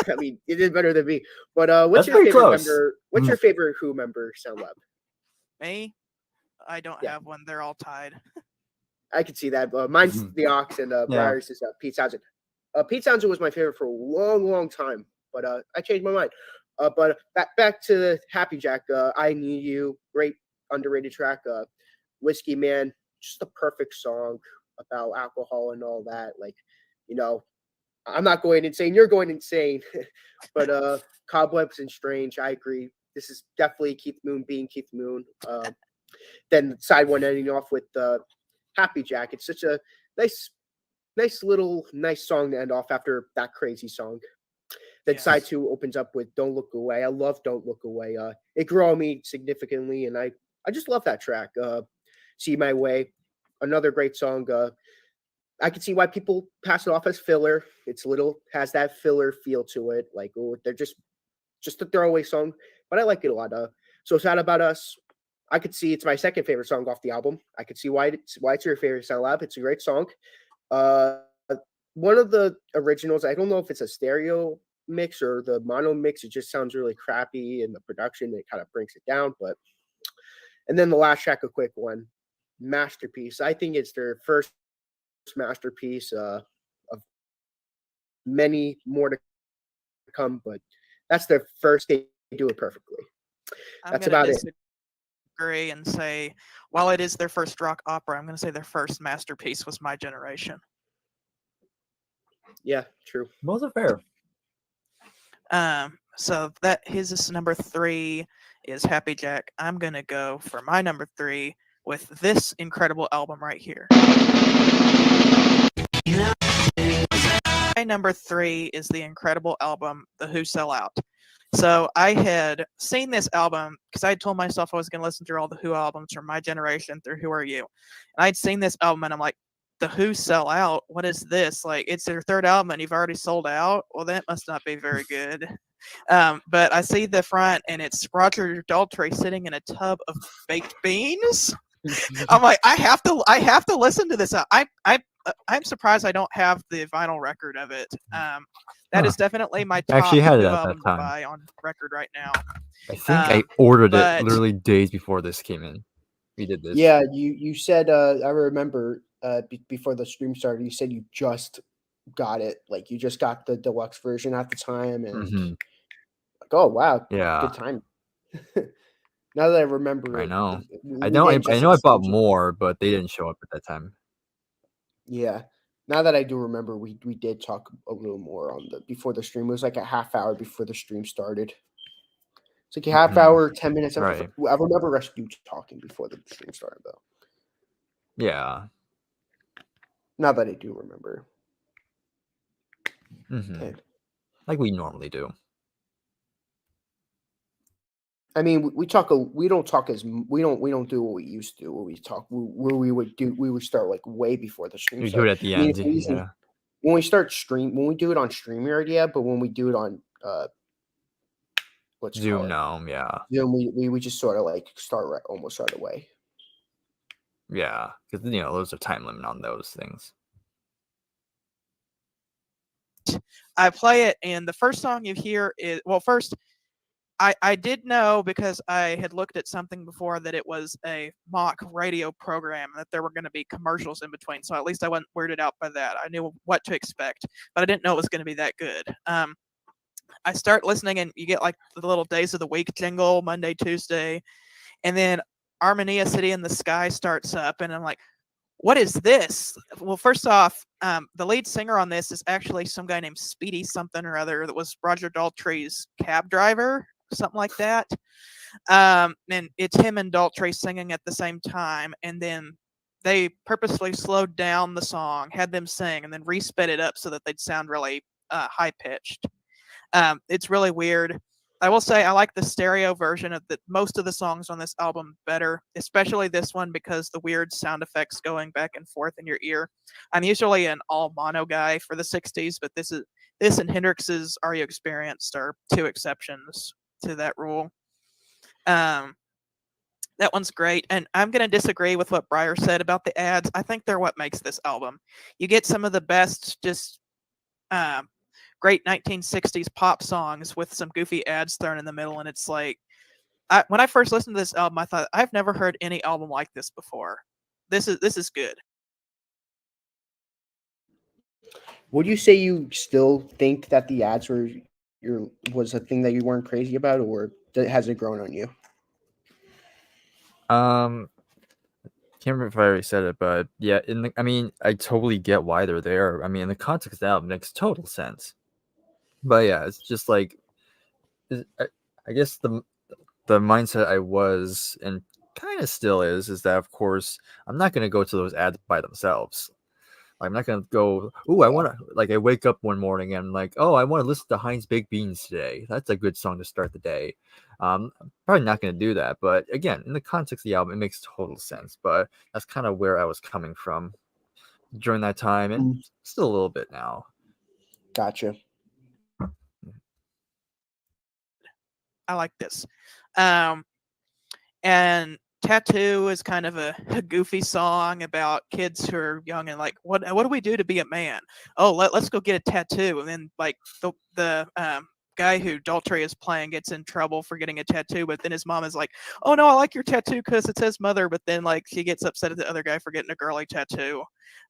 I mean, you did better than me. But what's That's your pretty favorite close. member? What's your favorite Who member? Sound Lab. Me? I don't Yeah. have one. They're all tied. I can see that. Mine's the Ox and Bryers is Pete Townsend. Pete Townsend was my favorite for a long, long time, but I changed my mind. But back to the Happy Jack. I Need You, great underrated track. Whiskey Man, just a perfect song about alcohol and all that. Like, I'm not going insane. You're going insane. But Cobwebs and Strange, I agree. This is definitely Keith Moon being Keith Moon. Then side one ending off with Happy Jack. It's such a nice song to end off after that crazy song. Then Yes. side two opens up with Don't Look Away. I love Don't Look Away. It grew on me significantly, and I just love that track. See My Way, another great song. I can see why people pass it off as filler. Has that filler feel to it. Like, they're just a throwaway song, but I like it a lot. So Sad About Us, I could see it's my second favorite song off the album. I could see why it's your favorite Sound Lab. It's a great song. Uh, one of the originals. I don't know if it's a stereo mix or the mono mix. It just sounds really crappy, and the production it kind of brings it down. But and then the last track, a quick one, masterpiece. I think it's their first masterpiece of many more to come, but that's their first. They do it perfectly. I'm That's gonna about it. disagree and say, while it is their first rock opera, I'm going to say their first masterpiece was My Generation. Yeah, true. Those are fair. So that his number 3 is Happy Jack. I'm gonna go for my number 3 with this incredible album right here. My number 3 is the incredible album The Who Sell Out. So I had seen this album because I had told myself I was going to listen through all the Who albums from my generation through Who Are You. And I'd seen this album and I'm like, The Who Sell Out? What is this? Like, it's their third album and you've already sold out? Well, that must not be very good. But I see the front and it's Roger Daltrey sitting in a tub of baked beans. I'm like, I have to listen to this. I'm surprised I don't have the vinyl record of it. That is definitely my top Actually had it Who at that album to time. buy on record right now. I think I ordered it but- literally days before this came in. We did this. Yeah, you said I remember before the stream started, you said you just got it, like you just got the deluxe version at the time, and Mhm. like, oh wow, Yeah. good time. Now that I remember, I it, know. we I know. I didn't just know. I bought exchange it. more, but they didn't show up at that time. Yeah, now that I do remember, we did talk a little more on the before the stream. It was like a half hour before the stream started. It's like a half Mhm. hour, 10 minutes. Right. I remember us you talking before the stream started, though. Yeah. Now that I do remember. Mhm. Okay. Like we normally do. I mean, we talk. We don't talk as we don't do what we used to do. Where we talk, where we would start like way before the stream We do started. it at the I mean, end. if we usually- Yeah. when we start when we do it on StreamYard, yeah, but when we do it on what's it Zoom. called? No. Yeah. Zoom, we just sort of like start almost right away. Yeah. Because there's a time limit on those things. I play it, and the first song you hear is first. I did know because I had looked at something before that it was a mock radio program, that there were going to be commercials in between. So at least I wasn't weirded out by that. I knew what to expect, but I didn't know it was going to be that good. I start listening and you get like the little days of the week jingle, Monday, Tuesday, and then Armenia City in the Sky starts up, and I'm like, what is this? Well, first off, the lead singer on this is actually some guy named Speedy something or other that was Roger Daltrey's cab driver, something like that. And it's him and Daltrey singing at the same time, and then they purposely slowed down the song, had them sing, and then re-sped it up so that they'd sound really high-pitched. It's really weird. I will say I like the stereo version of most of the songs on this album better, especially this one because the weird sound effects going back and forth in your ear. I'm usually an all mono guy for the 60s, but this and Hendrix's Are You Experienced are two exceptions to that rule. That one's great, and I'm going to disagree with what Bryers said about the ads. I think they're what makes this album. You get some of the best just great 1960s pop songs with some goofy ads thrown in the middle, and it's like, when I first listened to this album, I thought, I've never heard any album like this before. This is good. Would you say you still think that the ads was a thing that you weren't crazy about, or has it grown on you? Can't remember if I already said it, but yeah, I mean, I totally get why they're there. I mean, in the context of the album, it makes total sense. But yeah, it's just like, I guess the mindset I was and kind of still is that of course I'm not gonna go to those ads by themselves. I'm not gonna go, ooh, I want to, like, I wake up one morning and I'm like, oh, I want to listen to Heinz Baked Beans today. That's a good song to start the day. I'm probably not gonna do that, but again, in the context of the album, it makes total sense. But that's kind of where I was coming from during that time, and still a little bit now. Gotcha. I like this. And Tattoo is kind of a goofy song about kids who are young and like, what do we do to be a man? Oh, let's go get a tattoo. And then like the guy who Daltrey is playing gets in trouble for getting a tattoo, but then his mom is like, oh no, I like your tattoo because it says mother, but then like she gets upset at the other guy for getting a girly tattoo.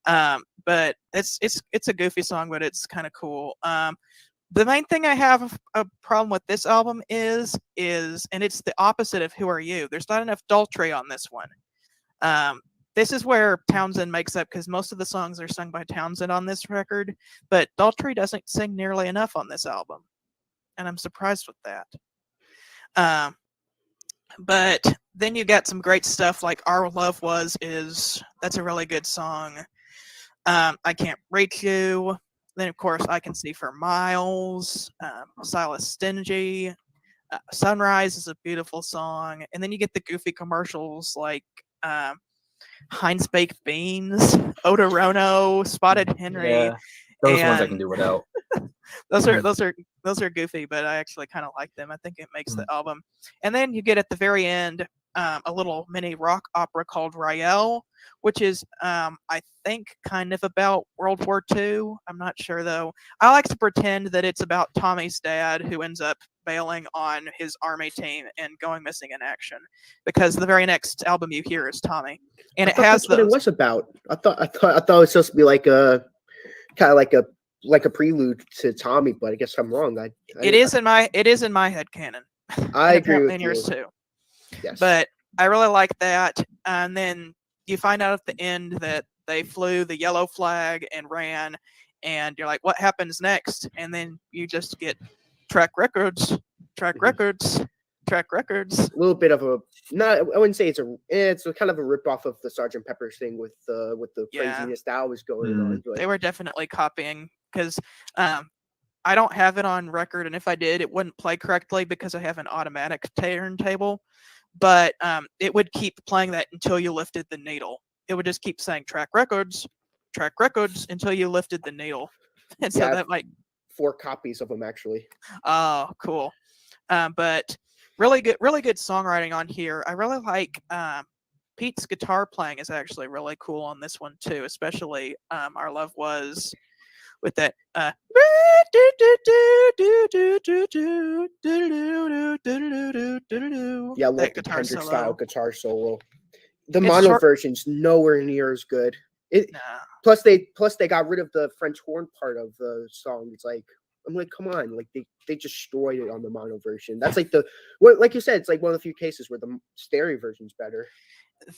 But it's a goofy song, but it's kind of cool. The main thing I have a problem with this album is, and it's the opposite of Who Are You? There's not enough Daltrey on this one. This is where Townsend makes up, because most of the songs are sung by Townsend on this record, but Daltrey doesn't sing nearly enough on this album, and I'm surprised with that. But then you got some great stuff like Our Love that's a really good song. I Can't Reach You. Then, of course, I Can See for Miles, Silas Stingy. Sunrise is a beautiful song. And then you get the goofy commercials like Heinz Baked Beans, Odorono, Spotted Henry. Yeah, those ones I and can do without. those are goofy, but I actually kind of like them. I think it makes the album. And then you get at the very end a little mini rock opera called Rael, which is I think kind of about World War II. I'm not sure though. I like to pretend that it's about Tommy's dad who ends up bailing on his army team and going missing in action, because the very next album you hear is Tommy, and I thought that's what it was about. I thought it was supposed to be like a kind of like a prelude to Tommy, but I guess I'm wrong. It is in my headcanon. I agree with in yours too. Yes. But I really like that. And then you find out at the end that they flew the yellow flag and ran, and you're like, what happens next? And then you just get track records. A little bit of a I wouldn't say it's a kind of a rip off of the Sgt. Pepper's thing with the craziness that was going on. But They were definitely copying, because I don't have it on record, and if I did, it wouldn't play correctly because I have an automatic turntable. But it would keep playing that until you lifted the needle. It would just keep saying track records until you lifted the needle. And so that might 4 copies of them actually. Oh, cool. But really good songwriting on here. I really like Pete's guitar playing is actually really cool on this one too, especially Our Love Was with that Yeah, like the Kendrick style guitar solo. The mono version's nowhere near as good. Plus they got rid of the French horn part of the song. It's like, I'm like, come on, like they destroyed it on the mono version. That's like like you said, it's like one of the few cases where the stereo version's better.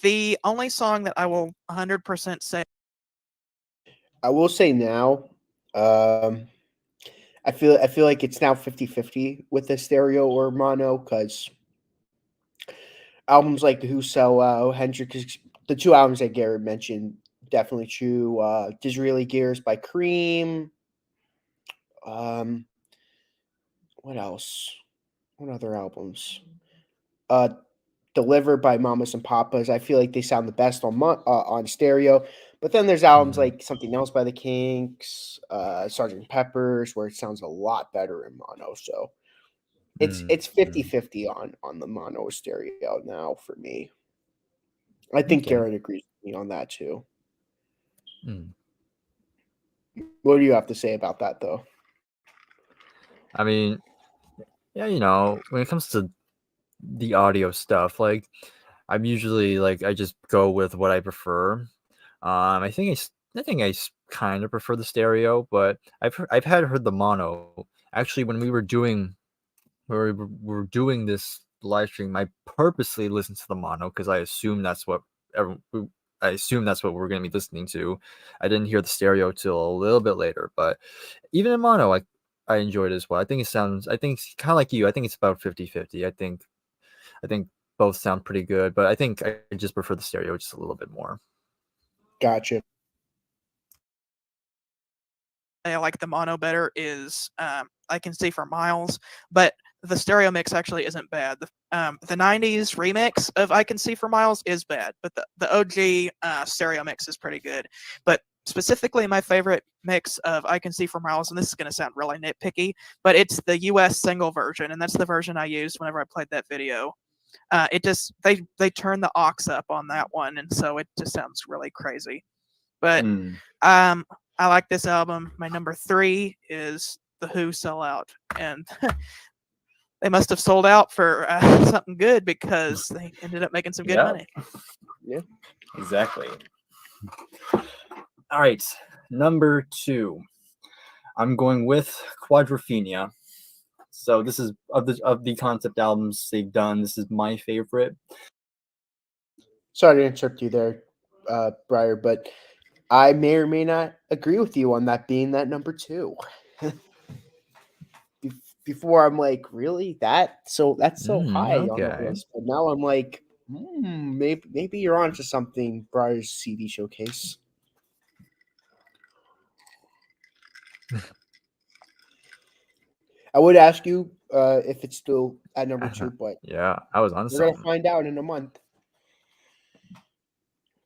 The only song that I will 100% say, I will say now, I feel like it's now 50-50 with the stereo or mono, because albums like Who Sell Out, Hendrix, the 2 albums that Garrett mentioned, definitely true. Disraeli Gears by Cream. What else? What other albums? Delivered by Mamas and Papas. I feel like they sound the best on stereo. But then there's albums like Something Else by the Kinks, Sgt. Pepper's, where it sounds a lot better in mono. So it's 50-50 on the mono stereo now for me. I think Garrett agrees with me on that too. What do you have to say about that though? I mean, yeah, when it comes to the audio stuff, like I'm usually like I just go with what I prefer. I think I kind of prefer the stereo, but I've heard the mono. Actually, when we were doing this live stream, I purposely listened to the mono because I assumed that's what we're going to be listening to. I didn't hear the stereo till a little bit later, but even in mono, I enjoyed it as well. I think kind of like you. I think it's about 50-50. I think both sound pretty good, but I think I just prefer the stereo just a little bit more. Gotcha. I like the mono better is I Can See for Miles, but the stereo mix actually isn't bad. The 90s remix of I Can See for Miles is bad, but the OG stereo mix is pretty good. But specifically, my favorite mix of I Can See for Miles, and this is going to sound really nitpicky, but it's the US single version, and that's the version I used whenever I played that video. It just they turn the aux up on that one, and so it just sounds really crazy. But I like this album. My number 3 is The Who Sell Out, and they must have sold out for something good because they ended up making some good money. Yeah, exactly. All right, number 2. I'm going with Quadrophenia. So this is of the concept albums they've done. This is my favorite. sorry to interrupt you there, Briar, but I may or may not agree with you on that being that number 2. Before I'm like, really that's so high on the Okay. list, but now I'm like, maybe you're onto something. Briar's CD showcase. I would ask you if it's still at number 2, but Yeah, I was on we're gonna something. find out in a month.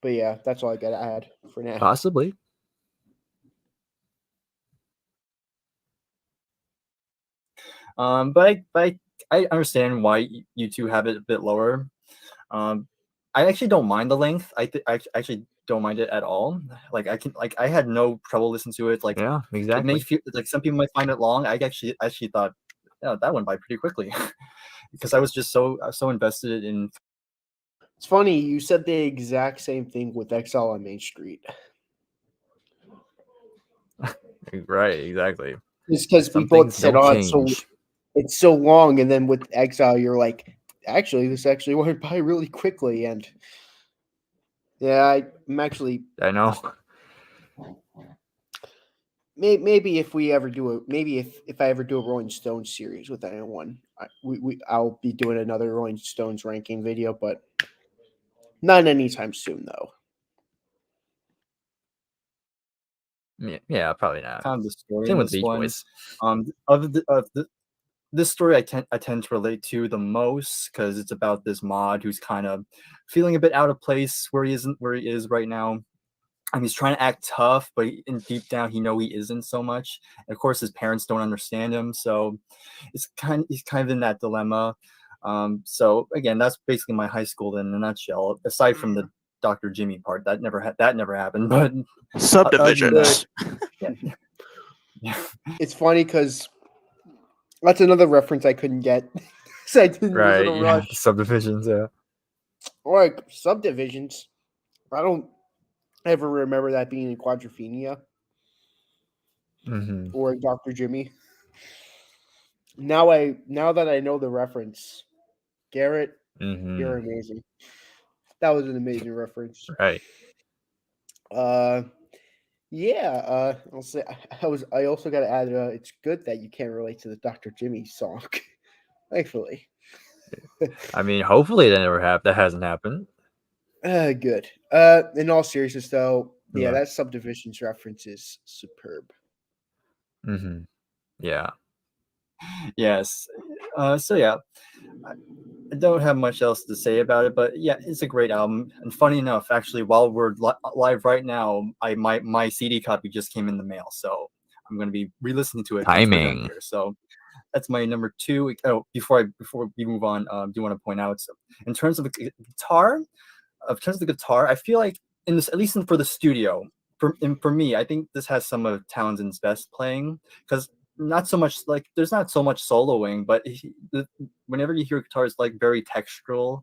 But yeah, that's all I gotta add for now. Possibly. But I understand why you two have it a bit lower. I actually don't mind the length. I actually don't mind it at all. Like I had no trouble listening to it. Like Yeah, it may exactly. feel like some people might find it long. I actually thought, yeah, that went by pretty quickly because I was just so invested in. It's funny you said the exact same thing with Exile on Main Street. Right, exactly. It's because we Some both things said, don't "Oh, change. it's so long," and then with Exile, you're like, "Actually, this actually went by really quickly." And yeah, I'm actually I know. maybe if we ever do if I ever do a Rolling Stones series with anyone, I'll be doing another Rolling Stones ranking video, but not anytime soon though. Yeah, probably not. Kind of the story Same in with this Beach one. Boys. This story I tend to relate to the most because it's about this mod who's kind of feeling a bit out of place where he is right now. And he's trying to act tough, but in deep down he isn't so much. And of course his parents don't understand him, so he's kind of in that dilemma. So again, that's basically my high school in a nutshell. Aside from the Dr. Jimmy part, that never happened. But Subdivisions. yeah. It's funny because that's another reference I couldn't get. So I didn't was in Right, a yeah. rush. Subdivisions, yeah. Like subdivisions. I don't ever remember that being in Quadrophenia Mm-hmm. or in Dr. Jimmy. Now that I know the reference, Garrett, Mm-hmm. you're amazing. That was an amazing reference. Right. Yeah. I'll say I also got to add. It's good that you can't relate to the Dr. Jimmy song. Thankfully. I mean, hopefully that hasn't happened. Good. In all seriousness, though, yeah, Yeah. that subdivisions reference is superb. Mm-hmm. Yeah. Yes. So yeah, I don't have much else to say about it, but yeah, it's a great album. And funny enough, actually, while we're live right now, my CD copy just came in the mail, so I'm going to be re-listening to it once we're done Timing. here. So that's my number 2. Oh, before we move on, do want to point out, so in terms of the guitar, I feel like in this, at least for the studio, for me, I think this has some of Townsend's best playing because not so much like there's not so much soloing, but whenever you hear guitars like very textural,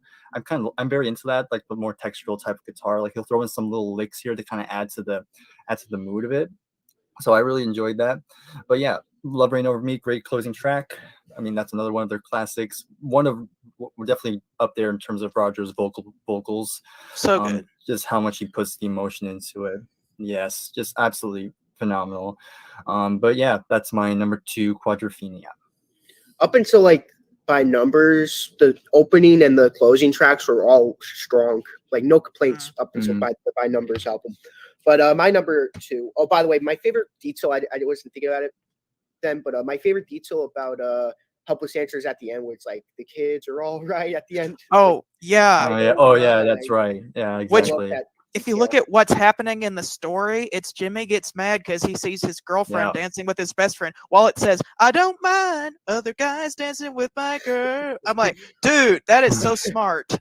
I'm very into that, like the more textural type of guitar. Like he'll throw in some little licks here to kind of add to the mood of it. So I really enjoyed that. But yeah, Love Reign Over Me, great closing track. I mean, that's another one of their classics. We're definitely up there in terms of Roger's vocals. So good. Just how much he puts the emotion into it. Yes, just absolutely phenomenal. But yeah, that's my number 2, Quadrophenia. Up until like by numbers, the opening and the closing tracks were all strong. Like no complaints up until by numbers album. But my number 2. Oh, by the way, my favorite detail, I wasn't thinking about it then, but my favorite detail about Helpless Answers at the end, where it's like the kids are all right at the end. Oh yeah. Oh yeah, that's right. Yeah, Which exactly. if you look at what's happening in the story, it's Jimmy gets mad because he sees his girlfriend dancing with his best friend, while it says, "I don't mind other guys dancing with my girl." I'm like, dude, that is so smart.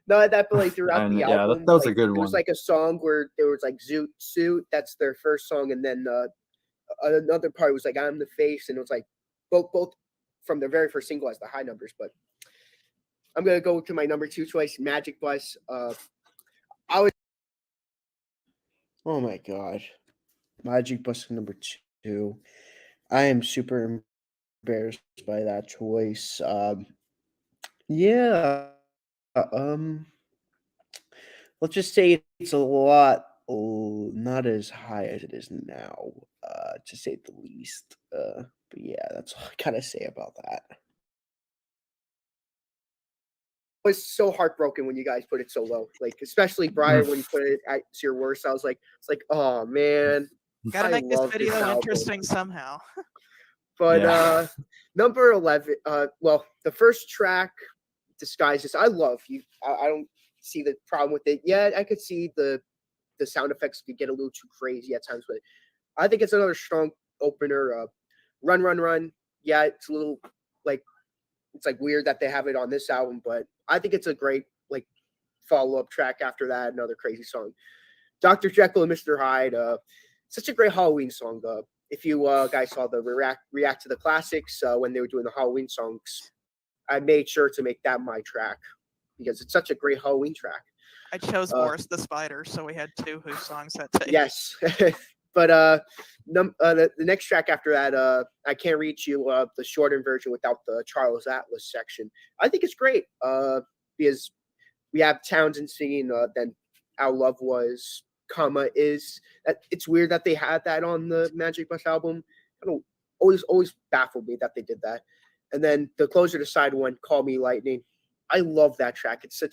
No, that but like throughout And the yeah, album, that was a like, good there was one. like a song where there was like Zoot Suit, that's their first song, and then another part was like I'm the Face, and it was like both from their very first single as the high numbers. But I'm gonna go to my number 2 choice, Magic Bus. I was Oh my god. Magic Bus number 2. I am super embarrassed by that choice. Yeah. Um let's just say it's a lot not as high as it is now, to say the least. But yeah, that's all I gotta say about that. I was so heartbroken when you guys put it so low. Like, especially Brian, when you put it at your worst, I was like, it's like, oh man, Gotta I make this love video album. interesting somehow. But number 11, well, the first track, Disguises, I love you. I don't see the problem with it. Yeah, I could see the sound effects could get a little too crazy at times, but I think it's another strong opener. Run, Run, Run. Yeah, it's a little like it's like weird that they have it on this album, but I think it's a great like follow-up track after that. Another crazy song. Dr. Jekyll and Mr. Hyde. Such a great Halloween song. If you guys saw the react to the classics when they were doing the Halloween songs, I made sure to make that my track because it's such a great Halloween track. I chose Boris the Spider, so we had 2 Who songs that day. Yes. But the next track after that, I Can't Reach You, the shortened version without the Charles Atlas section. I think it's great because we have Townsend singing, then Our Love Was, comma, is. It's weird that they had that on the Magic Bus album. I don't always baffled me that they did that. And then the closer to side one, Call Me Lightning. I love that track. It's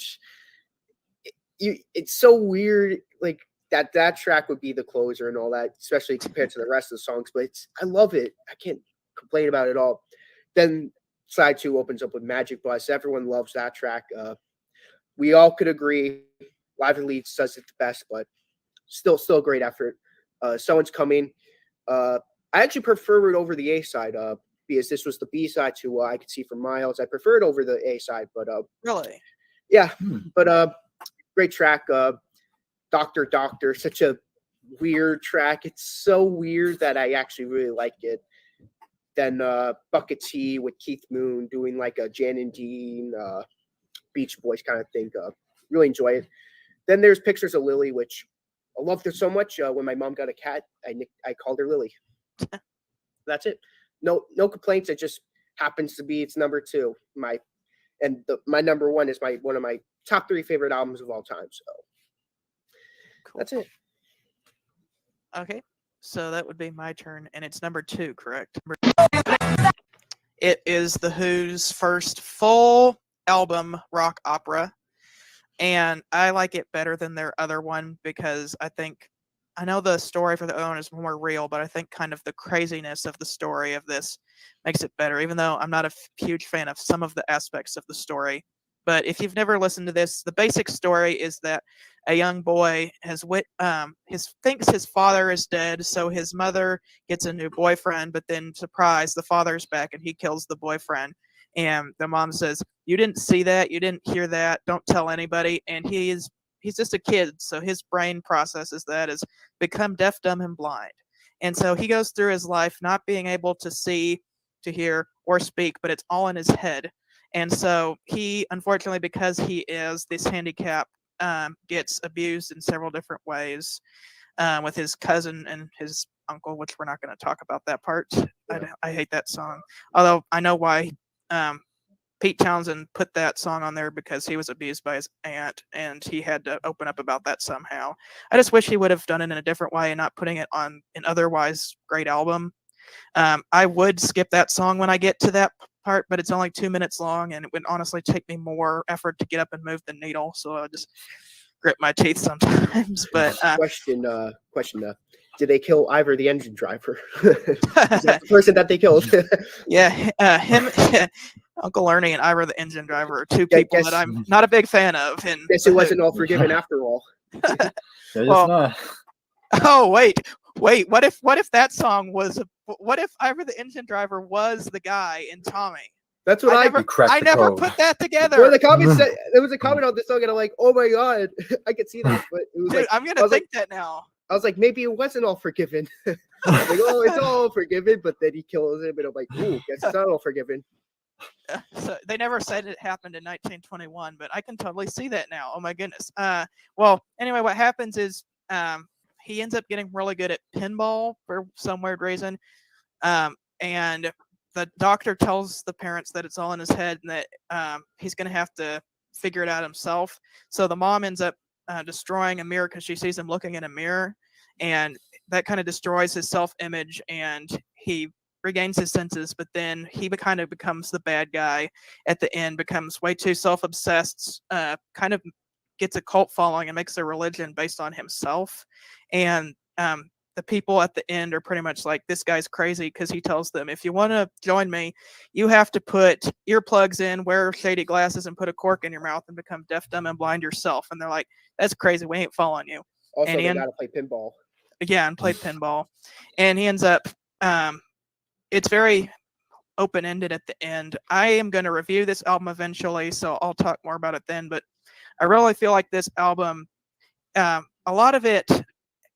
it's so weird, like that track would be the closer and all that, especially compared to the rest of the songs. But I love it. I can't complain about it at all. Then side 2 opens up with Magic Bus. Everyone loves that track. We all could agree Live and Leeds does it the best, but still a great effort. Someone's Coming. I actually prefer it over the A side because this was the B side to I Could See for Miles. I prefer it over the A side, but Really? yeah, but great track. Doctor, such a weird track. It's so weird that I actually really like it. Then Bucket Tea with Keith Moon doing like a Jan and Dean Beach Boys kind of thing. Really enjoy it. Then there's Pictures of Lily, which I loved her so much. When my mom got a cat, I called her Lily. That's it. No complaints. It just happens to be it's number 2. My number 1 is one of my top 3 favorite albums of all time. So Cool. that's it. Okay, so that would be my turn, and it's number 2, correct? It is The Who's first full album rock opera, and I like it better than their other one because I know the story for the other one is more real, but I think kind of the craziness of the story of this makes it better, even though I'm not a huge fan of some of the aspects of the story. But if you've never listened to this, the basic story is that a young boy thinks his father is dead, so his mother gets a new boyfriend, but then surprise, the father's back and he kills the boyfriend. And the mom says, "You didn't see that, you didn't hear that, don't tell anybody." And he's just a kid, so his brain processes that as become deaf, dumb, and blind. And so he goes through his life not being able to see, to hear, or speak, but it's all in his head. And so he, unfortunately, because he is this handicap, gets abused in several different ways with his cousin and his uncle, which we're not going to talk about that part. Yeah. I hate that song. Although I know why Pete Townsend put that song on there, because he was abused by his aunt and he had to open up about that somehow. I just wish he would have done it in a different way and not putting it on an otherwise great album. I would skip that song when I get to that part, but it's only 2 minutes long, and it would honestly take me more effort to get up and move the needle. So I just grit my teeth sometimes. But question: did they kill Ivor the engine driver? Is that the person that they killed? Yeah, him, Uncle Ernie, and Ivor the engine driver are 2 people that I'm not a big fan of. And guess it wasn't All Forgiven after all. They're just Well, not. Oh wait. What if that song was? What if Ivor the Engine Driver was the guy in Tommy? That's what I I. never, You cracked I the never code. put that Where together. the comment said there was a comment on this song, and I'm like, oh my god, I could see that, but it was Dude, like I'm I gonna was think like, that now. I was like, maybe it wasn't all forgiven. Like, oh, it's all forgiven, but then he kills him, and I'm like, ooh, guess it's not all forgiven. So they never said it happened in 1921, but I can totally see that now. Oh my goodness. Well, anyway, what happens is he ends up getting really good at pinball for some weird reason, and the doctor tells the parents that it's all in his head and that he's going to have to figure it out himself. So the mom ends up destroying a mirror because she sees him looking in a mirror, and that kind of destroys his self-image, and he regains his senses, but then he kind of becomes the bad guy at the end, becomes way too self-obsessed, kind of gets a cult following and makes a religion based on himself. And the people at the end are pretty much like, this guy's crazy, because he tells them, if you want to join me, you have to put earplugs in, wear shady glasses, and put a cork in your mouth and become deaf, dumb, and blind yourself. And they're like, that's crazy, we ain't following you. Also, And they gotta play pinball. yeah, and play pinball. And he ends up it's very open-ended at the end. I am going to review this album eventually, so I'll talk more about it then, but I really feel like this album, a lot of it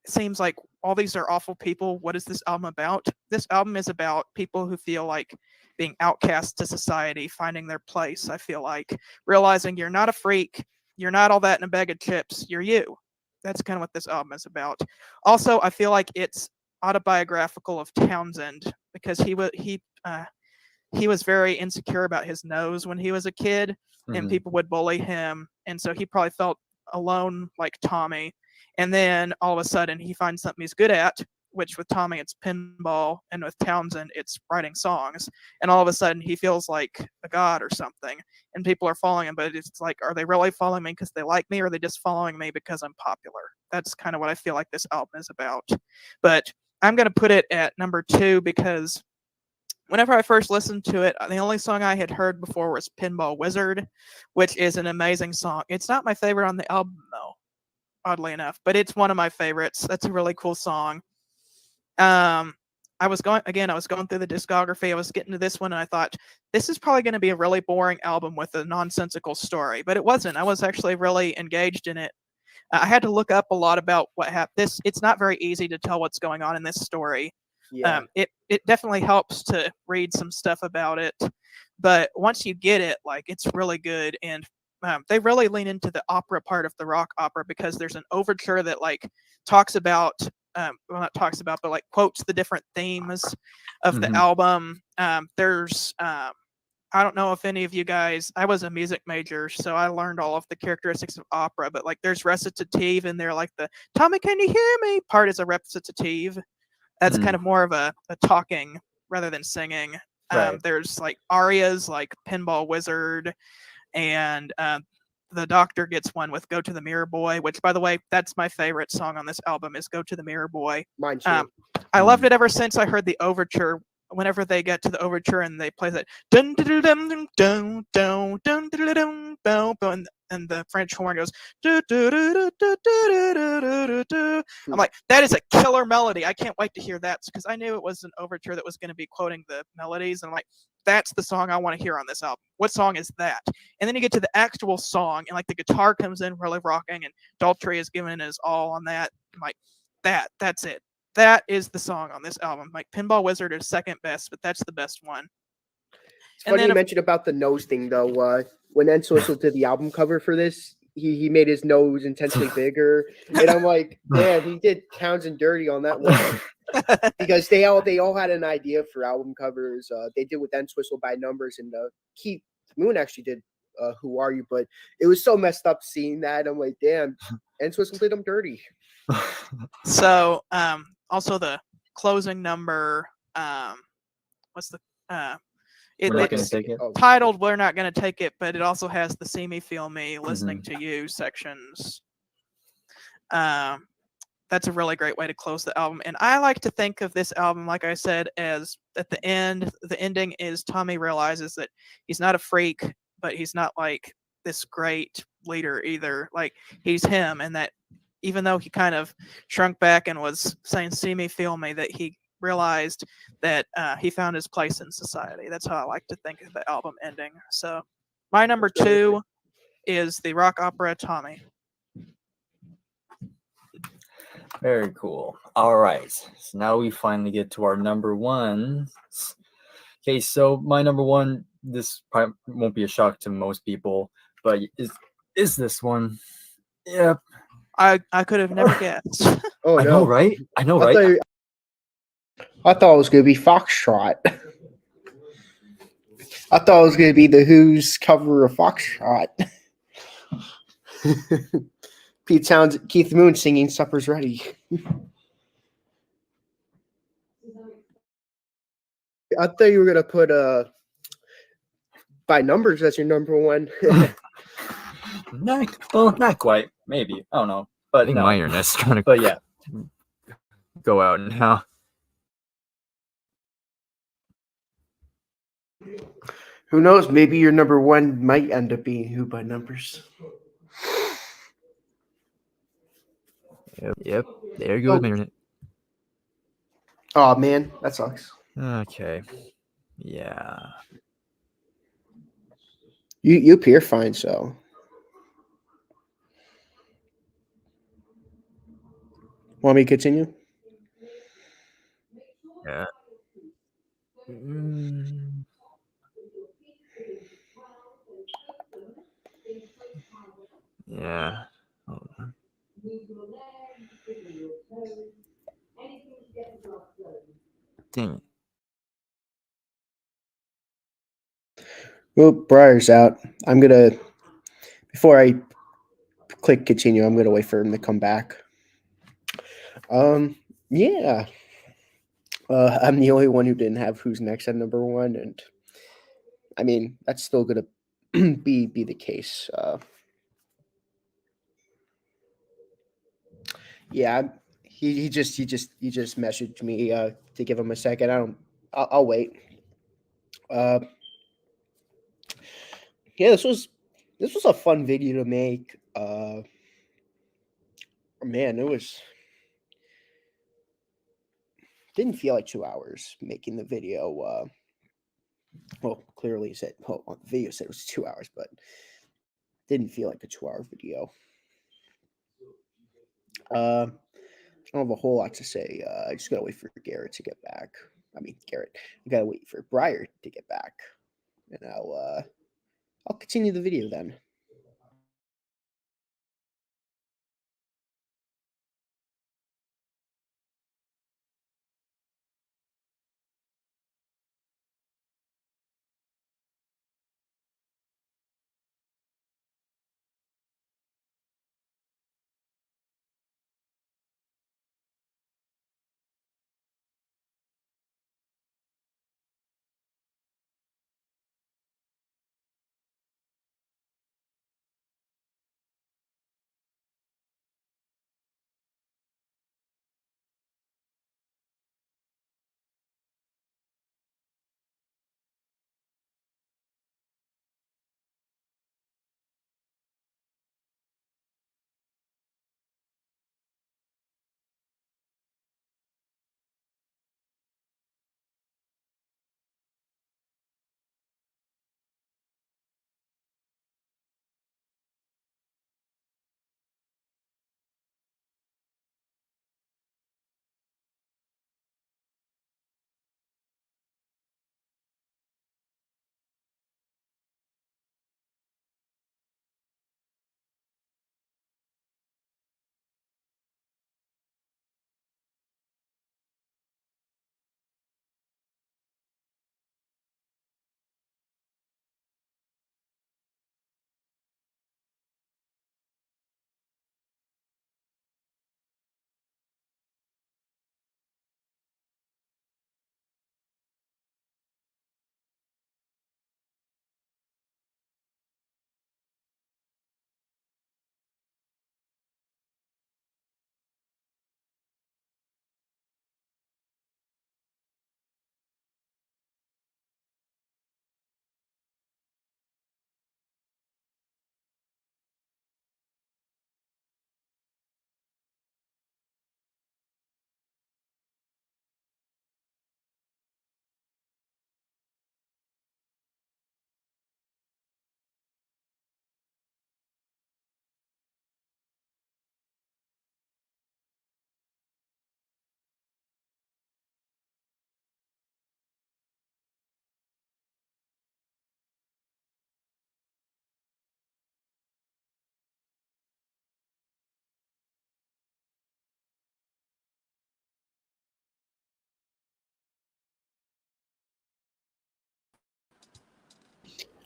seems like all these are awful people. What is this album about? This album is about people who feel like being outcast to society, finding their place. I feel like realizing you're not a freak, you're not all that in a bag of chips, you're you. That's kind of what this album is about. Also, I feel like it's autobiographical of Townsend, because he was very insecure about his nose when he was a kid, and Mhm. people would bully him, and so he probably felt alone like Tommy. And then all of a sudden he finds something he's good at, which with Tommy it's pinball, and with Townsend it's writing songs. And all of a sudden he feels like a god or something, and people are following him. But it's like, are they really following me because they like me, or are they just following me because I'm popular? That's kind of what I feel like this album is about. But I'm going to put it at number 2 because whenever I first listened to it, the only song I had heard before was Pinball Wizard, which is an amazing song. It's not my favorite on the album, though, oddly enough, but it's one of my favorites. That's a really cool song. I was going through the discography. I was getting to this one, and I thought, this is probably going to be a really boring album with a nonsensical story, but it wasn't. I was actually really engaged in it. I had to look up a lot about what happened. It's not very easy to tell what's going on in this story. Yeah. It definitely helps to read some stuff about it, but once you get it, like, it's really good. And they really lean into the opera part of the rock opera, because there's an overture that like talks about well, not talks about, but like quotes the different themes of the Mhm. album. There's I don't know if any of you guys, I was a music major, so I learned all of the characteristics of opera, but like there's recitative in there, like the Tommy, can you hear me part is a recitative. That's kind of more of a talking rather than singing. Right. There's like arias like Pinball Wizard, and the Doctor gets one with Go to the Mirror Boy, which, by the way, that's my favorite song on this album, is Go to the Mirror Boy. Mine too. I loved it ever since I heard the overture. Whenever they get to the overture and they play that dun dun dun dun dun dun dun dun dun dun, and the French horn goes do do do do do do do. I'm like, that is a killer melody. I can't wait to hear that, because I knew it was an overture that was going to be quoting the melodies, and I'm like, that's the song I want to hear on this album. What song is that? And then you get to the actual song, and like the guitar comes in really rocking, and Daltrey is giving his all on that. I'm like, that's it. That is the song on this album. Like, Pinball Wizard is second best, but that's the best one. It's funny you mentioned about the nose thing, though. When Entwistle did the album cover for this, he made his nose intentionally bigger, and I'm like, man, he did Townsend dirty on that one. Because they all had an idea for album covers. They did with Entwistle by Numbers, and Keith Moon actually did Who Are You? But it was so messed up seeing that. I'm like, damn, Entwistle did them dirty. So, also the closing number, what's the We're not gonna it's take it. titled "We're Not Gonna Take It," but it also has the "See Me, Feel Me, Listening to You" sections. That's a really great way to close the album, and I like to think of this album, like I said, as at the end, the ending is Tommy realizes that he's not a freak, but he's not like this great leader either. Like, he's him, and that even though he kind of shrunk back and was saying "see me, feel me," that he realized that he found his place in society. That's how I like to think of the album ending. So my number 2 is the rock opera Tommy. Very cool. All right. So now we finally get to our number one. Okay, so my number one, this probably won't be a shock to most people, but is this one? Yep. I could have never guessed. Oh I no! know, right? I know, I right? thought, I thought it was gonna be Foxtrot. I thought it was gonna be the Who's cover of Foxtrot. Pete Towns, Keith Moon singing "Supper's Ready." I thought you were gonna put by numbers as your number one. Not quite. Maybe. I don't know. I But think no. my internet's trying to But yeah. go out now. Who knows? Maybe your number one might end up being Who by numbers. Yep. There goes my internet. Oh man, that sucks. Okay. Yeah. You appear fine, so. Want me to continue? Yeah. Mm, yeah. Hold on. Dang it. Well, Bryers out. I'm gonna before I click continue. I'm gonna wait for him to come back. Yeah. I'm the only one who didn't have Who's Next at number one, and I mean that's still gonna be the case. Yeah, he just messaged me to give him a second. I'll wait. Uh, yeah, this was a fun video to make. Man, it was didn't feel like 2 hours making the video. Well, clearly it said on the video said it was 2 hours, but didn't feel like a 2 hour video. I don't have a whole lot to say. I just gotta wait for Garrett to get back. I mean, Garrett, I gotta wait for Breyer to get back, and I'll continue the video then.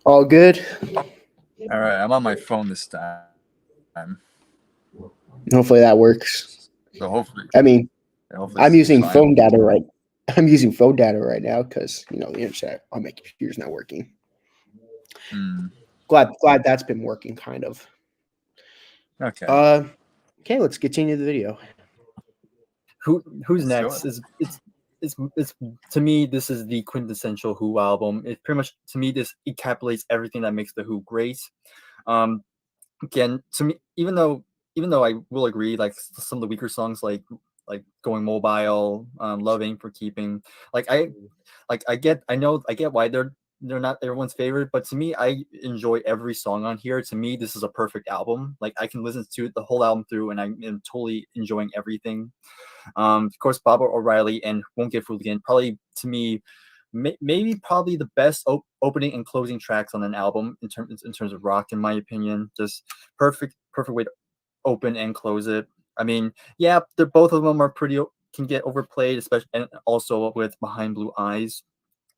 All good. All right, I'm on my phone this time. Hopefully that works. So hopefully, I mean, hopefully I'm this is using fine. phone data right. I'm using phone data right now because the internet on my computer's not working. Hmm. Glad that's been working, kind of. Okay. Okay, let's continue the video. Who's Let's do next? it. It's to me, this is the quintessential Who album. It pretty much, to me, this encapsulates everything that makes the Who great. Again, to me, even though I will agree, like some of the weaker songs, like Going Mobile, Loving for Keeping, I get why they're not everyone's favorite, but to me, I enjoy every song on here. To me, this is a perfect album. Like, I can listen to the whole album through, and I'm totally enjoying everything. Of course, Bob O'Reilly and Won't Get Fooled Again, probably to me, maybe probably the best opening and closing tracks on an album in terms of rock, in my opinion. Just perfect way to open and close it. I mean, yeah, they're both of them are can get overplayed, especially, and also with Behind Blue Eyes,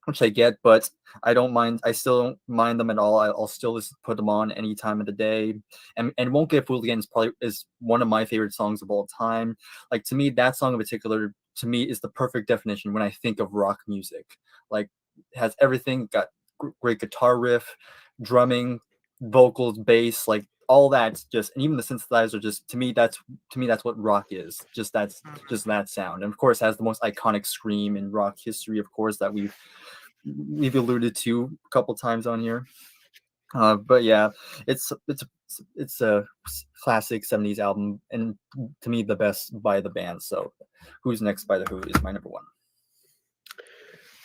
which I get, but I don't mind. I still don't mind them at all. I'll still just put them on any time of the day. And Won't Get Fooled Again is one of my favorite songs of all time. Like, to me, that song in particular, to me, is the perfect definition when I think of rock music. Like, has everything, got great guitar riff, drumming, vocals, bass, like all that's just, and even the synthesizer, just to me that's what rock is. Just that sound. And of course has the most iconic scream in rock history, of course, that we've alluded to a couple times on here. But yeah, it's a classic 70s album, and to me the best by the band. So Who's Next by the Who is my number one.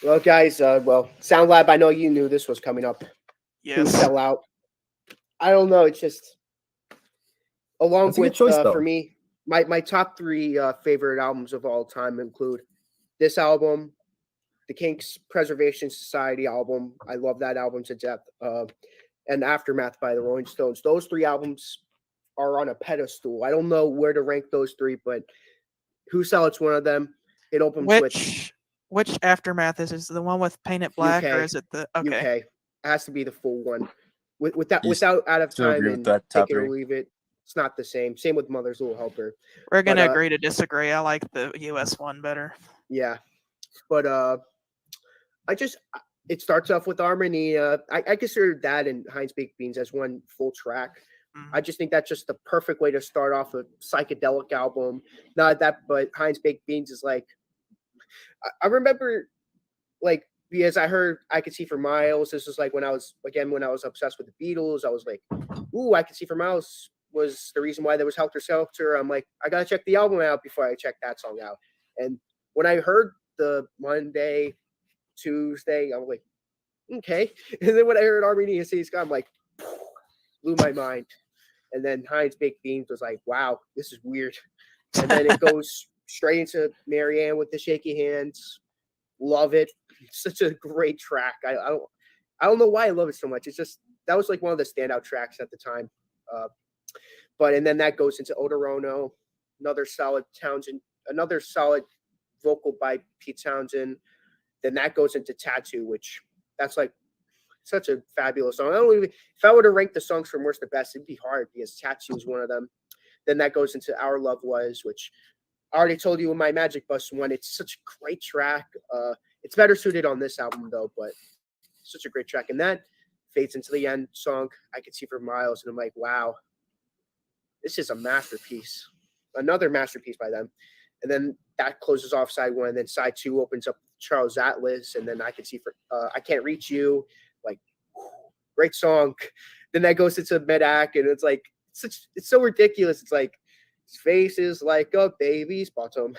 Well, guys, Sound Lab, I know you knew this was coming up. Who Yes. Sell Out? I don't know. It's just along That's a good with choice, though. for me, my top three favorite albums of all time include this album, the Kinks' Preservation Society album. I love that album to death. And Aftermath by the Rolling Stones. Those three albums are on a pedestal. I don't know where to rank those three, but Who Sell Out's one of them. It opens with Which Aftermath is? Is it the one with Paint It Black, UK, or is it the okay? UK. It has to be the full one. Without You Out of still Time agree with and that top Take It or three? Leave It, it's not the same. Same with Mother's Little Helper. We're gonna But, agree to disagree. I like the US one better. Yeah, but it starts off with Harmony. I consider that and Heinz Baked Beans as one full track. I just think that's just the perfect way to start off a psychedelic album. Not that, but Heinz Baked Beans is like, I remember, like, because I heard I Could See for Miles. This was like when I was obsessed with the Beatles. I was like, ooh, I Could See for Miles was the reason why there was Helter Skelter. I'm like, I gotta check the album out before I check that song out. And when I heard the Monday, Tuesday, I'm like, okay. And then when I heard Armenia City Sky, I'm like, blew my mind. And then Heinz Baked Beans was like, wow, this is weird. And then it goes straight into Marianne with the Shaky Hands. Love it. Such a great track. I don't know why I love it so much. It's just, that was like one of the standout tracks at the time. And then that goes into Odorono, another solid vocal by Pete Townsend. Then that goes into Tattoo, which that's like such a fabulous song. If I were to rank the songs from worst to best, it'd be hard because Tattoo is one of them. Then that goes into Our Love Was, which I already told you in my Magic Bus one. It's such a great track. It's better suited on this album though, but such a great track. And that fades into the end song, I Could See for Miles, and I'm like, wow, this is a masterpiece. Another masterpiece by them. And then that closes off side one. And then side two opens up Charles Atlas. And then I Could See for I Can't Reach You. Like, great song. Then that goes into mid-act, and it's like, it's so ridiculous. It's like, his face is like a baby's bottom.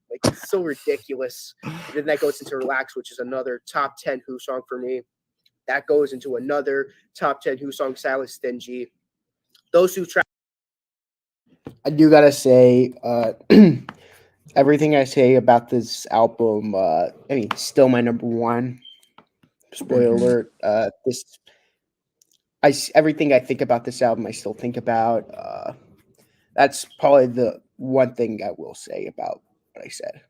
Like, it's so ridiculous. And then that goes into Relax, which is another top 10 Who song for me. That goes into another top 10 Who song, Silent Stingy. Those two tracks. I do gotta say, everything I say about this album, still my number one. Spoiler alert. Everything I think about this album, I still think about. That's probably the one thing I will say about what I said.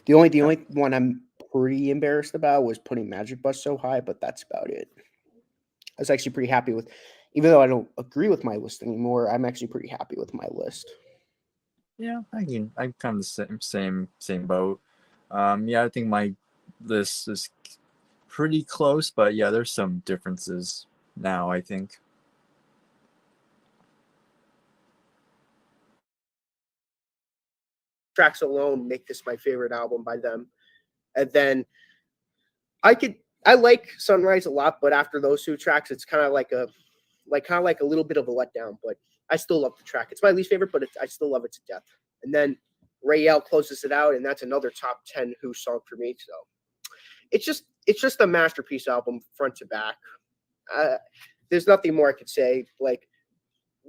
The only one I'm pretty embarrassed about was putting Magic Bus so high, but that's about it. I was actually pretty happy with, even though I don't agree with my list anymore, I'm actually pretty happy with my list. Yeah, I'm kind of the same boat. Yeah, I think my list is pretty close, but yeah, there's some differences now, I think. Tracks alone make this my favorite album by them. And then I like Sunrise a lot, but after those two tracks, it's kind of like a little bit of a letdown. But I still love the track. It's my least favorite, but I still love it to death. And then Rael closes it out, and that's another top 10 Who song for me. So it's just a masterpiece album front to back. There's nothing more I could say. Like,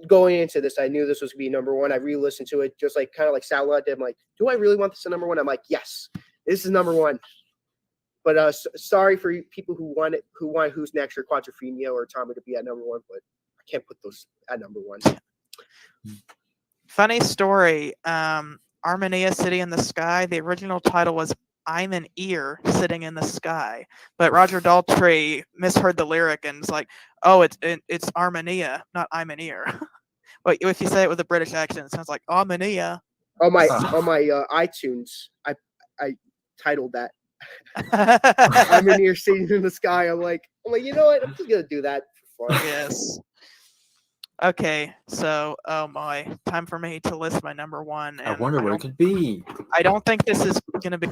going into this, I knew this was gonna be number one. I re-listened to it, just like kind of like Satellite did. I'm like, do I really want this at number one? I'm like, yes, this is number one. But sorry for people who want Who's Next or Quadrophenia or Tommy to be at number one, but I can't put those at number one. Funny story. Armenia City in the Sky. The original title was I'm an Ear Sitting in the Sky, but Roger Daltrey misheard the lyric and was like, "Oh, it's Armenia, not I'm an Ear." But if you say it with a British accent, it sounds like Armenia. On my iTunes, I titled that I'm an Ear Sitting in the Sky. I'm like, you know what? I'm just gonna do that for fun. Yes. Okay, so oh my, time for me to list my number one. I wonder what it could be. I don't think this is gonna be.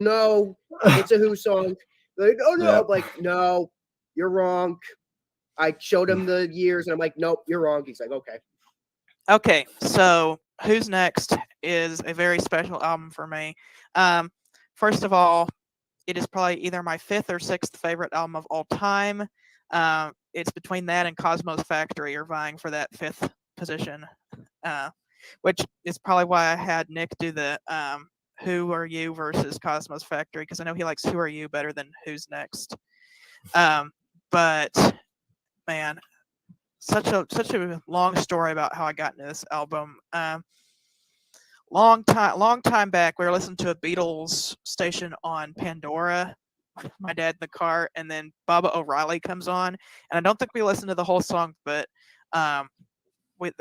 No, it's a Who song. Like, oh no, Yeah. I'm like, no, you're wrong. I showed him the years, and I'm like, nope, you're wrong. He's like, okay. Okay, so Who's Next is a very special album for me. First of all, it is probably either my fifth or sixth favorite album of all time. It's between that and Cosmo's Factory are vying for that fifth position, which is probably why I had Nick do the Who Are You versus Cosmo's Factory, because I know he likes Who Are You better than Who's Next. But man, such a long story about how I got into this album. Long time back, we were listening to a Beatles station on Pandora, my dad in the car, and then Baba O'Reilly comes on, and I don't think we listened to the whole song, but I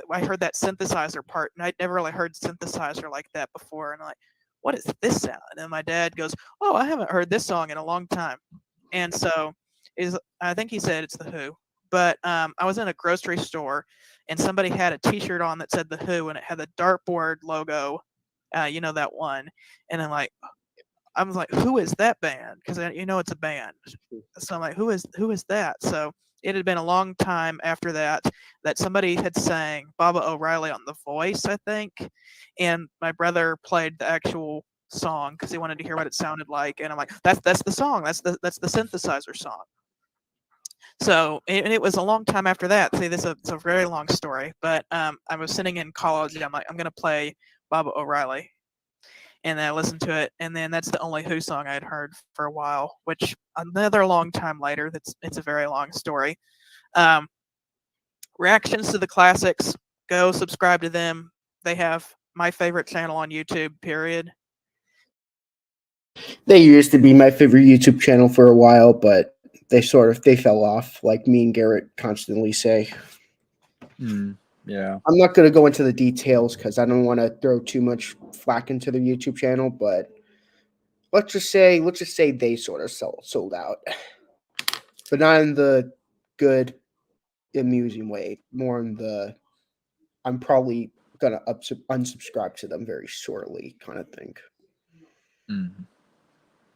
heard that synthesizer part, and I'd never really heard synthesizer like that before, and I'm like, what is this sound? And then my dad goes, oh, I haven't heard this song in a long time, and so I think he said it's the Who. But I was in a grocery store, and somebody had a T-shirt on that said the Who, and it had the dartboard logo, you know, that one. And I was like, who is that band? Because it's a band. So I'm like, who is that? So it had been a long time after that somebody had sang Baba O'Reilly on The Voice, I think, and my brother played the actual song because he wanted to hear what it sounded like, and I'm like, that's the song. That's the synthesizer song. So, and it was a long time after that. See, it's a very long story, but I was sitting in college, and I'm like, I'm going to play Baba O'Reilly. And then I listened to it, and then that's the only Who song I had heard for a while, which another long time later, it's a very long story. Reactions to the classics, go subscribe to them. They have my favorite channel on YouTube, period. They used to be my favorite YouTube channel for a while, but they fell off, like me and Garrett constantly say. Yeah. I'm not going to go into the details because I don't want to throw too much flack into the YouTube channel, but let's just say they sort of sold out, but not in the good, amusing way. More in the I'm probably gonna unsubscribe to them very shortly kind of thing.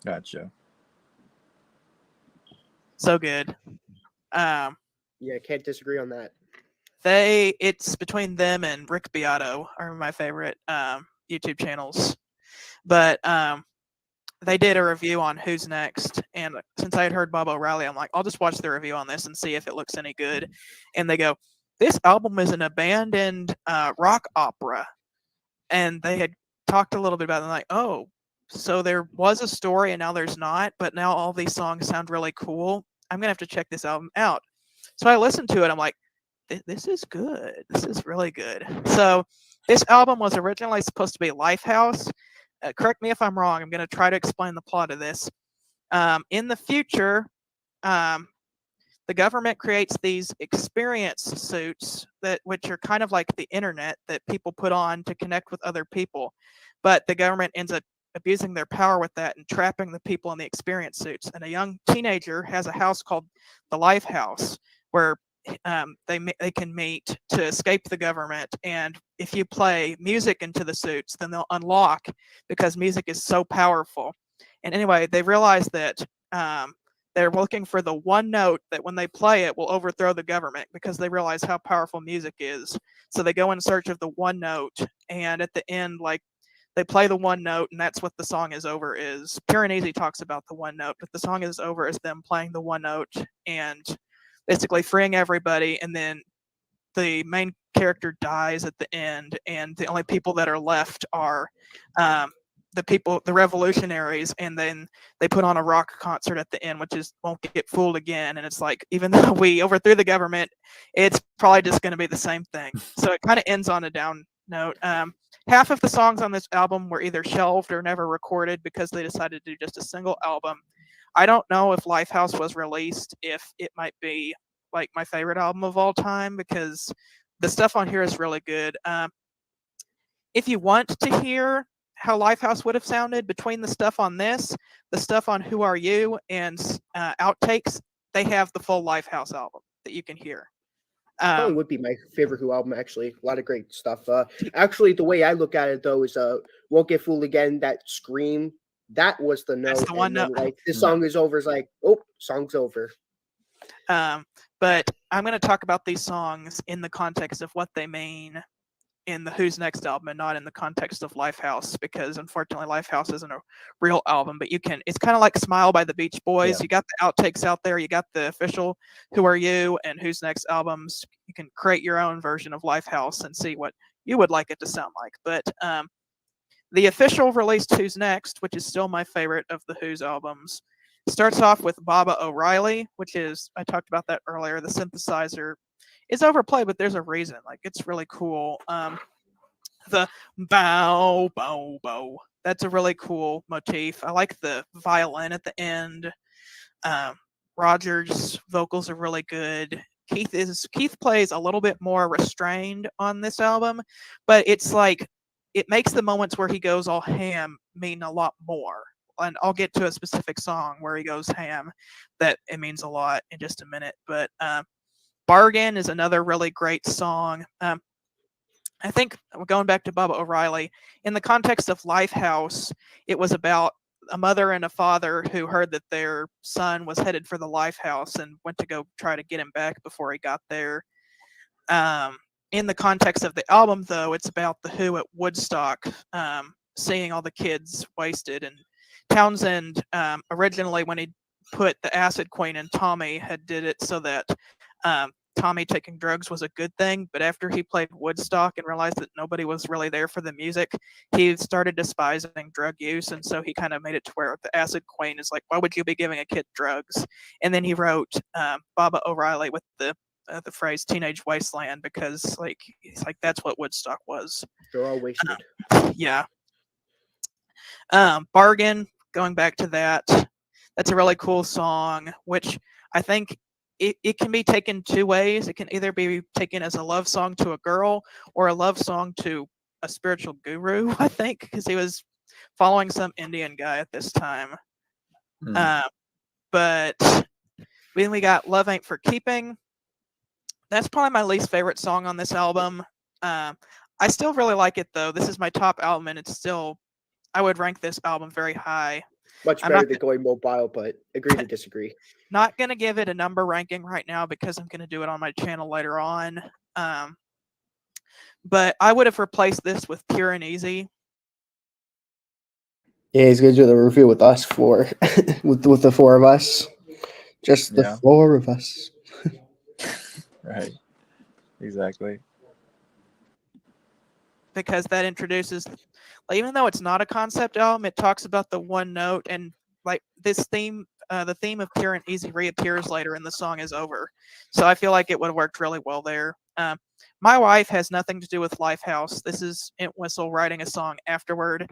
Gotcha. So good. Yeah, I can't disagree on that. It's between them and Rick Beato are my favorite YouTube channels. But they did a review on Who's Next, and since I had heard Bob O'Reilly, I'm like, I'll just watch the review on this and see if it looks any good. And they go, this album is an abandoned rock opera. And they had talked a little bit about it, and like, oh, so there was a story and now there's not, but now all these songs sound really cool. I'm going to have to check this album out. So I listened to it. I'm like, this is good. This is really good. So this album was originally supposed to be Lifehouse. correct me if I'm wrong. I'm going to try to explain the plot of this. In the future, the government creates these experience suits which are kind of like the internet that people put on to connect with other people, but the government ends up abusing their power with that and trapping the people in the experience suits. And a young teenager has a house called the Life House where they can meet to escape the government. And if you play music into the suits, then they'll unlock because music is so powerful. And anyway, they realize that they're looking for the one note that when they play it will overthrow the government because they realize how powerful music is. So they go in search of the one note, and at the end, like, they play the one note, and that's what the song is over is. Pure and Easy talks about the one note, but the song is over as them playing the one note and basically freeing everybody, and then the main character dies at the end, and the only people that are left are the revolutionaries, and then they put on a rock concert at the end, which is Won't Get Fooled Again. And it's like, even though we overthrew the government, it's probably just going to be the same thing. So it kind of ends on a down note. Half of the songs on this album were either shelved or never recorded because they decided to do just a single album. I don't know if Lifehouse was released, if it might be like my favorite album of all time, because the stuff on here is really good. If you want to hear how Lifehouse would have sounded between the stuff on this, the stuff on Who Are You, and outtakes, they have the full Lifehouse album that you can hear. Probably would be my favorite Who album, actually. A lot of great stuff. Actually, the way I look at it, though, is Won't Get Fooled Again, that scream, that was the note. That's the one and then, note. like, this song is over, is like, oh, song's over. But I'm going to talk about these songs in the context of what they mean in the Who's Next album and not in the context of Lifehouse, because unfortunately Lifehouse isn't a real album, but it's kind of like Smile by the Beach Boys. Yeah. You got the outtakes out there, you got the official Who Are You and Who's Next albums. You can create your own version of Lifehouse and see what you would like it to sound like. But the official released Who's Next, which is still my favorite of the Who's albums, starts off with Baba O'Reilly, which is, I talked about that earlier, the synthesizer is overplayed, but there's a reason. Like, it's really cool. The bow, bow, bow. That's a really cool motif. I like the violin at the end. Roger's vocals are really good. Keith plays a little bit more restrained on this album, but it's like, it makes the moments where he goes all ham mean a lot more. And I'll get to a specific song where he goes ham that it means a lot in just a minute. But Bargain is another really great song. I think, going back to Baba O'Reilly, in the context of Lifehouse, it was about a mother and a father who heard that their son was headed for the Lifehouse and went to go try to get him back before he got there. In the context of the album, though, it's about the Who at Woodstock, seeing all the kids wasted. And Townsend, originally, when he put the Acid Queen in Tommy, had did it so that Tommy taking drugs was a good thing, but after he played Woodstock and realized that nobody was really there for the music, he started despising drug use, and so he kind of made it to where the Acid Queen is like, why would you be giving a kid drugs? And then he wrote Baba O'Reilly with the phrase "teenage wasteland" because, like, it's like that's what Woodstock was. They're all wasted. Yeah. Bargain, going back to that, that's a really cool song, which I think it can be taken two ways. It can either be taken as a love song to a girl or a love song to a spiritual guru, I think, because he was following some Indian guy at this time. But then we got Love Ain't For Keeping. That's probably my least favorite song on this album. I still really like it, though. This is my top album, and it's still, I would rank this album very high. Much better than Going Mobile, but agree to disagree. Not going to give it a number ranking right now because I'm going to do it on my channel later on. But I would have replaced this with Pure and Easy. Yeah, he's going to do the review with us with the four of us. Just the four of us. Right. Exactly. Because that introduces, like, even though it's not a concept album, it talks about the one note, and like this theme, the theme of Pure and Easy reappears later in the song Is Over. So I feel like it would have worked really well there. My Wife has nothing to do with Lifehouse. This is Entwistle writing a song afterward.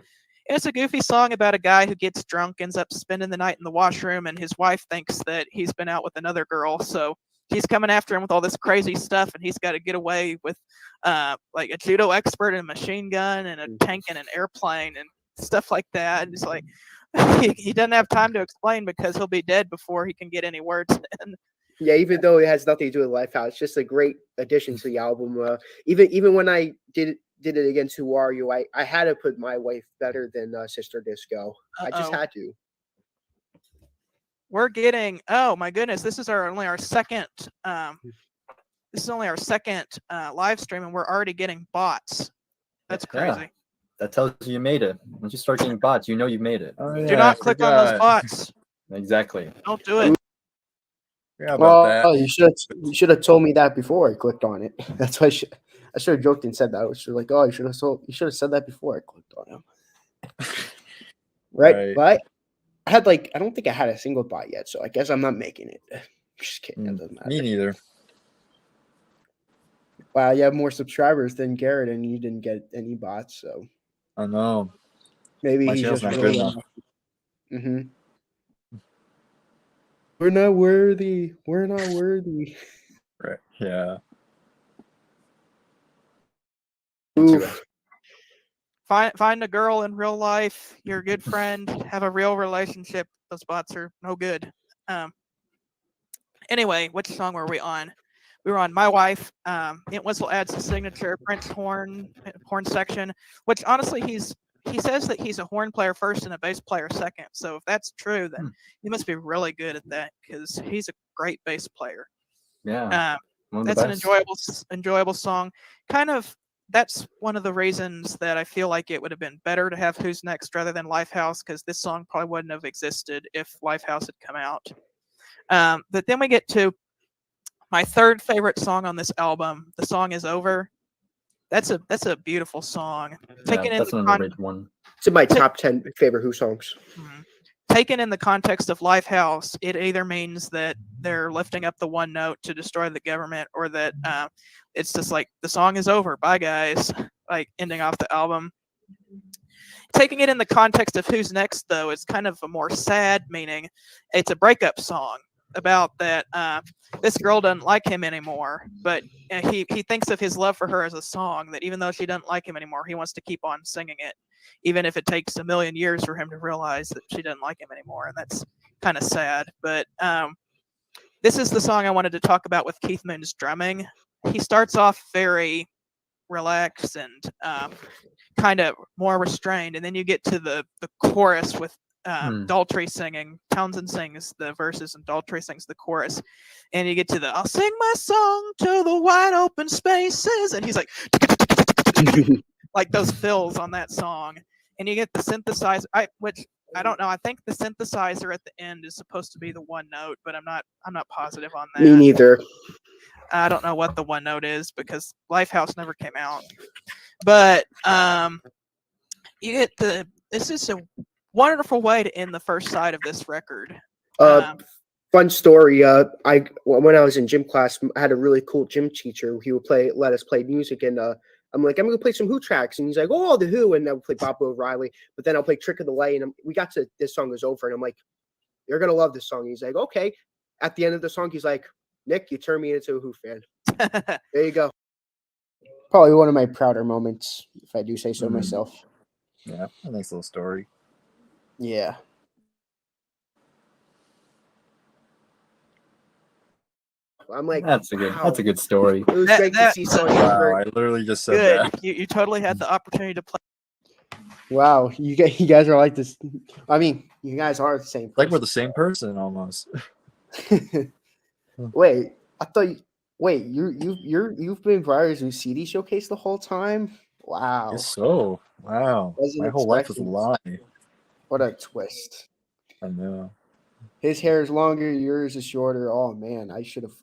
It's a goofy song about a guy who gets drunk, ends up spending the night in the washroom, and his wife thinks that he's been out with another girl. So he's coming after him with all this crazy stuff, and he's got to get away with like a judo expert and a machine gun and a tank and an airplane and stuff like that. And it's like he doesn't have time to explain because he'll be dead before he can get any words in. Yeah, even though it has nothing to do with Lifehouse, it's just a great addition to the album. Even when I did it against Who Are You, I had to put My Wife better than Sister Disco. I just had to. We're getting, oh my goodness, this is only our second live stream, and we're already getting bots. That's crazy. Yeah. That tells you made it. Once you start getting bots, you know you've made it. Oh, yeah, Do not click on those bots. Exactly. Don't do it. Yeah, about that. Oh, you should have told me that before I clicked on it. That's why I should have joked and said that. I was like, oh, you should have said that before I clicked on him. Right? But I don't think I had a single bot yet, so I guess I'm not making it. Just kidding. That doesn't matter. Me neither. Wow, you have more subscribers than Garrett, and you didn't get any bots, so I know. maybe My he's channel's just not really good enough. Mm-hmm. We're not worthy. We're not worthy. Right. Yeah. Oof. Find a girl in real life, you're a good friend, have a real relationship. Those bots are no good. Anyway, which song were we on? We were on My Wife. It Whistle adds the signature Prince horn section, which honestly he says that he's a horn player first and a bass player second. So if that's true, then he must be really good at that because he's a great bass player. Yeah. That's an enjoyable song. Kind of, that's one of the reasons that I feel like it would have been better to have Who's Next rather than Lifehouse, because this song probably wouldn't have existed if Lifehouse had come out. But then we get to my third favorite song on this album. The song Is Over. That's a beautiful song. That's an underrated one. It's in my top 10 favorite Who songs. Taken in the context of Lifehouse, it either means that they're lifting up the one note to destroy the government, or that it's just like the song is over, bye guys, like ending off the album. Taking it in the context of Who's Next, though, it's kind of a more sad meaning. It's a breakup song about that this girl doesn't like him anymore, but he thinks of his love for her as a song, that even though she doesn't like him anymore, he wants to keep on singing it, even if it takes a million years for him to realize that she doesn't like him anymore. And that's kind of sad. But this is the song I wanted to talk about with Keith Moon's drumming. He starts off very relaxed and kind of more restrained, and then you get to the chorus with Daltrey singing. Townsend sings the verses and Daltrey sings the chorus, and you get to the I'll sing my song to the wide open spaces, and he's like like those fills on that song, and you get the synthesizer, which I don't know. I think the synthesizer at the end is supposed to be the one note, but I'm not positive on that. Me neither. I don't know what the one note is because Lifehouse never came out. But you get this is a wonderful way to end the first side of this record. Fun story. When I was in gym class, I had a really cool gym teacher. He would let us play music, and I'm like, I'm gonna play some Who tracks, and he's like, oh, the Who, and I would play Bob O'Reilly, but then I'll play Trick of the Light, and we got to This Song Is Over, and I'm like, you're gonna love this song. And he's like, okay. At the end of the song, he's like, Nick, you turned me into a Who fan. There you go. Probably one of my prouder moments, if I do say so myself. Yeah, a nice little story. Yeah. I'm like, That's a good story. It was great to see Song Is Wow, Over. I literally just said Good. that. You totally had the opportunity to play. Wow, you guys are like this. I mean, you guys are the same. Like we're the same person almost. Wait, I thought. You've been Bryers' CD showcase the whole time. Wow, Guess so. Wow. Wasn't My whole life was a expecting lie. what a twist. I know. His hair is longer, yours is shorter. Oh man, I should have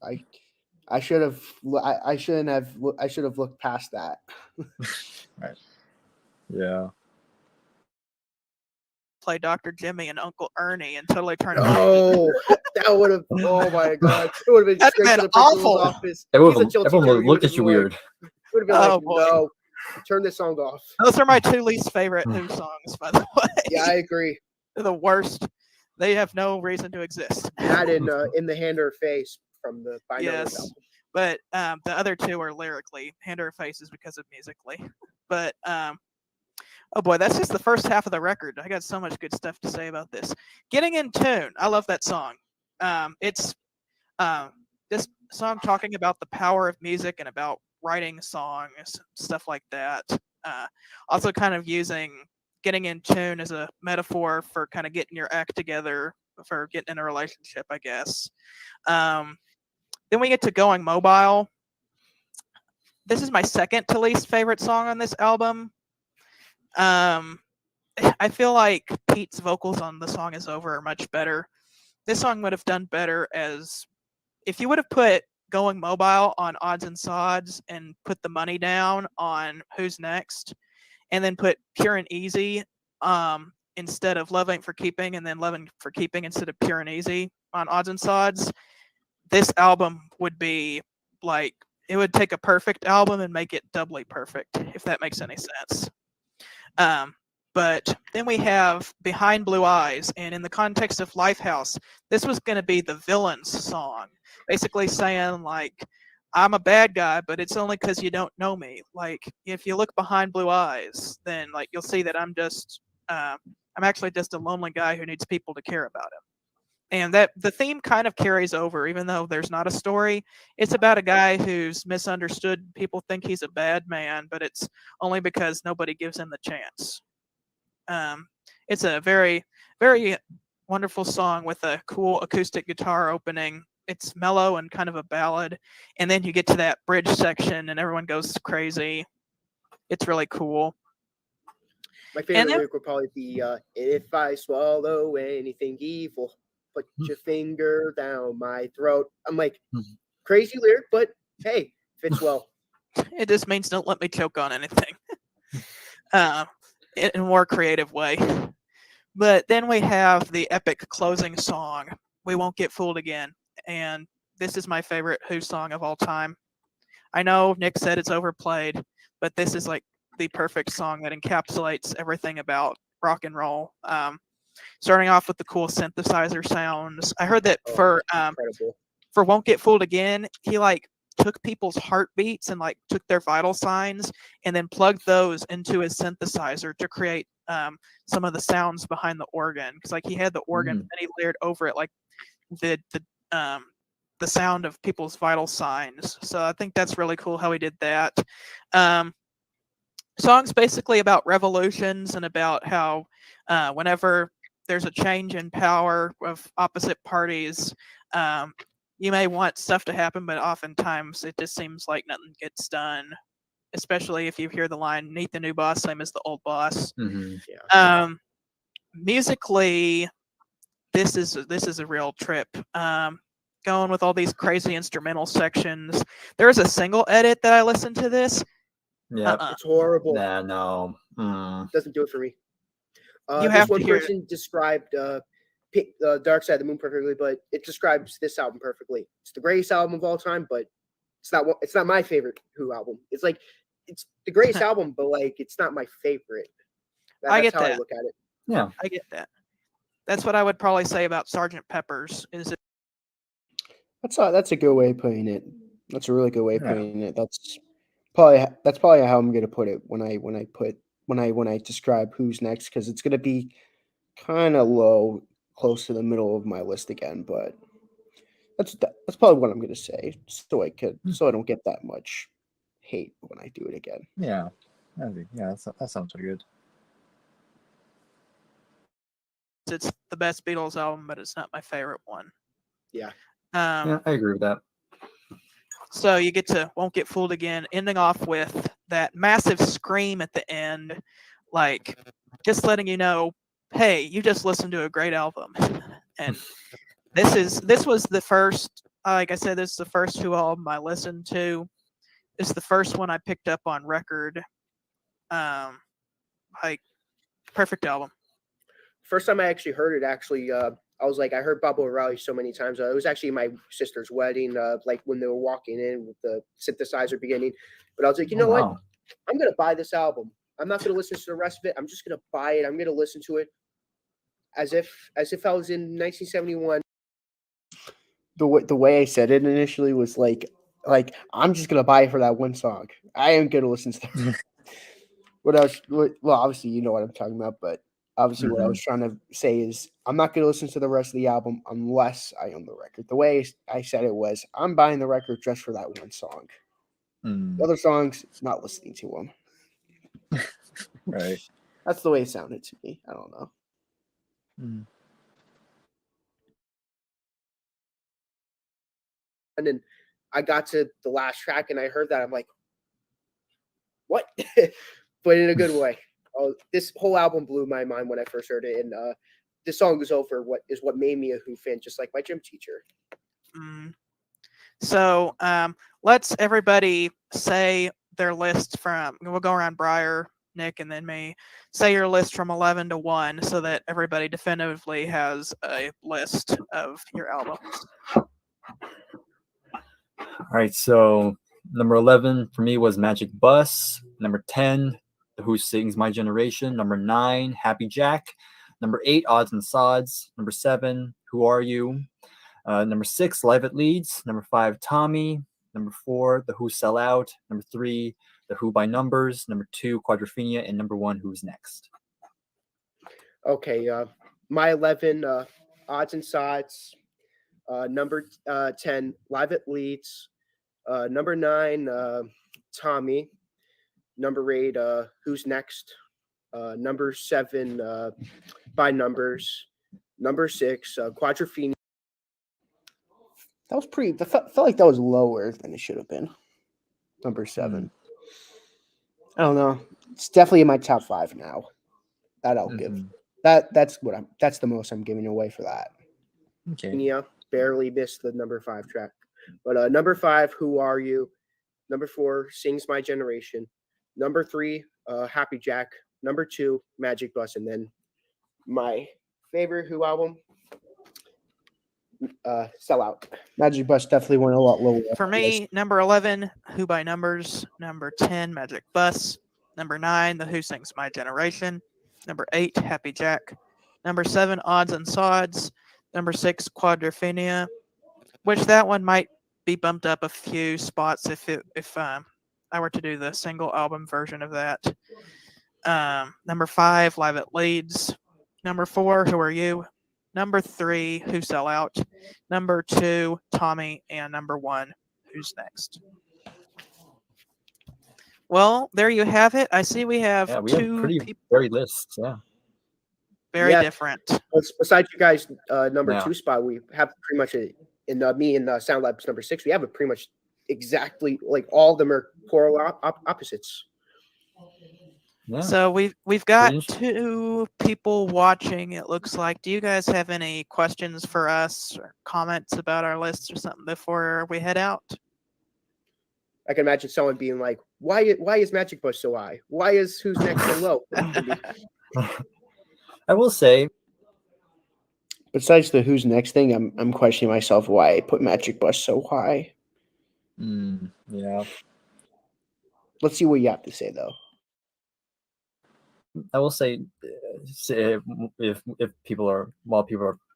looked past that. Right. Yeah. Play Dr. Jimmy and Uncle Ernie and totally turn it. Oh, that would have. Oh my god, it would have been That'd straight been to the principal's awful. office. Everyone He's a chill would teacher, look at you weird. Would have been Oh, like, boy. no, Turn this song off. Those are my two least favorite Who songs, by the way. Yeah, I agree. They're the worst. They have no reason to exist. That in the Hand or Face from the Binary Yes. album. But the other two are lyrically. Hand Over Face is because of musically. But oh boy, that's just the first half of the record. I got so much good stuff to say about this. Getting in Tune. I love that song. It's this song talking about the power of music and about writing songs, stuff like that. Also kind of using getting in tune as a metaphor for kind of getting your act together for getting in a relationship, I guess. Then we get to Going Mobile. This is my second to least favorite song on this album. I feel like Pete's vocals on The Song Is Over are much better. This song would have done better as if you would have put Going Mobile on Odds and Sods and put the money down on Who's Next, and then put Pure and Easy instead of Love Ain't for Keeping, and then Love Ain't for Keeping instead of Pure and Easy on Odds and Sods, this album would be like, it would take a perfect album and make it doubly perfect, if that makes any sense. But then we have Behind Blue Eyes, and in the context of Lifehouse, this was going to be the villain's song, basically saying like, I'm a bad guy, but it's only because you don't know me. Like, if you look behind blue eyes, then like you'll see that I'm actually just a lonely guy who needs people to care about him. And that the theme kind of carries over, even though there's not a story. It's about a guy who's misunderstood. People think he's a bad man, but it's only because nobody gives him the chance. It's a very, very wonderful song with a cool acoustic guitar opening. It's mellow and kind of a ballad. And then you get to that bridge section and everyone goes crazy. It's really cool. My favorite lyric would probably be, if I swallow anything evil, put your finger down my throat. I'm like, crazy lyric, but hey, fits well. It just means don't let me choke on anything. In a more creative way. But then we have the epic closing song, We Won't Get Fooled Again. And this is my favorite Who song of all time. I know Nick said it's overplayed, but this is like the perfect song that encapsulates everything about rock and roll. Starting off with the cool synthesizer sounds. I heard that for Won't Get Fooled Again, he like took people's heartbeats and like took their vital signs and then plugged those into his synthesizer to create some of the sounds behind the organ. Because like he had the organ and he layered over it like the sound of people's vital signs. So I think that's really cool how he did that. Songs basically about revolutions and about how whenever there's a change in power of opposite parties, you may want stuff to happen, but oftentimes it just seems like nothing gets done, especially if you hear the line, "Meet the new boss, same as the old boss." Musically, this is a real trip. Going with all these crazy instrumental sections. There's a single edit that I listened to this. Yeah, it's horrible. Nah, no, doesn't do it for me. You have one to hear person described Dark Side of the Moon perfectly, but it describes this album perfectly. It's the greatest album of all time, but it's not my favorite Who album. It's like it's the greatest album, but like it's not my favorite. I get how that. I look at it. Yeah, I get that. That's what I would probably say about Sgt. Pepper's. That's a good way of putting it. That's a really good way of putting it. That's probably how I'm gonna put it when I describe Who's Next, because it's gonna be kind of low, close to the middle of my list again. But that's probably what I'm gonna say, so I don't get that much hate when I do it again. Yeah, that sounds pretty good. It's the best Beatles album, but it's not my favorite one. Yeah. Yeah, I agree with that. So you get to Won't Get Fooled Again, ending off with that massive scream at the end, like just letting you know, hey, you just listened to a great album. And this was the first, like I said, this is the first Who album I listened to. It's the first one I picked up on record. Like perfect album. First time I actually heard it, I was like, I heard Bob O'Reilly so many times. It was actually my sister's wedding, like when they were walking in with the synthesizer beginning. But I was like, you know what? I'm gonna buy this album. I'm not gonna listen to the rest of it. I'm just gonna buy it. I'm gonna listen to it as if I was in 1971. The way I said it initially was like I'm just gonna buy it for that one song. I am gonna listen to that. What else? Well, obviously you know what I'm talking about, but obviously what I was trying to say is I'm not gonna listen to the rest of the album unless I own the record. The way I said it was I'm buying the record just for that one song. Mm, The other songs, not listening to them. right. That's the way it sounded to me. I don't know. Mm. And then I got to the last track and I heard that. I'm like, what? But in a good way. This whole album blew my mind when I first heard it. And this song is over what made me a Who fan, just like my gym teacher. So let's everybody say their list from, we'll go around Bryar, Nick, and then me. Say your list from 11 to 1 so that everybody definitively has a list of your albums. All right, so number 11 for me was Magic Bus. Number 10, The Who Sings My Generation. Number 9, Happy Jack. Number 8, Odds and Sods. Number 7, Who Are You? Number 6, Live at Leeds. Number 5, Tommy. Number 4, The Who Sell Out. Number 3, The Who by Numbers. Number 2, Quadrophenia. And number 1, Who's Next? Okay, my 11, Odds and Sods. Number 10, Live at Leeds. Number 9, Tommy. Number 8, Who's Next? Number 7, By Numbers. Number 6, Quadrophenia. That was pretty. I felt like that was lower than it should have been. Number 7. I don't know. It's definitely in my top 5 now. That I'll give. That's the most I'm giving away for that. Okay. Yeah, barely missed the number 5 track. But number 5, Who Are You? Number 4, Sings My Generation. Number 3, Happy Jack. Number 2, Magic Bus. And then my favorite Who album, Sell Out. Magic Bus definitely went a lot lower. For me, number 11, Who by Numbers. Number 10, Magic Bus. Number 9, The Who Sings My Generation. Number 8, Happy Jack. Number 7, Odds and Sods. Number 6, Quadrophenia, which that one might be bumped up a few spots if I were to do the single album version of that. Number 5, Live at Leeds. Number 4, Who Are You? Number 3, Who Sell Out? Number 2, Tommy, and number 1, Who's Next? Well, there you have it. I see we have two pretty people varied lists. Yeah. very Yeah. different. Besides you guys, number Yeah. 2 spot, we have pretty much me and Sound Labs number 6. We have it pretty much exactly like all of them are polar opposites. Yeah. So we've got interesting. 2 people watching, it looks like. Do you guys have any questions for us or comments about our lists or something before we head out? I can imagine someone being like, "Why is Magic Bus so high? Why is Who's Next so low?" I will say, Besides the Who's Next thing, I'm questioning myself why I put Magic Bus so high. yeah, Let's see what you have to say though. I will say, if people are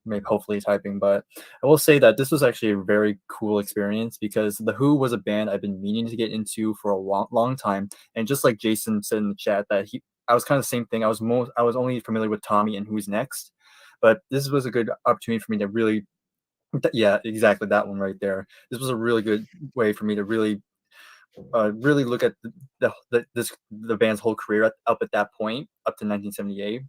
maybe hopefully typing, but I will say that this was actually a very cool experience because The Who was a band I've been meaning to get into for a long time, and just like Jason said in the chat that I was kind of the same thing. I was only familiar with Tommy and Who's Next, but this was a good opportunity for me to really, yeah, exactly that one right there. This was a really good way for me to really look at the band's whole career up at that point, up to 1978.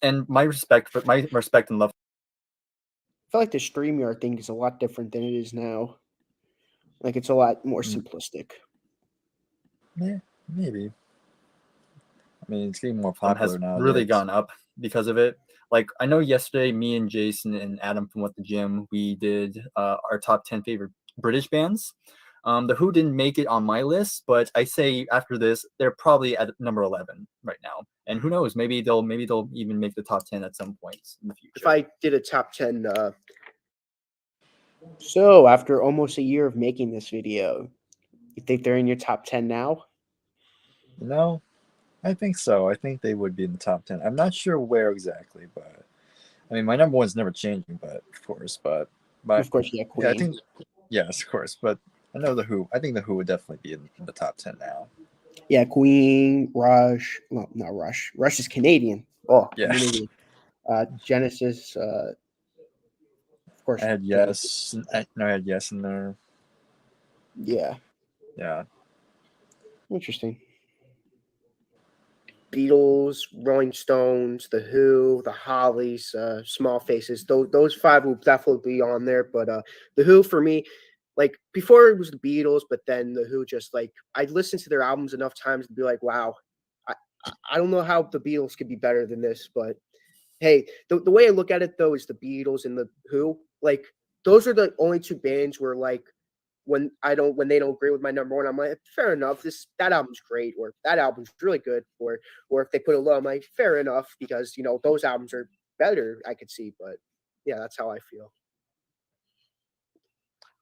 And my respect and love. I feel like the StreamYard thing is a lot different than it is now. Like it's a lot more simplistic. Yeah, maybe. I mean, it's getting more popular Has now. really gone up because of it. Like I know yesterday, me and Jason and Adam from What the Gym, we did our top 10 favorite British bands. The Who didn't make it on my list, but I say after this, they're probably at number 11 right now. And who knows? Maybe they'll even make the top 10 at some point in the future. If I did a top 10, so after almost a year of making this video, you think they're in your top 10 now? You know, I think so. I think they would be in the top 10. I'm not sure where exactly, but I mean, my number one's never changing, but of course, but Of course, yeah, Queen. yeah, I think yes, of course, but I know the Who. I think the Who would definitely be in the top 10 now. Yeah, Queen, Rush. Well, not Rush. Rush is Canadian. Oh, Yeah. I'm an idiot. Genesis. Of course. I had Genesis. yes. No, I had yes in there. Yeah, Yeah. interesting. Beatles, Rolling Stones, The Who, The Hollies, Small Faces. Those five will definitely be on there. But The Who for me, like before it was the Beatles, but then The Who just like I listened to their albums enough times to be like, wow, I don't know how the Beatles could be better than this, but hey, the way I look at it though is the Beatles and the Who, like those are the only two bands where like when they don't agree with my number one, I'm like, fair enough. That album's great, or that album's really good, or if they put it low, I'm like, fair enough, because those albums are better. I could see, but yeah, that's how I feel.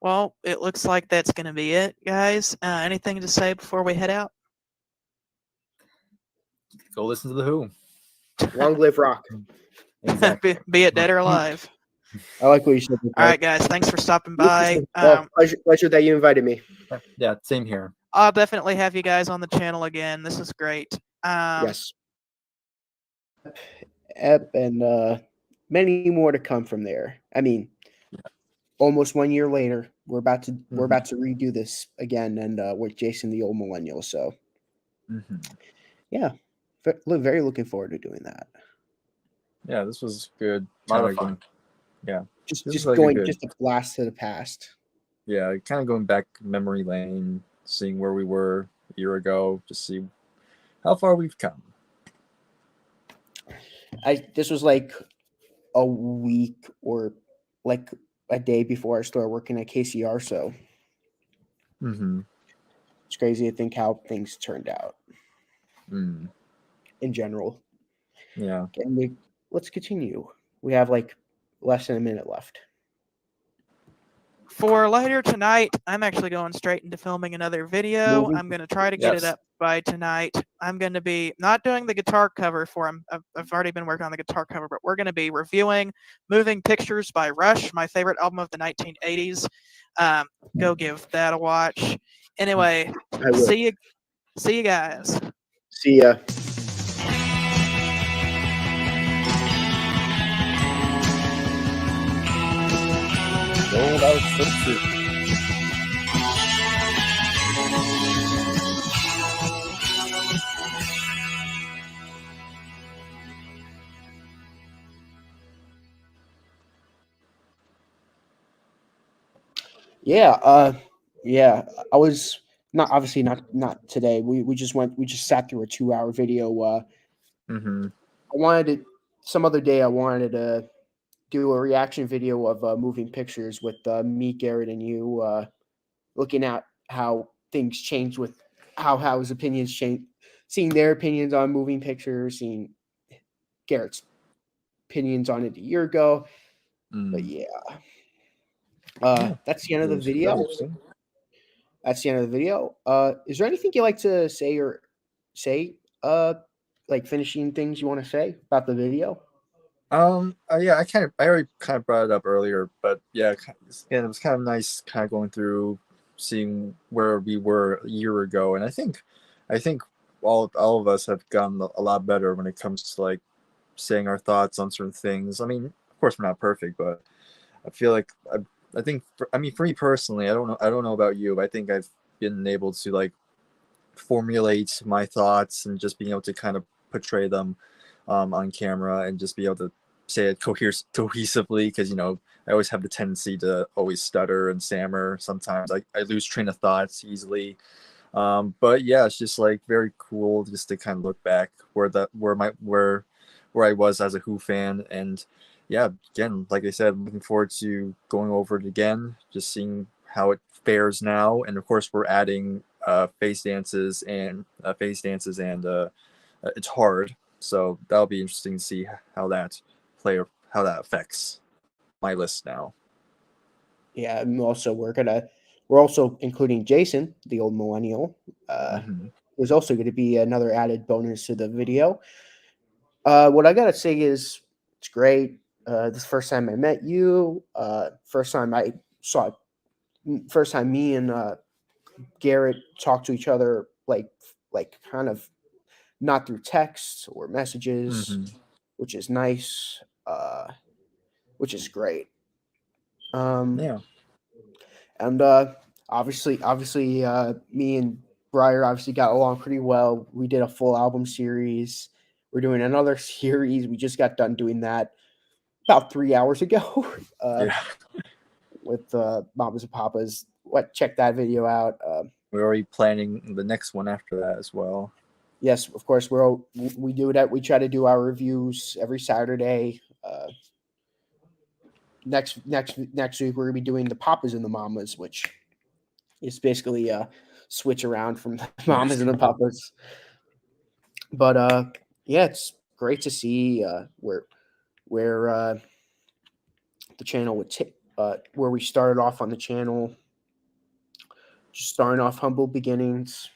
Well, it looks like that's going to be it, guys. Anything to say before we head out? Go listen to the Who. Long live rock. Exactly. Be it dead or alive. I like what you said. All right, guys. Thanks for stopping by. Pleasure that you invited me. Yeah, same here. I'll definitely have you guys on the channel again. This is great. Yes. And many more to come from there. I mean, almost 1 year later, we're about to redo this again, and with Jason, the old millennial. So, yeah, very looking forward to doing that. Yeah, this was good. A lot of fun. Yeah, just like going just a blast to the past. Yeah, kind of going back memory lane, seeing where we were a year ago, to see how far we've come. This was like a week or like a day before I started working at KCR, so it's crazy to think how things turned out in general. Yeah. And let's continue. We have like less than a minute left. For later tonight, I'm actually going straight into filming another video. I'm going to try to get it up by tonight. I'm going to be not doing the guitar cover for him. I've already been working on the guitar cover, but we're going to be reviewing Moving Pictures by Rush, my favorite album of the 1980s. Go give that a watch. Anyway, see you guys. See ya. Rolled out swimsuit. Yeah. I was not today. We just sat through a 2-hour video. I wanted to some other day. I wanted to do a reaction video of Moving Pictures with me, Garrett, and you, looking at how things change with how his opinions change, seeing their opinions on Moving Pictures, seeing Garrett's opinions on it a year ago. But yeah. That's the end of the video. That's the end of the video. Is there anything you like to say like finishing things you want to say about the video? Yeah, I already kind of brought it up earlier, but yeah, again, it was kind of nice kind of going through, seeing where we were a year ago, and I think all of us have gotten a lot better when it comes to like saying our thoughts on certain things. I mean, of course, we're not perfect, but I feel like I think for me personally, I don't know about you, but I think I've been able to like formulate my thoughts and just being able to kind of portray them on camera and just be able to say it cohesively, because I always have the tendency to always stutter and stammer. Sometimes I lose train of thoughts easily. But yeah, it's just like very cool just to kind of look back where I was as a Who fan. And yeah, again, like I said, I'm looking forward to going over it again, just seeing how it fares now. And of course, we're adding face dances and it's hard. So that'll be interesting to see how that affects my list now. Yeah, and also we're also including Jason, the old millennial. is also going to be another added bonus to the video. What I gotta say is it's great. This is the first time I met you. First time I saw. First time me and Garrett talked to each other like kind of not through text or messages, Mhm. which is nice. Which is great. Um, Yeah. and obviously, me and Bryar obviously got along pretty well. We did a full album series. We're doing another series. We just got done doing that about 3 hours ago Yeah. with Mamas and Papas. Check that video out. We're already planning the next one after that as well. Yes, of course, we do that. We try to do our reviews every Saturday. Next week we're gonna be doing the Papas and the Mamas, which is basically a switch around from the Mamas and the Papas. But yeah, it's great to see where the channel would where we started off on the channel, just starting off humble beginnings.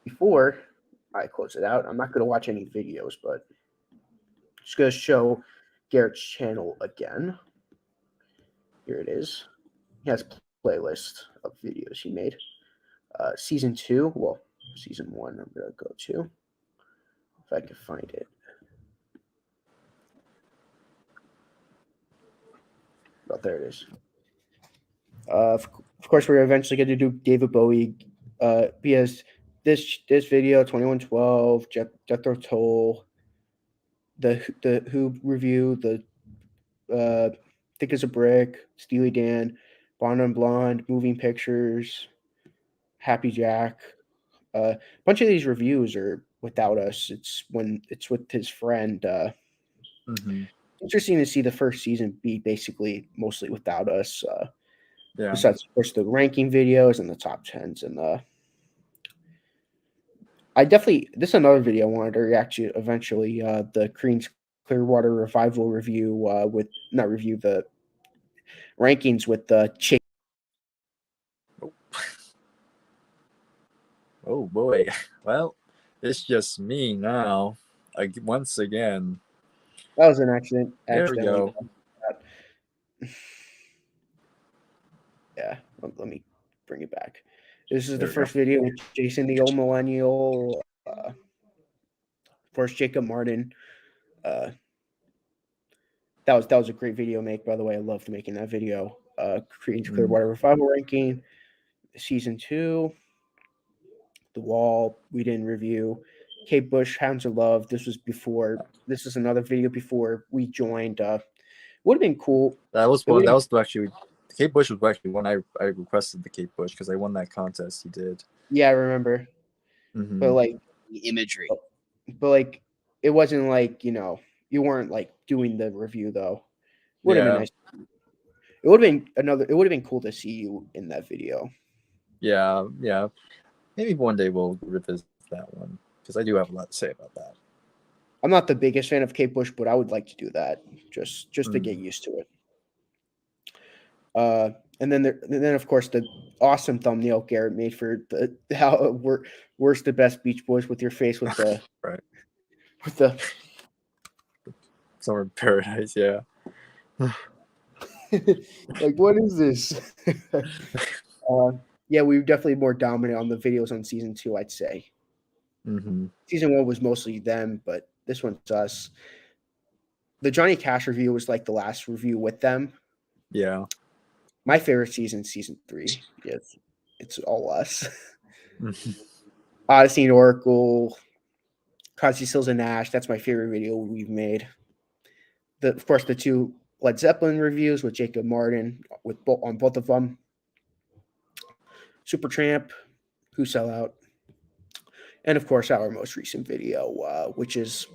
Before I close it out, I'm not going to watch any videos, but just going to show Garrett's channel again. Here it is. He has a playlist of videos he made. Season 2, well, season 1 I'm going to go to, if I can find it. Oh, there it is. Of course, we're eventually going to do David Bowie because this video, 2112, Jethro Tull, the Who review, the Thick as a Brick, Steely Dan, Blonde on Blonde, Moving Pictures, Happy Jack. A bunch of these reviews are without us. It's when it's with his friend. Mm-hmm. Interesting to see the first season be basically mostly without us. Yeah. Besides, of course, the ranking videos and the top tens, and this is another video I wanted to react to eventually. The Creedence Clearwater Revival review with not review the rankings with the Oh boy. Well, it's just me now. Once again. That was an accident. There we go. Yeah, let me bring it back. This is There the we go. first video with Jason, the old millennial. Of course, Jacob Martin. That was a great video make, by the way. I loved making that video. Creedence Clearwater Revival ranking, season 2. The Wall we didn't review. Kate Bush, Hounds of Love. This was before. This is another video before we joined. Would have been cool. That was one. That was actually Kate Bush was actually when I requested the Kate Bush because I won that contest. He did. Yeah, I remember. Mm-hmm. But like The imagery. But like it wasn't like, you weren't like doing the review though. Would have been nice. It would have been cool to see you in that video. Yeah. Maybe one day we'll revisit that one because I do have a lot to say about that. I'm not the biggest fan of Kate Bush, but I would like to do that just to get used to it. And then of course the awesome thumbnail Garrett made for the how worst the best Beach Boys with your face with the right with the Summer in Paradise. Yeah. like what is this? Yeah, we were definitely more dominant on the videos on season 2, I'd say. Mm-hmm. Season 1 was mostly them, but this one's us. The Johnny Cash review was like the last review with them. Yeah. My favorite season 3. Yes, it's all us. Odyssey and Oracle, Crosby, Stills and Nash. That's my favorite video we've made. Of course, the 2 Led Zeppelin reviews with Jacob Martin on both of them. Supertramp, Who Sell Out, and of course our most recent video, which is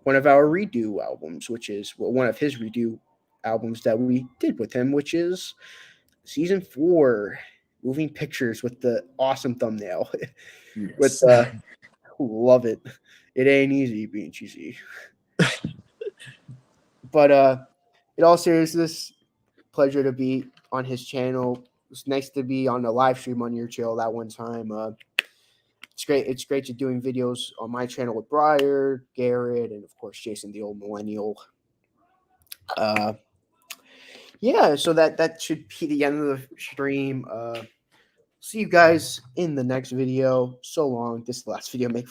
one of our redo albums, which is one of his redo albums that we did with him, which is season 4, Moving Pictures, with the awesome thumbnail. Yes. Love it. It ain't easy being cheesy. But in all seriousness, pleasure to be on his channel. was nice to be on a live stream on your channel that one time. It's great. It's great to doing videos on my channel with Bryers, Garrett, and of course Jason, the old millennial. Yeah, so that should be the end of the stream. See you guys in the next video. So long. This is the last video. Make